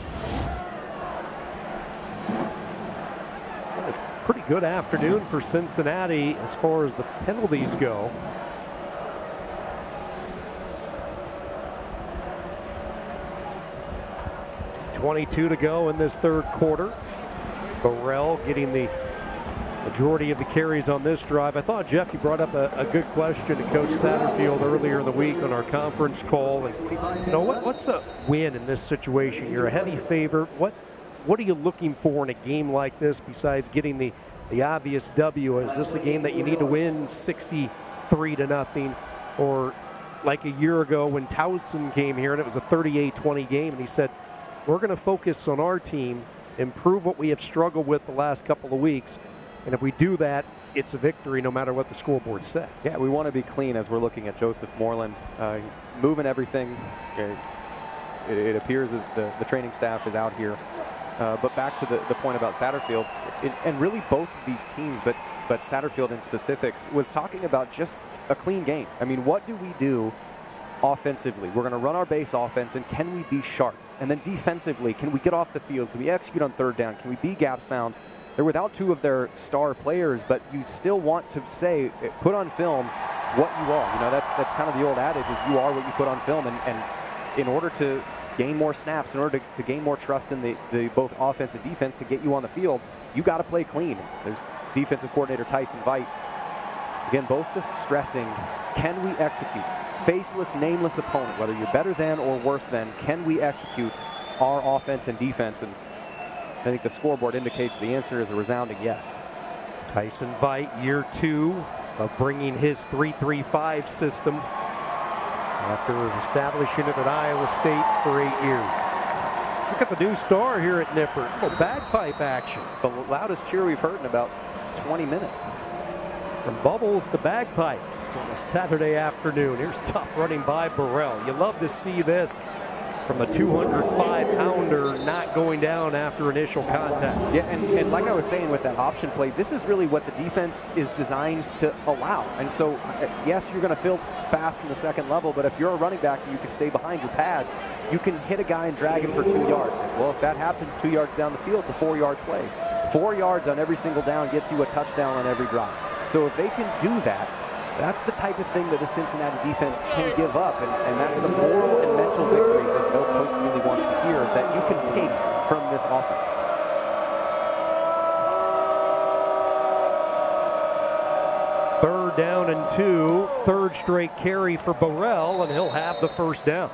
What a pretty good afternoon for Cincinnati as far as the penalties go. 22 to go in this third quarter. Burrell getting the majority of the carries on this drive. I thought, Jeff, you brought up a good question to Coach Satterfield earlier in the week on our conference call. And what's a win in this situation? You're a heavy favorite. What are you looking for in a game like this besides getting the obvious W? Is this a game that you need to win 63-0, or like a year ago when Towson came here and it was a 38-20 game, and he said, we're going to focus on our team, improve what we have struggled with the last couple of weeks, and if we do that, it's a victory no matter what the scoreboard says. Yeah, we want to be clean as we're looking at Joseph Moreland moving everything. It appears that the training staff is out here. But back to the point about Satterfield, and really both of these teams, but Satterfield in specifics, was talking about just a clean game. What do we do offensively? We're going to run our base offense, and can we be sharp? And then defensively, can we get off the field? Can we execute on third down? Can we be gap sound? They're without two of their star players, but you still want to say, put on film what you are. That's kind of the old adage, is you are what you put on film. And in order to gain more snaps, in order to gain more trust in the both offense and defense to get you on the field, you got to play clean. There's defensive coordinator Tyson Veit, again, both just stressing, can we execute? Faceless, nameless opponent, whether you're better than or worse than, can we execute our offense and defense? And I think the scoreboard indicates the answer is a resounding yes. Tyson Veit, year 2 of bringing his 3-3-5 system after establishing it at Iowa State for 8 years. Look at the new star here at Nippert. Oh, bagpipe action. The loudest cheer we've heard in about 20 minutes. From bubbles to bagpipes on a Saturday afternoon. Here's tough running by Burrell. You love to see this from a 205-pounder not going down after initial contact. Yeah, and like I was saying with that option play, this is really what the defense is designed to allow. And so, yes, you're going to feel fast from the second level, but if you're a running back and you can stay behind your pads, you can hit a guy and drag him for 2 yards. Well, if that happens 2 yards down the field, it's a 4-yard play. 4 yards on every single down gets you a touchdown on every drive. So if they can do that, that's the type of thing that the Cincinnati defense can give up, and that's the moral and mental victories, as no coach really wants to hear, that you can take from this offense. Third down and 2, third straight carry for Burrell, and he'll have the first down.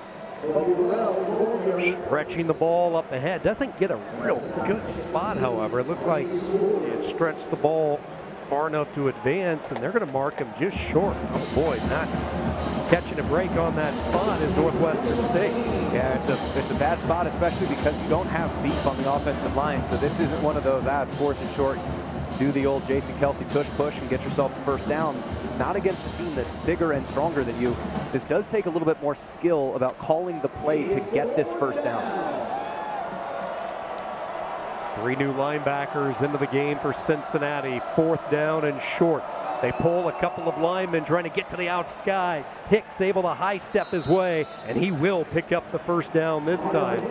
Stretching the ball up ahead. Doesn't get a real good spot, however. It looked like it stretched the ball far enough to advance, and they're going to mark him just short. Oh boy, not catching a break on that spot is Northwestern State. Yeah, it's a bad spot, especially because you don't have beef on the offensive line. So this isn't one of those, it's fourth and short. Do the old Jason Kelsey tush push and get yourself a first down. Not against a team that's bigger and stronger than you. This does take a little bit more skill about calling the play to get this first down. 3 new linebackers into the game for Cincinnati. Fourth down and short. They pull a couple of linemen trying to get to the outside. Hicks able to high step his way, and he will pick up the first down this time.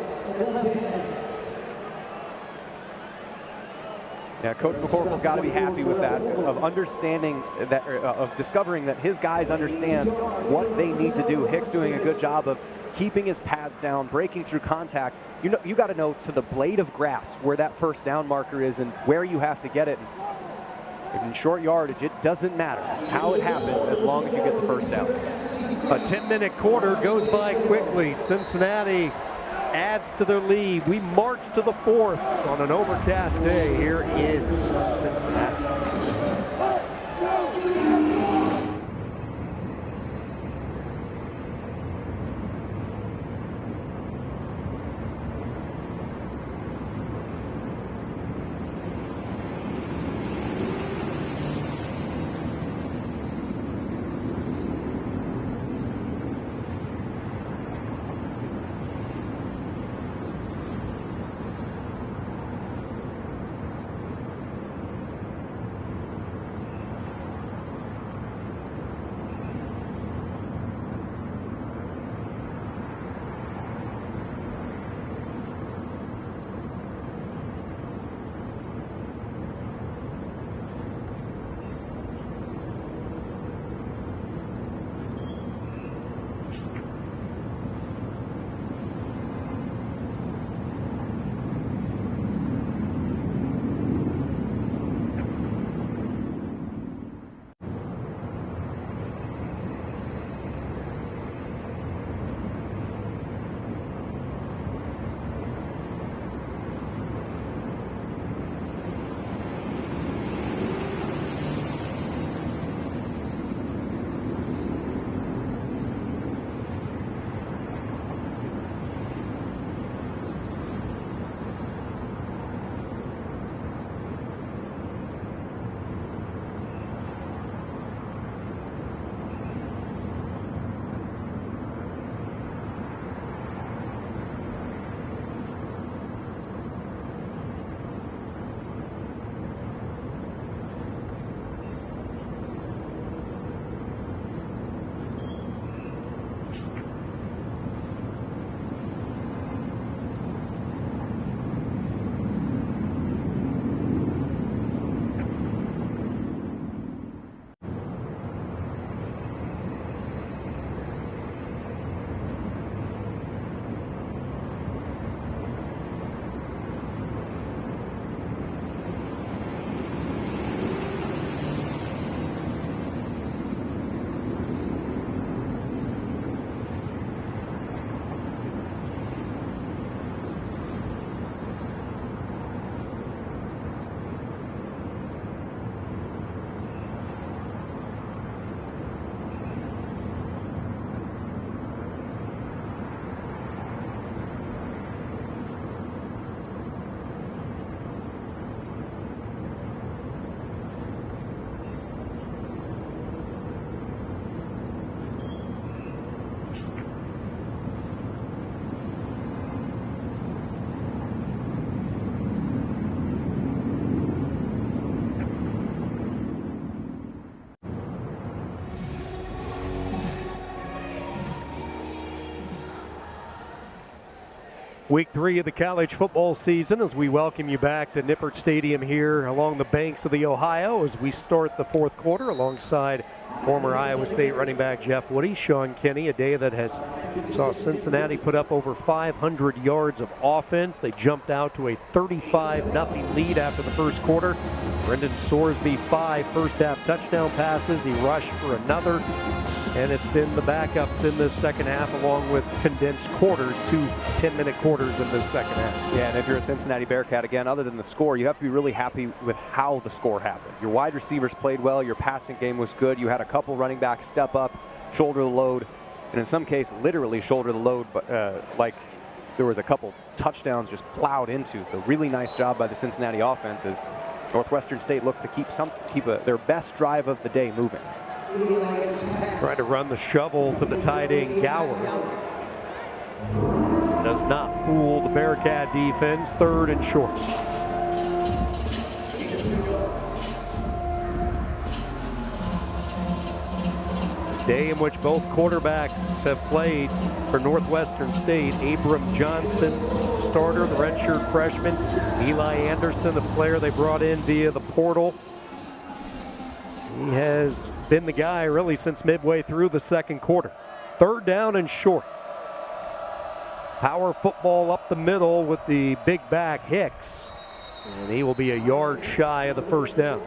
Yeah, Coach McCorkle's got to be happy with that, of understanding that, of discovering that his guys understand what they need to do. Hicks doing a good job of keeping his pads down, breaking through contact. You got to know to the blade of grass where that first down marker is and where you have to get it. If in short yardage, it doesn't matter how it happens as long as you get the first down. A 10-minute quarter goes by quickly. Cincinnati adds to their lead. We march to the fourth on an overcast day here in Cincinnati. Week 3 of the college football season as we welcome you back to Nippert Stadium here along the banks of the Ohio as we start the fourth quarter alongside former Iowa State running back Jeff Woody, Sean Kinney, a day that has saw Cincinnati put up over 500 yards of offense. They jumped out to a 35-0 lead after the first quarter. Brendan Sorsby, 5 first-half touchdown passes. He rushed for another, and it's been the backups in this second half along with condensed quarters, 2 10-minute quarters in this second half. Yeah, and if you're a Cincinnati Bearcat, again, other than the score, you have to be really happy with how the score happened. Your wide receivers played well. Your passing game was good. You had a couple running backs step up, shoulder the load, and in some cases, literally shoulder the load, but like there was a couple touchdowns just plowed into. So really nice job by the Cincinnati offense as Northwestern State looks to keep their best drive of the day moving. Trying to run the shovel to the tight end Gower. Does not fool the Bearcat defense. 3rd and short. A day in which both quarterbacks have played for Northwestern State. Abram Johnston, starter, the redshirt freshman. Eli Anderson, the player they brought in via the portal. He has been the guy really since midway through the second quarter. 3rd down and short. Power football up the middle with the big back Hicks. And he will be a yard shy of the first down.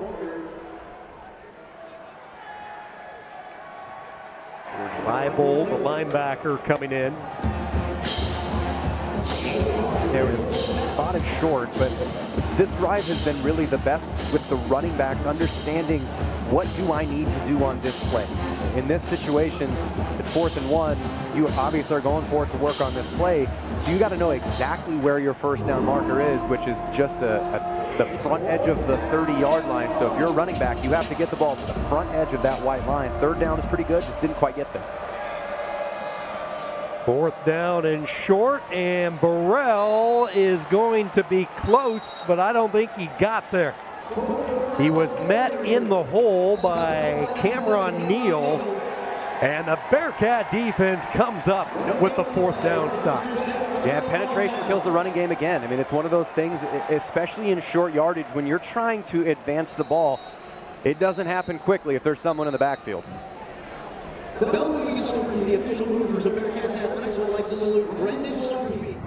There's Leibold, the linebacker, coming in. It was spotted short, but this drive has been really the best with the running backs understanding what do I need to do on this play. In this situation, it's 4th and 1. You obviously are going for it to work on this play, so you got to know exactly where your first down marker is, which is just the front edge of the 30-yard line. So if you're a running back, you have to get the ball to the front edge of that white line. 3rd down is pretty good, just didn't quite get there. 4th down and short, and Burrell is going to be close, but I don't think he got there. He was met in the hole by Cameron Neal, and the Bearcat defense comes up with the 4th down stop. Yeah, penetration kills the running game again. I mean, it's one of those things, especially in short yardage, when you're trying to advance the ball, it doesn't happen quickly if there's someone in the backfield. The bell is over. The official movers of Bearcats Athletics would like to salute Brendan Sorsby.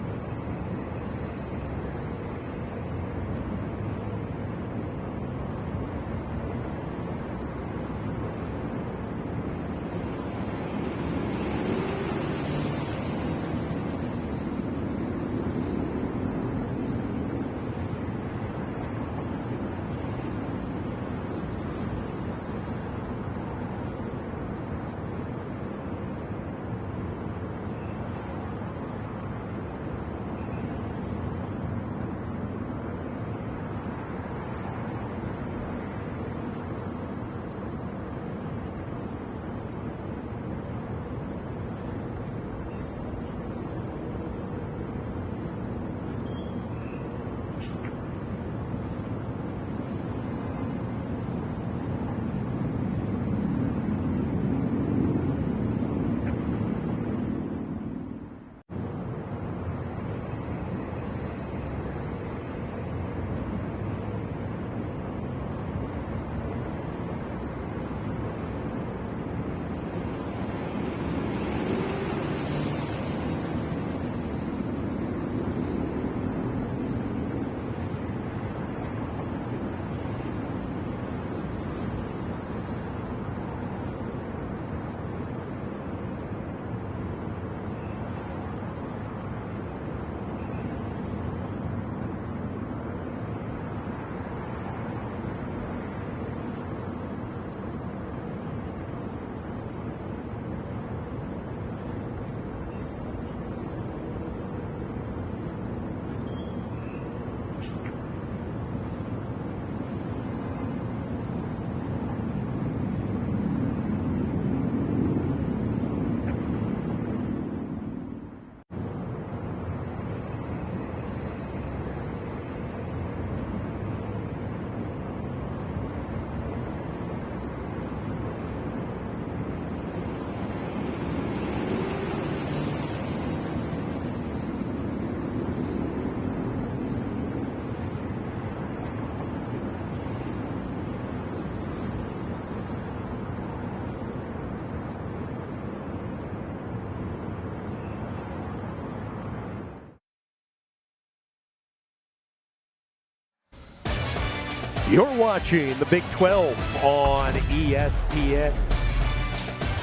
You're watching the Big 12 on ESPN.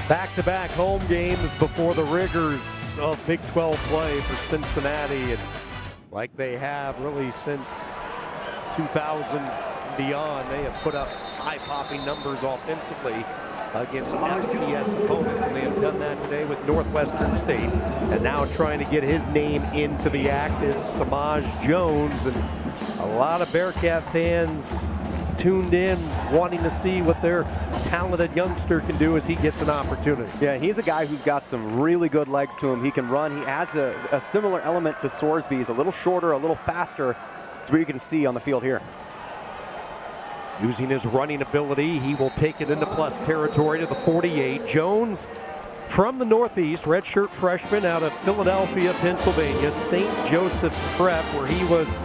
Back-to-back home games before the rigors of Big 12 play for Cincinnati, and like they have really since 2000 and beyond, they have put up eye-popping numbers offensively against FCS opponents, and they have done that today with Northwestern State. And now trying to get his name into the act is Samaj Jones, and a lot of Bearcat fans tuned in wanting to see what their talented youngster can do as he gets an opportunity. Yeah, he's a guy who's got some really good legs to him. He can run. He adds a similar element to Sorsby. He's a little shorter, a little faster. It's what you can see on the field here. Using his running ability, he will take it into plus territory to the 48. Jones from the Northeast, redshirt freshman out of Philadelphia, Pennsylvania, St. Joseph's Prep, where he was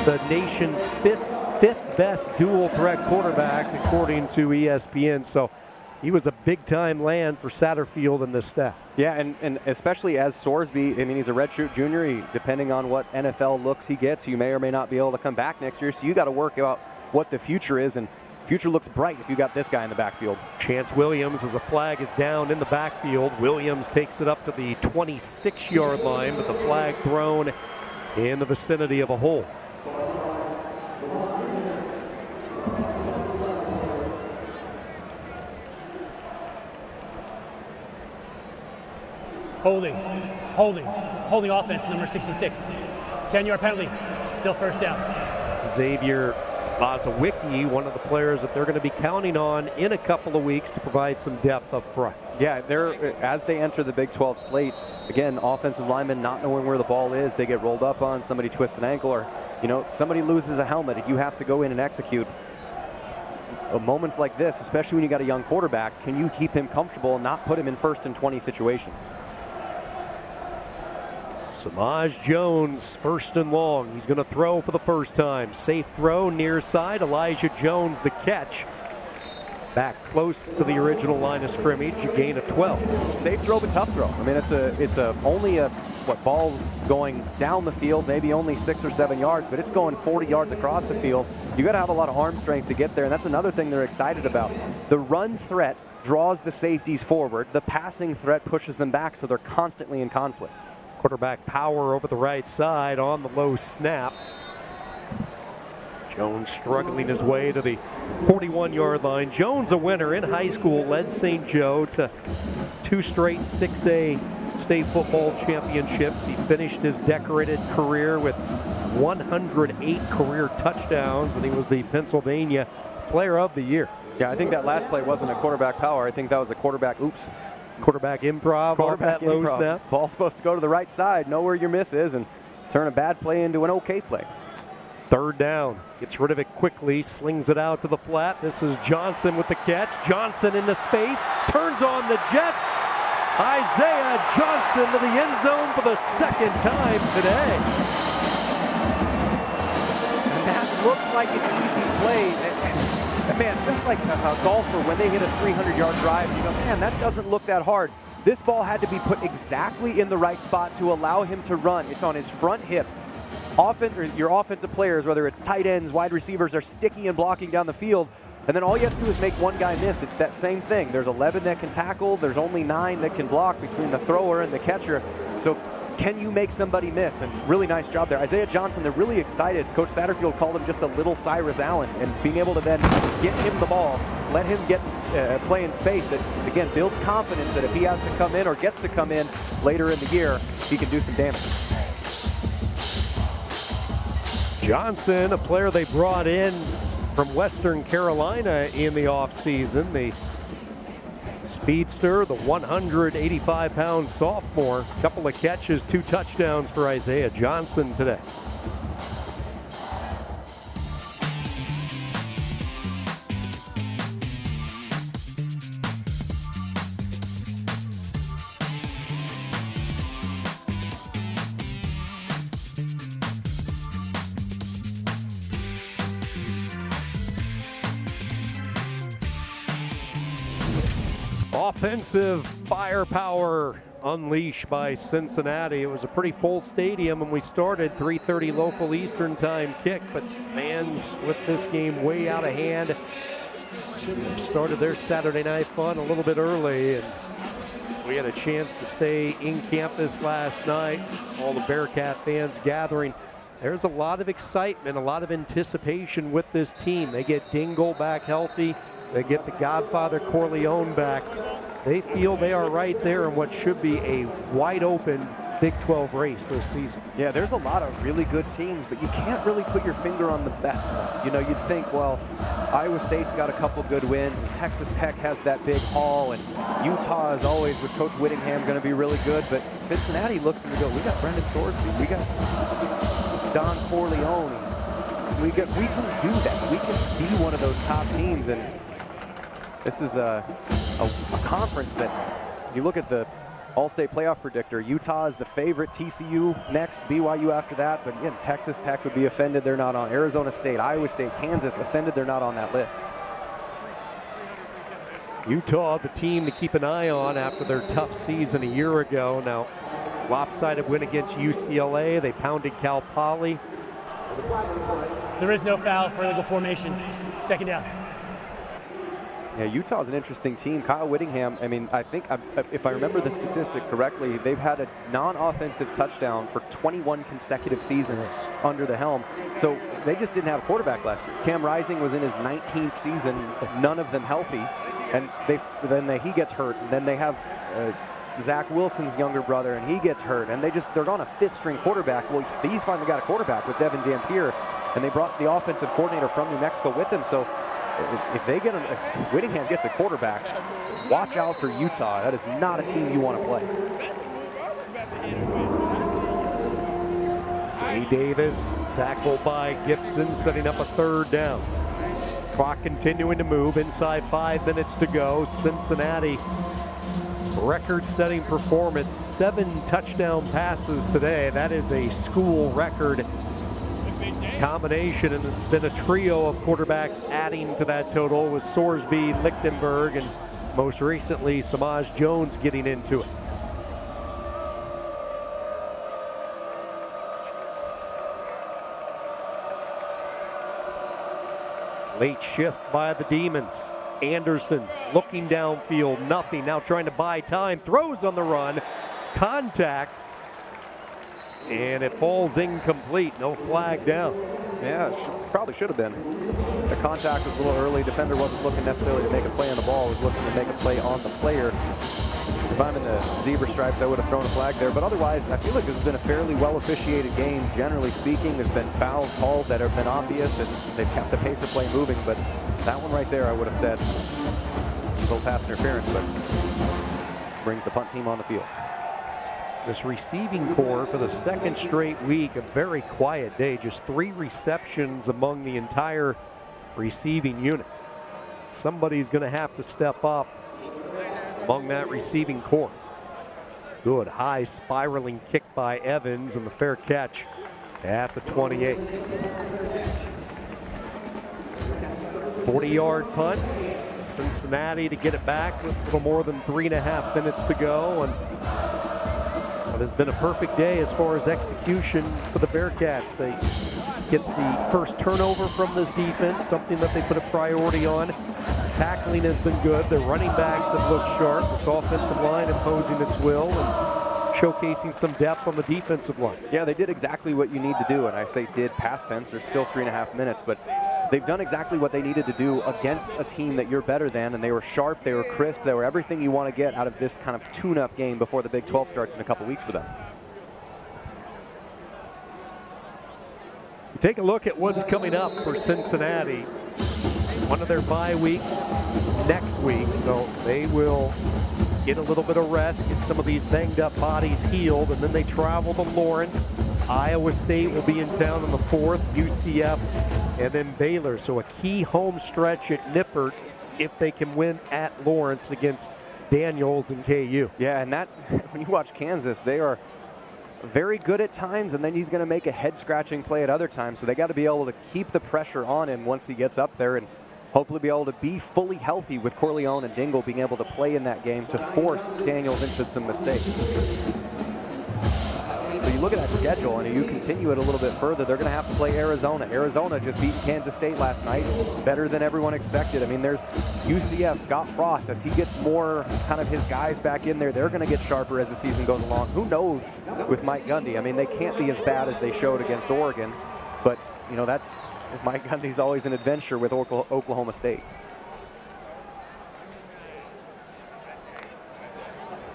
the nation's fifth best dual threat quarterback, according to ESPN. So he was a big-time land for Satterfield and this staff. Yeah, and especially as Sorsby, I mean, he's a redshirt junior. Depending on what NFL looks he gets, you may or may not be able to come back next year. So you got to work out what the future is, and future looks bright if you got this guy in the backfield. Chance Williams, as a flag is down in the backfield. Williams takes it up to the 26-yard line, with the flag thrown in the vicinity of a hole. Holding offense, number 66. 10-yard penalty, still first down. Xavier Mazawicki, one of the players that they're going to be counting on in a couple of weeks to provide some depth up front. Yeah, as they enter the Big 12 slate, again, offensive linemen not knowing where the ball is, they get rolled up on, somebody twists an ankle, or somebody loses a helmet, and you have to go in and execute. Moments like this, especially when you got a young quarterback, can you keep him comfortable and not put him in 1st and 20 situations? Samaj Jones, 1st and long. He's going to throw for the first time. Safe throw, near side. Elijah Jones, the catch. Back close to the original line of scrimmage, a gain of 12. Safe throw, but tough throw. I mean, it's only ball's going down the field, maybe only 6 or 7 yards, but it's going 40 yards across the field. You got to have a lot of arm strength to get there, and that's another thing they're excited about. The run threat draws the safeties forward. The passing threat pushes them back, so they're constantly in conflict. Quarterback power over the right side on the low snap. Jones struggling his way to the 41-yard line. Jones, a winner in high school, led St. Joe to 2 straight 6A state football championships. He finished his decorated career with 108 career touchdowns, and he was the Pennsylvania Player of the Year. Yeah, I think that last play wasn't a quarterback power. I think that was a quarterback improv. Quarterback low improv. Snap. Ball's supposed to go to the right side, know where your miss is, and turn a bad play into an okay play. 3rd down. Gets rid of it quickly, slings it out to the flat. This is Johnson with the catch. Johnson into space, turns on the Jets. Isaiah Johnson to the end zone for the 2nd time today. And that looks like an easy play. And man, just like a golfer, when they hit a 300-yard drive, man, that doesn't look that hard. This ball had to be put exactly in the right spot to allow him to run. It's on his front hip. Your offensive players, whether it's tight ends, wide receivers, are sticky and blocking down the field, and then all you have to do is make one guy miss. It's that same thing. There's 11 that can tackle. There's only 9 that can block between the thrower and the catcher. So can you make somebody miss? And really nice job there. Isaiah Johnson, they're really excited. Coach Satterfield called him just a little Cyrus Allen, and being able to then get him the ball, let him get play in space, it again builds confidence that if he has to come in or gets to come in later in the year, he can do some damage. Johnson, a player they brought in from Western Carolina in the offseason, the speedster, the 185-pound sophomore. Couple of catches, 2 touchdowns for Isaiah Johnson today. Offensive firepower unleash by Cincinnati. It was a pretty full stadium when we started, 3:30 local Eastern time kick, but fans with this game way out of hand started their Saturday night fun a little bit early, and we had a chance to stay in campus last night. All the Bearcat fans gathering. There's a lot of excitement, a lot of anticipation with this team. They get Dingle back healthy. They get the Godfather Corleone back. They feel they are right there in what should be a wide open Big 12 race this season. Yeah, there's a lot of really good teams, but you can't really put your finger on the best one. You know, you'd think, well, Iowa State's got a couple good wins, and Texas Tech has that big haul, and Utah is always, with Coach Whittingham, going to be really good. But Cincinnati looks and they go, we got Brendan Sorsby, we got Don Corleone. We can do that. We can be one of those top teams, and this is a conference that you look at the All-State playoff predictor. Utah is the favorite, TCU next, BYU after that, but again, Texas Tech would be offended they're not on. Arizona State, Iowa State, Kansas, offended they're not on that list. Utah, the team to keep an eye on after their tough season a year ago. Now, lopsided win against UCLA. They pounded Cal Poly. There is no foul for illegal formation. Second down. Yeah, Utah's an interesting team. Kyle Whittingham, I mean, I think, if I remember the statistic correctly, they've had a non-offensive touchdown for 21 consecutive seasons under the helm. So they just didn't have a quarterback last year. Cam Rising was in his 19th season, none of them healthy, and he gets hurt. And then they have Zach Wilson's younger brother, and he gets hurt. And they're on a fifth-string quarterback. Well, he's finally got a quarterback with Devin Dampier, and they brought the offensive coordinator from New Mexico with him. So if Whittingham gets a quarterback, watch out for Utah. That is not a team you want to play. Zay Davis tackled by Gibson, setting up a third down. Clock continuing to move. Inside 5 minutes to go. Cincinnati, record-setting performance. 7 touchdown passes today. That is a school record combination, and it's been a trio of quarterbacks adding to that total with Sorsby, Lichtenberg, and most recently Samaj Jones getting into it. Late shift by the Demons. Anderson looking downfield, nothing. Now trying to buy time, throws on the run, contact, and it falls incomplete. No flag down. Yeah, probably should have been. The contact was a little early. Defender wasn't looking necessarily to make a play on the ball. Was looking to make a play on the player. If I'm in the zebra stripes, I would have thrown a flag there. But otherwise, I feel like this has been a fairly well-officiated game, generally speaking. There's been fouls called that have been obvious, and they've kept the pace of play moving. But that one right there, I would have said, a little pass interference, but brings the punt team on the field. This receiving core for the second straight week, a very quiet day, just 3 receptions among the entire receiving unit. Somebody's going to have to step up among that receiving core. Good high spiraling kick by Evans, and the fair catch at the 28. 40-yard punt. Cincinnati to get it back with a little more than 3.5 minutes to go, and it has been a perfect day as far as execution for the Bearcats. They get the first turnover from this defense, something that they put a priority on. Tackling has been good. The running backs have looked sharp. This offensive line imposing its will and showcasing some depth on the defensive line. Yeah, they did exactly what you need to do, and I say did past tense. There's still 3.5 minutes, but they've done exactly what they needed to do against a team that you're better than, and they were sharp, they were crisp, they were everything you want to get out of this kind of tune-up game before the Big 12 starts in a couple weeks for them. Take a look at what's coming up for Cincinnati. One of their bye weeks next week, so they will get a little bit of rest, get some of these banged up bodies healed, and then they travel to Lawrence. Iowa State will be in town on the 4th, UCF, and then Baylor. So a key home stretch at Nippert if they can win at Lawrence against Daniels and KU. Yeah, and that, when you watch Kansas, they are very good at times, and then he's going to make a head-scratching play at other times. So they got to be able to keep the pressure on him once he gets up there. And hopefully be able to be fully healthy with Corleone and Dingle being able to play in that game to force Daniels into some mistakes. But you look at that schedule and you continue it a little bit further, they're going to have to play Arizona. Arizona just beat Kansas State last night, better than everyone expected. I mean, there's UCF, Scott Frost, as he gets more kind of his guys back in there, they're going to get sharper as the season goes along. Who knows with Mike Gundy? I mean, they can't be as bad as they showed against Oregon, but, you know, that's Mike Gundy's always an adventure with Oklahoma State.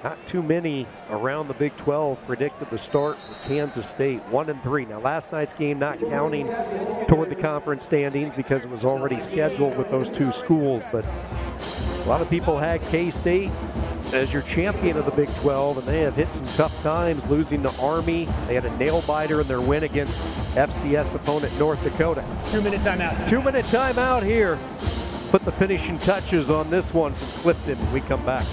Not too many around the Big 12 predicted the start for Kansas State, 1-3. Now, last night's game not counting toward the conference standings because it was already scheduled with those two schools, but a lot of people had K-State as your champion of the Big 12, and they have hit some tough times, losing to Army. They had a nail-biter in their win against FCS opponent North Dakota. 2-minute timeout. 2-minute timeout here. Put the finishing touches on this one from Clifton when we come back.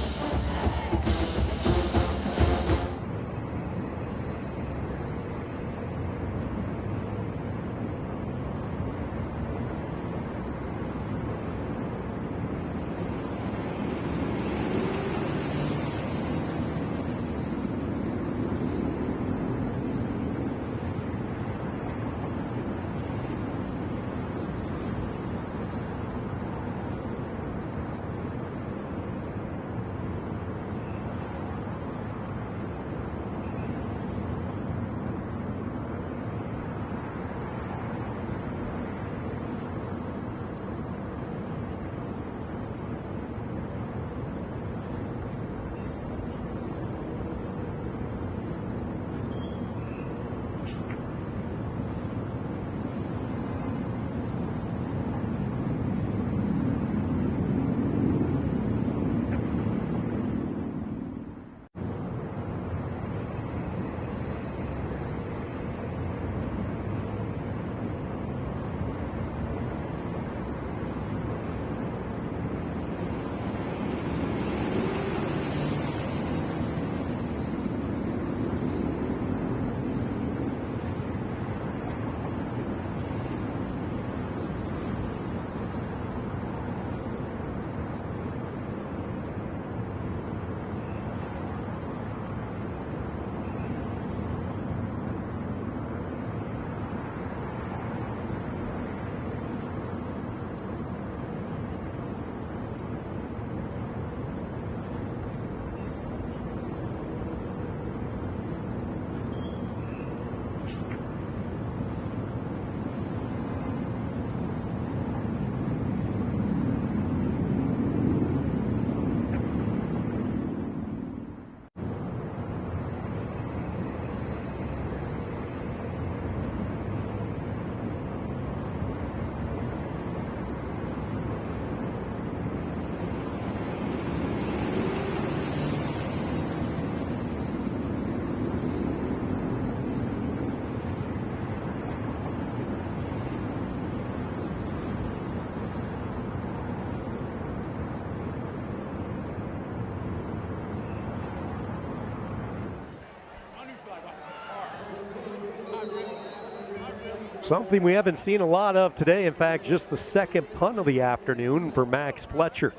Something we haven't seen a lot of today. In fact, just the second punt of the afternoon for Max Fletcher.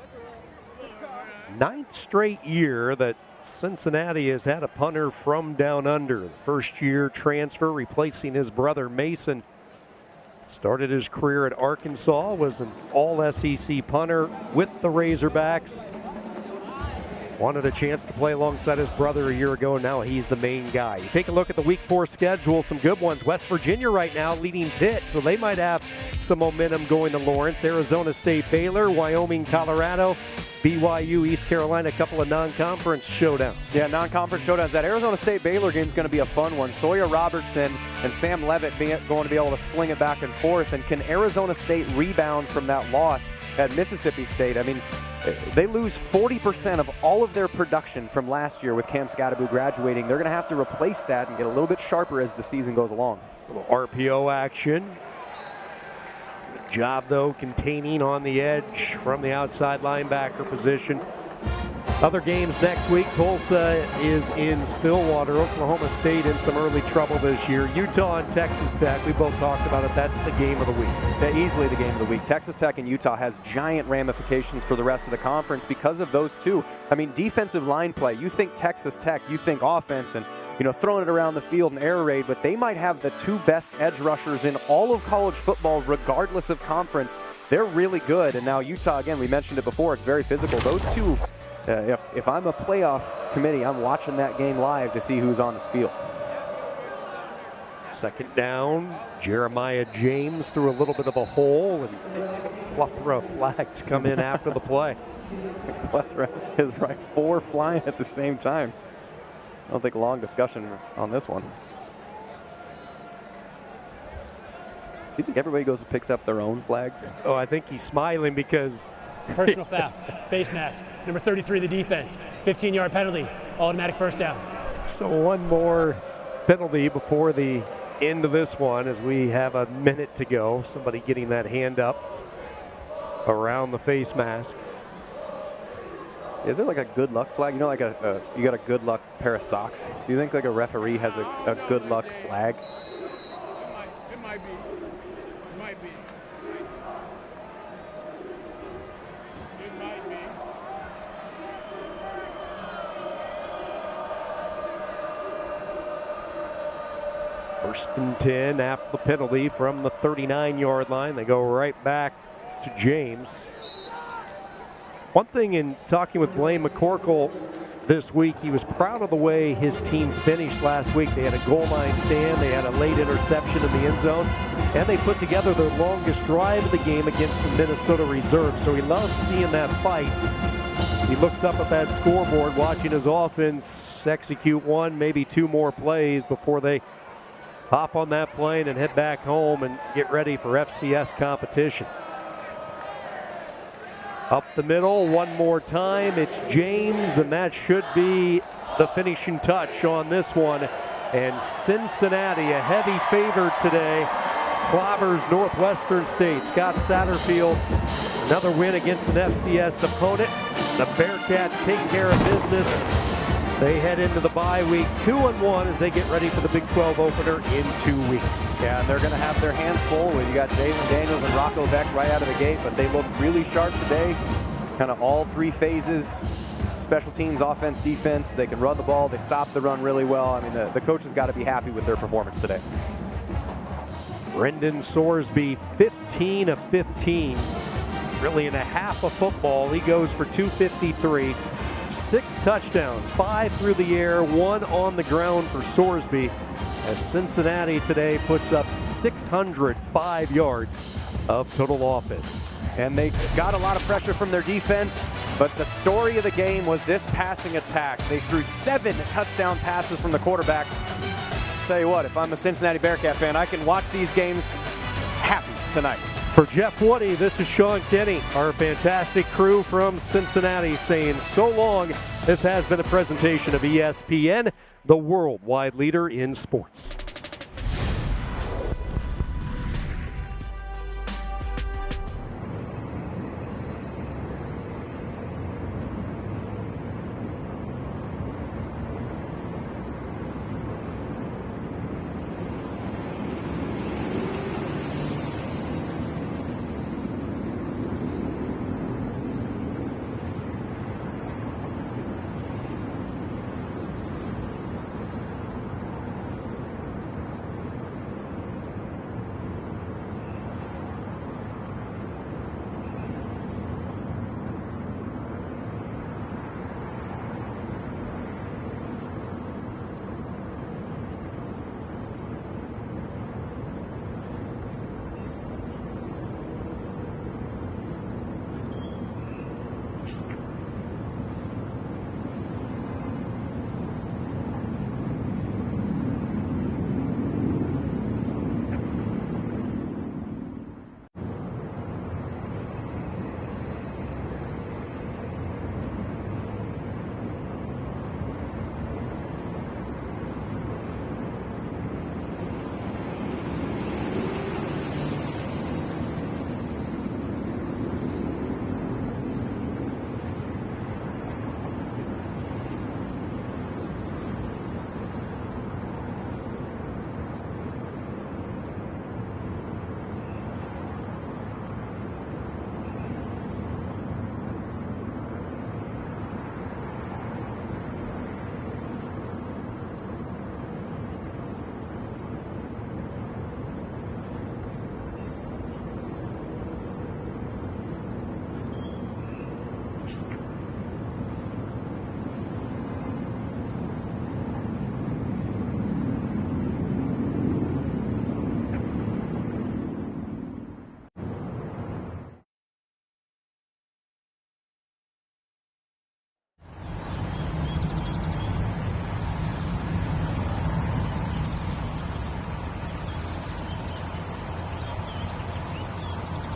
9th straight year that Cincinnati has had a punter from down under. The first-year transfer replacing his brother Mason. Started his career at Arkansas, was an all-SEC punter with the Razorbacks. Wanted a chance to play alongside his brother a year ago. Now he's the main guy. You take a look at the Week 4 schedule, some good ones. West Virginia right now leading Pitt, so they might have some momentum going to Lawrence. Arizona State, Baylor, Wyoming, Colorado, BYU, East Carolina, a couple of non-conference showdowns. Yeah, non-conference showdowns. That Arizona State-Baylor game is going to be a fun one. Sawyer Robertson and Sam Levitt going to be able to sling it back and forth. And can Arizona State rebound from that loss at Mississippi State? I mean, they lose 40% of all of their production from last year with Cam Scatterbu graduating. They're going to have to replace that and get a little bit sharper as the season goes along. A little RPO action. Good job, though, containing on the edge from the outside linebacker position. Other games next week, Tulsa is in Stillwater. Oklahoma State in some early trouble this year. Utah and Texas Tech, we both talked about it. That's the game of the week. Yeah, easily the game of the week. Texas Tech and Utah has giant ramifications for the rest of the conference because of those two. I mean, defensive line play. You think Texas Tech, you think offense and, throwing it around the field and air raid, but they might have the two best edge rushers in all of college football, regardless of conference. They're really good. And now Utah, again, we mentioned it before, it's very physical. Those two, if I'm a playoff committee, I'm watching that game live to see who's on this field. Second down, Jeremiah James through a little bit of a hole, and plethora of flags come in after the play. Plethora is right, 4 flying at the same time. I don't think long discussion on this one. Do you think everybody goes and picks up their own flag? Oh, I think he's smiling because... Personal foul, face mask, number 33 the defense, 15-yard penalty, automatic first down. So one more penalty before the end of this one as we have a minute to go. Somebody getting that hand up around the face mask. Is there like a good luck flag? You got a good luck pair of socks. Do you think like a referee has a good luck flag? It might be. It might be. It might be. First and 10 after the penalty from the 39-yard line. They go right back to James. One thing in talking with Blaine McCorkle this week, he was proud of the way his team finished last week. They had a goal line stand, they had a late interception in the end zone, and they put together their longest drive of the game against the Minnesota Reserve. So he loves seeing that fight. As he looks up at that scoreboard, watching his offense execute one, maybe 2 more plays before they hop on that plane and head back home and get ready for FCS competition. Up the middle one more time, it's James, and that should be the finishing touch on this one. And Cincinnati, a heavy favorite today, clobbers Northwestern State. Scott Satterfield, another win against an FCS opponent. The Bearcats take care of business. They head into the bye week 2-1 as they get ready for the Big 12 opener in 2 weeks. Yeah, and they're going to have their hands full. You got Jalen Daniels and Rocco Beck right out of the gate, but they looked really sharp today. Kind of all 3 phases, special teams, offense, defense. They can run the ball. They stop the run really well. I mean, the coach has got to be happy with their performance today. Brendan Sorsby, 15 of 15. Really in a half of football. He goes for 253. 6 touchdowns, 5 through the air, 1 on the ground for Sorsby, as Cincinnati today puts up 605 yards of total offense. And they got a lot of pressure from their defense, but the story of the game was this passing attack. They threw 7 touchdown passes from the quarterbacks. Tell you what, if I'm a Cincinnati Bearcat fan, I can watch these games happy tonight. For Jeff Woody, this is Sean Kenny, our fantastic crew from Cincinnati, saying so long. This has been a presentation of ESPN, the worldwide leader in sports.